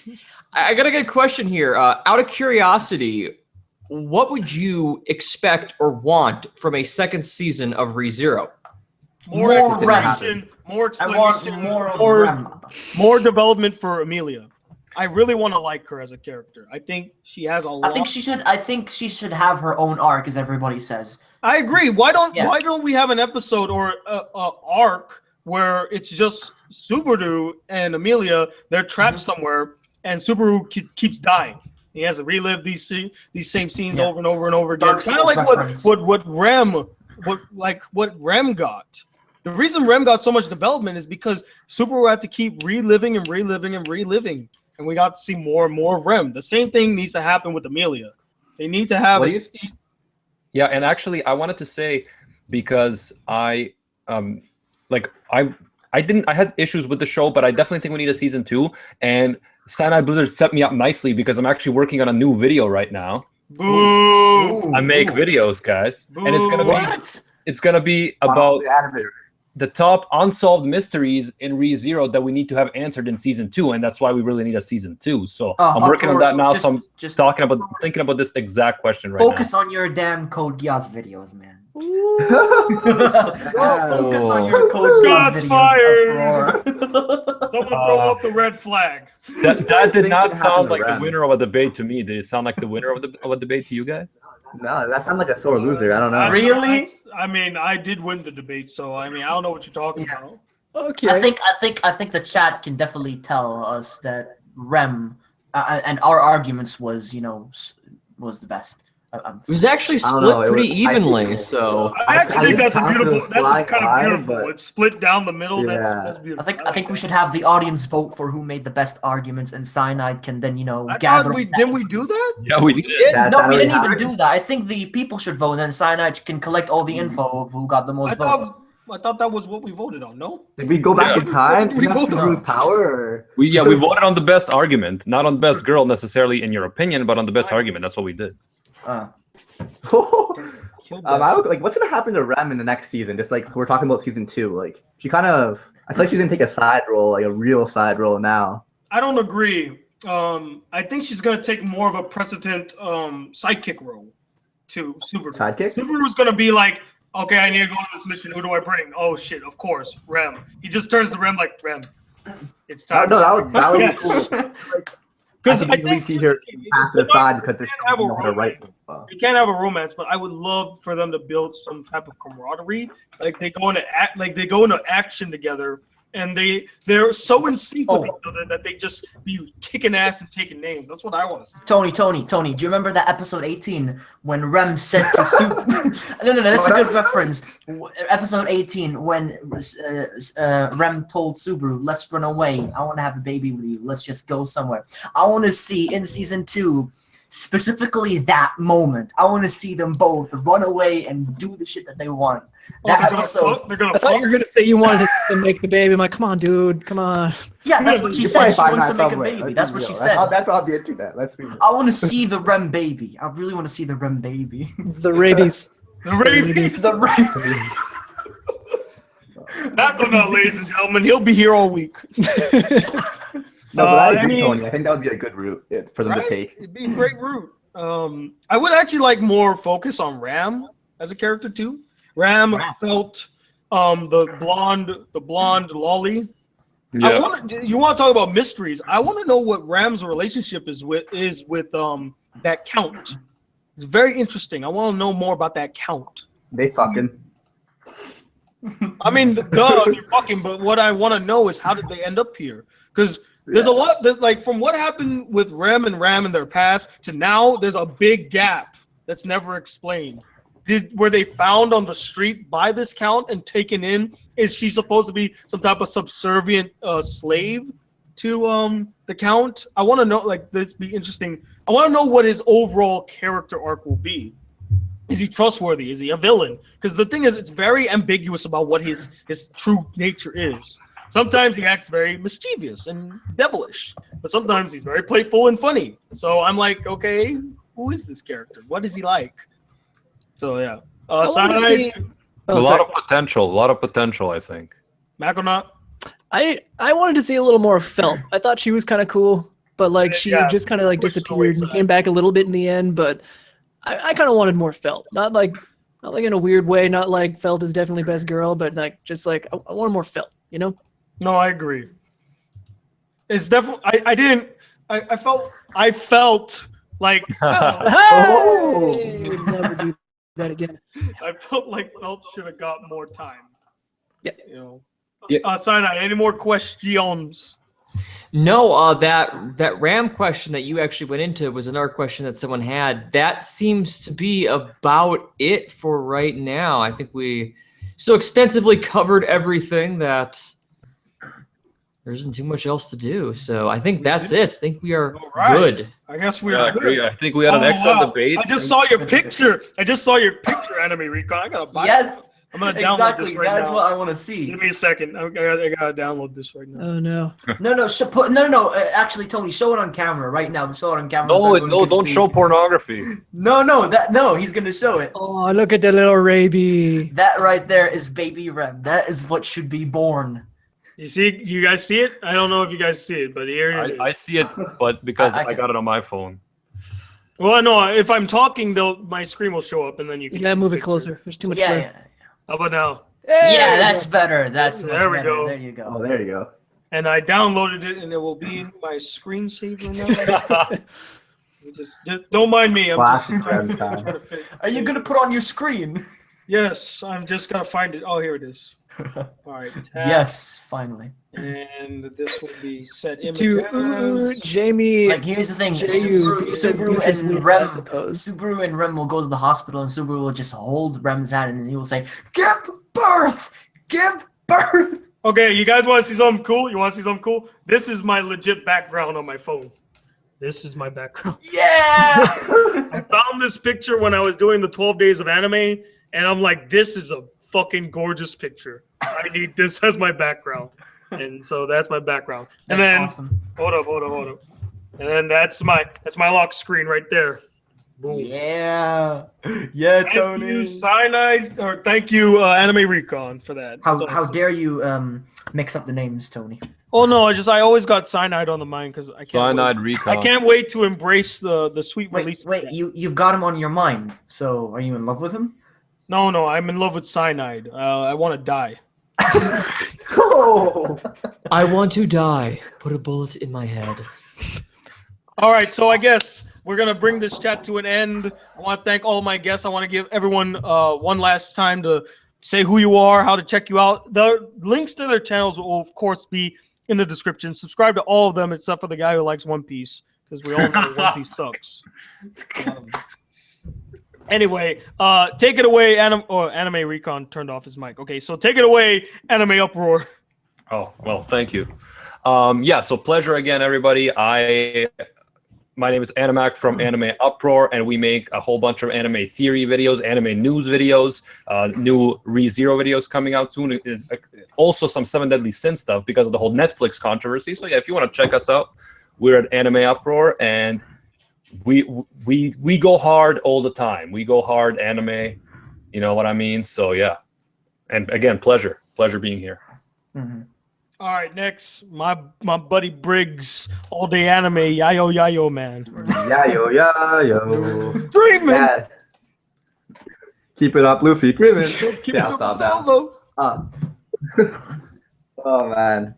I got a good question here. Out of curiosity, what would you expect or want from a second season of ReZero? More explanation, more explanation, more development for Amelia. I really want to like her as a character. I think she has a lot. I think she should have her own arc, as everybody says. I agree. Why don't we have an episode or a arc where it's just Subaru and Amelia? They're trapped somewhere, and Subaru keeps dying. He has to relive these same scenes over and over and over again. Kind of like what Rem got. The reason Rem got so much development is because Subaru had to keep reliving and reliving and reliving. And we got to see more and more of Rem. The same thing needs to happen with Amelia. They need to have Yeah, and actually I wanted to say, because I had issues with the show, but I definitely think we need a season 2. And Cyanide Blizzard set me up nicely because I'm actually working on a new video right now. Boo! I make videos, guys. Boo. And it's gonna be about the top unsolved mysteries in ReZero that we need to have answered in season 2, and that's why we really need a season 2. So I'm working on that now. So I'm just thinking about this exact question right now. Focus on your damn Code Geass videos, man. Just focus on your Code Geass videos. Shots fired! Someone throw up the red flag. That did not sound like the winner of a debate to me. Did it sound like the winner of a debate to you guys? No, that sounds like a sore loser. I don't know. Really? I mean, I did win the debate, so I mean, I don't know what you're talking about. Okay. I think the chat can definitely tell us that Rem and our arguments was the best. It was actually split pretty evenly, so I actually think that's a beautiful. That's kind of beautiful. It's split down the middle. Yeah. That's beautiful. I think we should have the audience vote for who made the best arguments, and Cyanide can then I gather. Didn't we do that? Yeah, we did. No, we didn't even do that. I think the people should vote, and then Cyanide can collect all the info of who got the most votes. I thought that was what we voted on. No. Did we go back in time? Did we voted lose power? Or? We voted on the best argument, not on the best girl necessarily in your opinion, but on the best argument. That's what we did. I would, what's gonna happen to Rem in the next season? Just like we're talking about season 2, I feel like she's gonna take a side role, like a real side role now. I don't agree. I think she's gonna take more of a precedent sidekick role to Subaru. Sidekick? Subaru's gonna be like, okay, I need to go on this mission. Who do I bring? Oh shit, of course, Rem. He just turns to Rem like, Rem, It's time. No, that was Yes. cool. Because I can easily see her pass to the side because she doesn't know how to write. You can't have a romance, but I would love for them to build some type of camaraderie. Like they go into action together, and they're so in sync with each other that they just be kicking ass and taking names. That's what I want to see. Tony, do you remember that episode 18 when Rem said to Soup? No, that's a good reference. Episode 18 when Rem told Subaru, "Let's run away. I want to have a baby with you. Let's just go somewhere." I want to see in season 2. Specifically that moment. I want to see them both run away and do the shit that they want. That episode. I thought you were going to say you wanted to make the baby. I'm like, come on, dude. Come on. Yeah, that's what she said. She wants to make a baby. That's what she said. That's on the internet. Let's be real. I want to see the Rem baby. I really want to see the Rem baby. The rabies. The rabies. The rabies. Not going on, ladies and gentlemen. He'll be here all week. No, but I agree, Tony. I think that would be a good route for them to take. It'd be a great route. I would actually like more focus on Ram as a character too. Ram felt the blonde lolly. Yeah. You want to talk about mysteries? I want to know what Ram's relationship is with that count. It's very interesting. I want to know more about that count. They fucking. I mean, duh, they're fucking. But what I want to know is how did they end up here? Because there's a lot that, like, from what happened with Rem in their past to now, there's a big gap that's never explained. Were they found on the street by this count and taken in? Is she supposed to be some type of subservient slave to the count? I want to know. Like, this be interesting. I want to know what his overall character arc will be. Is he trustworthy? Is he a villain? Because the thing is, it's very ambiguous about what his true nature is. Sometimes he acts very mischievous and devilish, but sometimes he's very playful and funny. So I'm like, okay, who is this character? What is he like? So yeah, a lot of potential, I think. Maconaut? I wanted to see a little more of Felt. I thought she was kind of cool, but like she just kind of like disappeared and came back a little bit in the end. But I kind of wanted more Felt, not like in a weird way. Not like Felt is definitely best girl, but like just like I wanted more Felt, you know? No, I agree. It's definitely. I felt like. Hey! Never do that again. I felt like Felt should have got more time. Yeah. You know. Yeah. Sinai, any more questions? No, that Ram question that you actually went into was another question that someone had. That seems to be about it for right now. I think we so extensively covered everything that there isn't too much else to do. So I think that's it. I think we are good. I guess we are good. I think we had an excellent debate. I just saw your picture. Anime Recon. I gotta buy it. I'm gonna download this right now. That's what I want to see. Give me a second. I gotta download this right now. Oh no. No. Actually, Tony, show it on camera right now. Show it on camera. No, don't show pornography. No, he's gonna show it. Oh, look at the little raby. That right there is baby Rem. That is what should be born. You guys see it? I don't know if you guys see it, but here it is. I see it, but because I got it on my phone. Well, no, if I'm talking, my screen will show up, and then you can. You gotta move it closer. There's too much glare. Yeah. How about now? Yeah, that's better. That's there we better. go. There you go. Oh, there you go. And I downloaded it, and it will be in my screensaver now. just don't mind me. Are you gonna put on your screen? Yes, I'm just gonna find it. Oh, here it is. All right. Yes, finally. And this will be set image. To Jamie. Like, here's the thing. Subaru and Rem will go to the hospital, and Subaru will just hold Rem's hand, and he will say, "Give birth! Give birth!" Okay, you guys want to see something cool? You want to see something cool? This is my legit background on my phone. This is my background. Yeah! I found this picture when I was doing the 12 days of anime, and I'm like, this is a fucking gorgeous picture. I need this as my background. And so that's my background. And then awesome. Hold up. And then that's my lock screen right there. Boom. Yeah, Thank Tony. you, Cyanide, or thank you, Anime Recon, for that. How dare you mix up the names, Tony? Oh no, I always got Cyanide on the mind because I can't. Cyanide Recon. I can't wait to embrace the sweet release. Wait, you've got him on your mind. So are you in love with him? No, I'm in love with Cyanide. I want to die. Oh. I want to die. Put a bullet in my head. All right, so I guess we're gonna bring this chat to an end. I want to thank all my guests. I want to give everyone one last time to say who you are, how to check you out. The links to their channels will, of course, be in the description. Subscribe to all of them except for the guy who likes One Piece, because we all know One Piece sucks. Anyway, take it away. Anime Recon turned off his mic. Okay, so take it away, Anime Uproar. Oh, well, thank you. Yeah, so pleasure again, everybody. My name is Animac from Anime Uproar, and we make a whole bunch of anime theory videos, anime news videos, new Rezero videos coming out soon. Also some 7 Deadly Sins stuff because of the whole Netflix controversy. So yeah, if you want to check us out, we're at Anime Uproar, and we go hard all the time. We go hard anime, you know what I mean? So yeah, and again, pleasure being here. Mm-hmm. All right, next, my buddy Briggs, all day anime, yayo man. Yayo. Dreaming. Yeah. Keep it up, Luffy. Dreaming. Keep Yeah, it I'll stop solo. now. Oh man.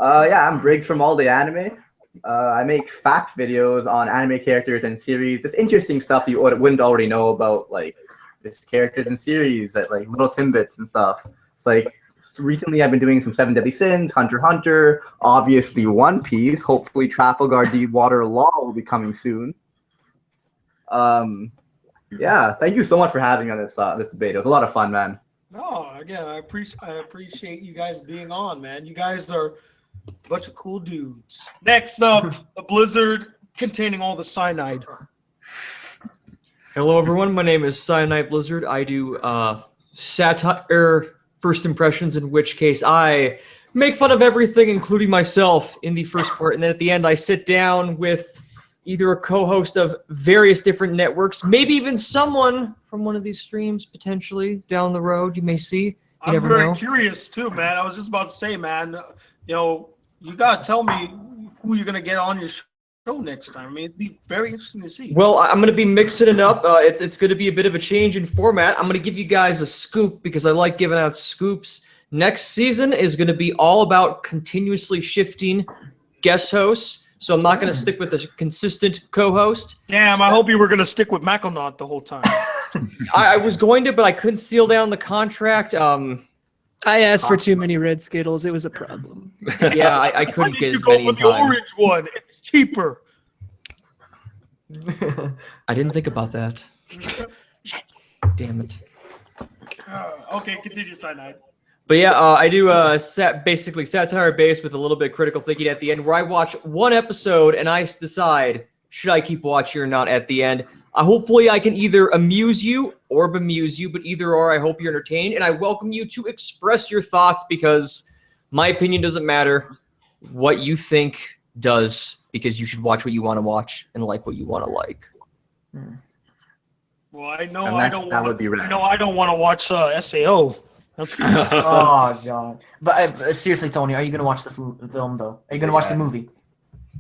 Yeah, I'm Briggs from All Day Anime. I make fact videos on anime characters and series. Just interesting stuff you wouldn't already know about, like just characters and series, that like little tidbits and stuff. It's like recently I've been doing some 7 Deadly Sins, Hunter x Hunter, obviously One Piece. Hopefully Trafalgar Deepwater Law will be coming soon. Yeah, thank you so much for having me on this debate. It was a lot of fun, man. No, again, I appreciate you guys being on, man. You guys are a bunch of cool dudes. Next up, a blizzard containing all the cyanide. Hello, everyone. My name is Cyanide Blizzard. I do satire first impressions, in which case I make fun of everything, including myself, in the first part. And then at the end, I sit down with either a co-host of various different networks, maybe even someone from one of these streams, potentially, down the road. You may see. You never know. I'm very curious, too, man. I was just about to say, man, you know, you got to tell me who you're going to get on your show next time. I mean, it'd be very interesting to see. Well, I'm going to be mixing it up. It's going to be a bit of a change in format. I'm going to give you guys a scoop because I like giving out scoops. Next season is going to be all about continuously shifting guest hosts. So I'm not going to stick with a consistent co-host. Damn, I hope you were going to stick with Macklenaut the whole time. I was going to, but I couldn't seal down the contract. I asked for too many red Skittles. It was a problem. Yeah, I couldn't get as Why many did you go in for the time. orange one? It's cheaper. I didn't think about that. Damn it. Okay, continue, Cyanide. But yeah, I do basically satire based with a little bit of critical thinking at the end, where I watch one episode and I decide, should I keep watching or not at the end. Hopefully I can either amuse you or bemuse you, but either or, I hope you're entertained, and I welcome you to express your thoughts, because my opinion doesn't matter. What you think does, because you should watch what you want to watch and like what you want to like. Well, I know And I don't that want would be right. I know I don't want to watch SAO. That's Oh god! But seriously, Tony, are you gonna watch the film though? Are you gonna watch the movie?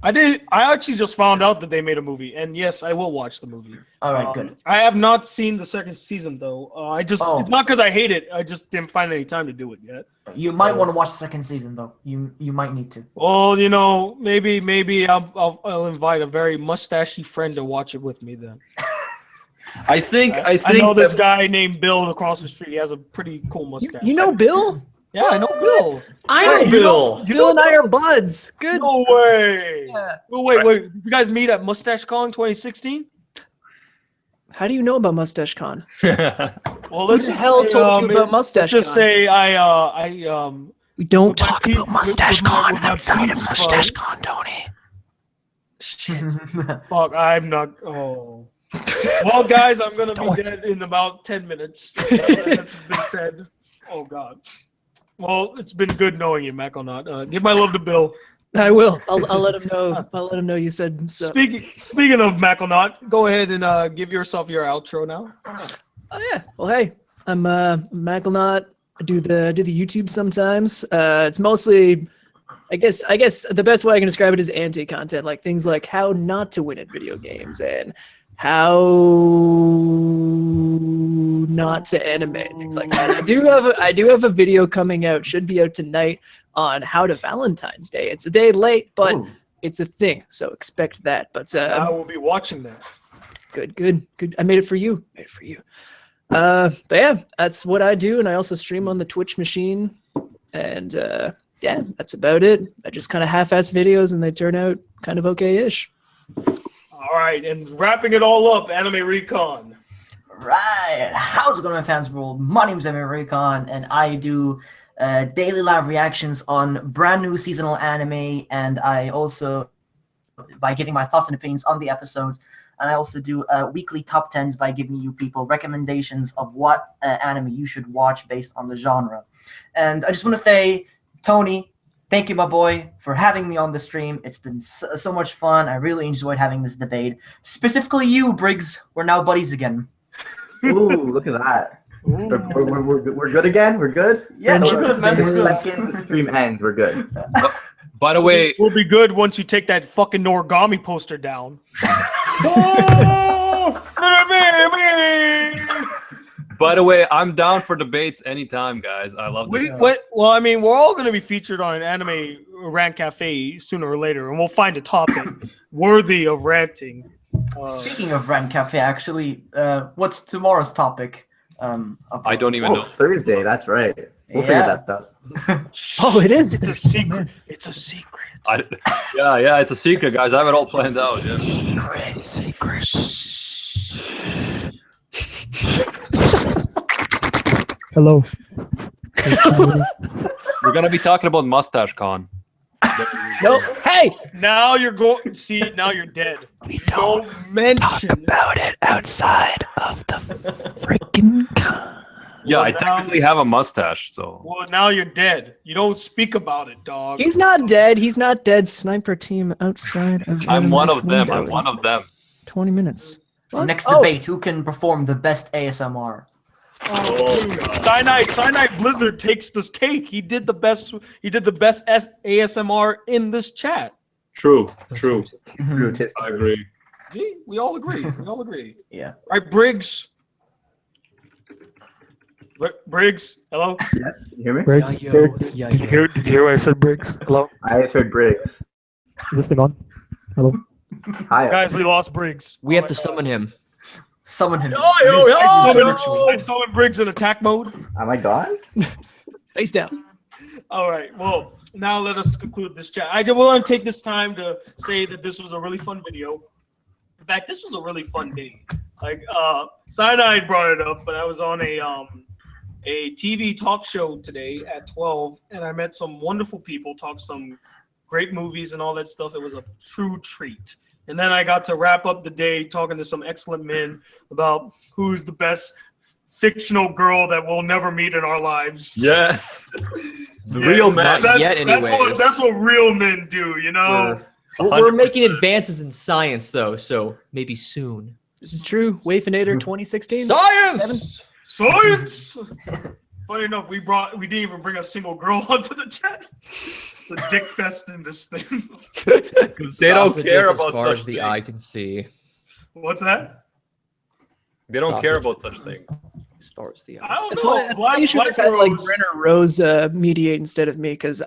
I actually just found out that they made a movie, and yes, I will watch the movie. All right, good. I have not seen the second season though. It's not because I hate it. I just didn't find any time to do it yet. You might want to watch the second season though. You might need to. Well, you know, maybe I'll invite a very mustachy friend to watch it with me then. I think I know this guy named Bill across the street. He has a pretty cool mustache. You know Bill? Yeah, I know Bill. I know Bill. Bill and I are buds. Good. No way. Yeah. Oh, wait. You guys meet at Mustache Con 2016? How do you know about Mustache Con? Well, Who the hell told you about Mustache Let's just Con? say We don't with my talk pe- about Mustache with my- Con with my outside of peace Mustache club. Con, Tony. Fuck, I'm not. Oh. Well, guys, I'm gonna be dead in about 10 minutes. That's been said. Oh God. Well, it's been good knowing you, Mac, or not. Give my love to Bill. I will. I'll let him know. I'll let him know you said so. Speaking of Mac, or not, go ahead and give yourself your outro now. Oh yeah. Well, hey, I'm Maclenaut. I do the YouTube sometimes. It's mostly, I guess the best way I can describe it is anti-content, like things like how not to win at video games and how not to anime and things like that. I do have a video coming out, should be out tonight, on how to Valentine's Day. It's a day late, but it's a thing, so expect that. But I will be watching that. Good. I made it for you. But yeah, that's what I do, and I also stream on the Twitch machine, and yeah, that's about it. I just kind of half-ass videos, and they turn out kind of okay-ish. All right, and wrapping it all up, Anime Recon. Right. How's it going, my fans world? My name is Emilia Recon, and I do daily live reactions on brand new seasonal anime, and I also, by giving my thoughts and opinions on the episodes, and I also do weekly top 10s by giving you people recommendations of what anime you should watch based on the genre. And I just want to say, Tony, thank you, my boy, for having me on the stream. It's been so much fun. I really enjoyed having this debate. Specifically you, Briggs. We're now buddies again. Ooh, look at that. We're good again? We're good? Yeah, we're good, man. We're good. Second the stream ends, we're good. By the way, We'll be good once you take that fucking Noragami poster down. by the way, I'm down for debates anytime, guys. I love this. Well, I mean, we're all going to be featured on an anime rant cafe sooner or later, and we'll find a topic worthy of ranting. Speaking of Rant Cafe, actually, what's tomorrow's topic? I don't even know. Thursday, that's right. We'll figure that out. Oh, it is. It's a secret. It's a secret. Yeah, it's a secret, guys. I have it all planned out. Yeah. Secret. Hello. We're gonna be talking about Mustache Con. No, hey! Now you're going. See, now you're dead. We don't mention about it outside of the freaking con. Yeah, I technically have a mustache, so. Well, now you're dead. You don't speak about it, dog. He's not dead. He's not dead. Sniper team outside of. I'm one of them. I'm one of them. 20 minutes. What? Next debate: who can perform the best ASMR? Cyanide Blizzard takes this cake. He did the best ASMR in this chat. True. I agree. Gee, we all agree. Yeah. Right, Briggs. Briggs, hello. Yes, you hear me? Briggs, Did Did you hear what I said, Briggs? Hello? I just heard Briggs. Is this thing on? Hello? Hi. Guys, we lost Briggs. We have to summon him. Summon him. I summon Briggs in attack mode. Am I gone? Face down. All right. Well, now let us conclude this chat. I want to take this time to say that this was a really fun video. In fact, this was a really fun day. Like, Cyanide brought it up, but I was on a TV talk show today at 12, and I met some wonderful people, talked some great movies and all that stuff. It was a true treat. And then I got to wrap up the day talking to some excellent men about who's the best fictional girl that we'll never meet in our lives. Yes. The real man. Not yet, anyways. That's what real men do, you know? We're making advances in science, though, so maybe soon. This is true. Wafinator 2016. Science! Science! Funny enough, we didn't even bring a single girl onto the chat. It's a dick fest in this thing. They don't care as about far such as the things. eye can see. What's that? They don't care about such things. As far as the I eye. don't That's know. why I should have had like Brenner Rose mediate instead of me, because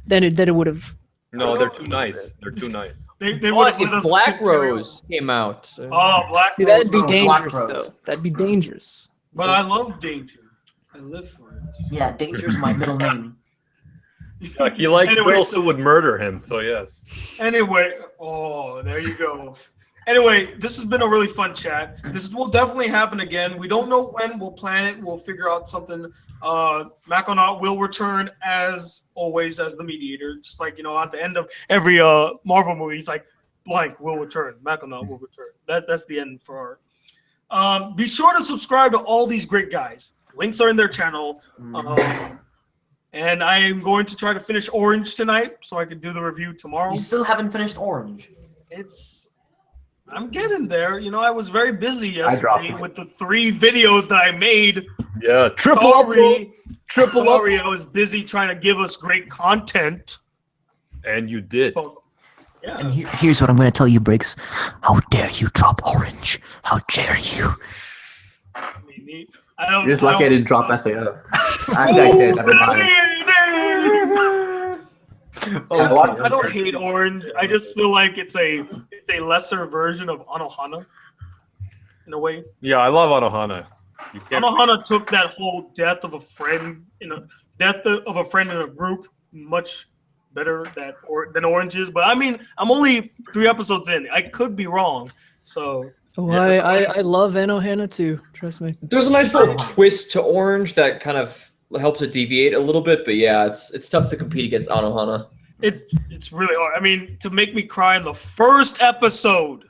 then it would have. No, they're too nice. They're too nice. They What would if Black Rose came out? Oh, Black See, Rose. that'd be Black dangerous, Rose. though. That'd be dangerous. But I love danger. I live for it. Yeah, Danger's my middle name. He likes Anyway, girls who would murder him, so yes. Anyway, oh, there you go. Anyway, this has been a really fun chat. This will definitely happen again. We don't know when. We'll plan it. We'll figure out something. Maconaut will return as always as the mediator, just like at the end of every Marvel movie. He's like, blank will return. Maconaut will return. That's the end for our. Be sure to subscribe to all these great guys. Links are in their channel. And I am going to try to finish Orange tonight so I can do the review tomorrow. You still haven't finished Orange. I'm getting there. I was very busy dropped yesterday it. with the 3 videos that I made. Yeah, Sorry, triple I was busy trying to give us great content. And you did. So, yeah. And here's what I'm going to tell you, Briggs. How dare you drop Orange? How dare you? You're just lucky I didn't drop SAO. Actually, I did. Never mind. I don't hate Orange. I just feel like it's a lesser version of Anohana in a way. Yeah, I love Anohana. Anohana took that whole death of a friend in a group much better than Orange is. But I mean, I'm only 3 episodes in. I could be wrong. So I love Anohana too. Trust me. There's a nice little twist to Orange that kind of helps it deviate a little bit, but yeah, it's tough to compete against Anohana. It's really hard. I mean, to make me cry in the first episode.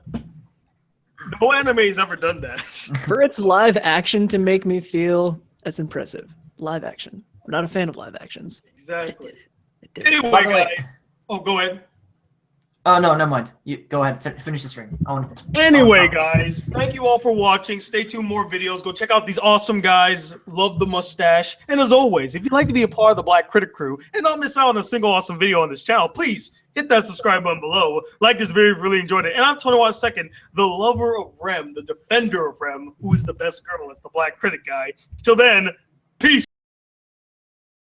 No anime's ever done that. For its live action to make me feel, that's impressive. Live action. I'm not a fan of live actions. Exactly. It did. Anyway, guys. Oh, go ahead. Oh no, never mind. You go ahead. Finish the stream. Anyway, guys, thank you all for watching. Stay tuned, more videos. Go check out these awesome guys. Love the mustache. And as always, if you'd like to be a part of the Black Critic crew and not miss out on a single awesome video on this channel, please hit that subscribe button below. Like this video if you really enjoyed it. And I'm Tony Watt II, the lover of Rem, the defender of Rem, who is the best girl. It's the Black Critic Guy. Till then, peace.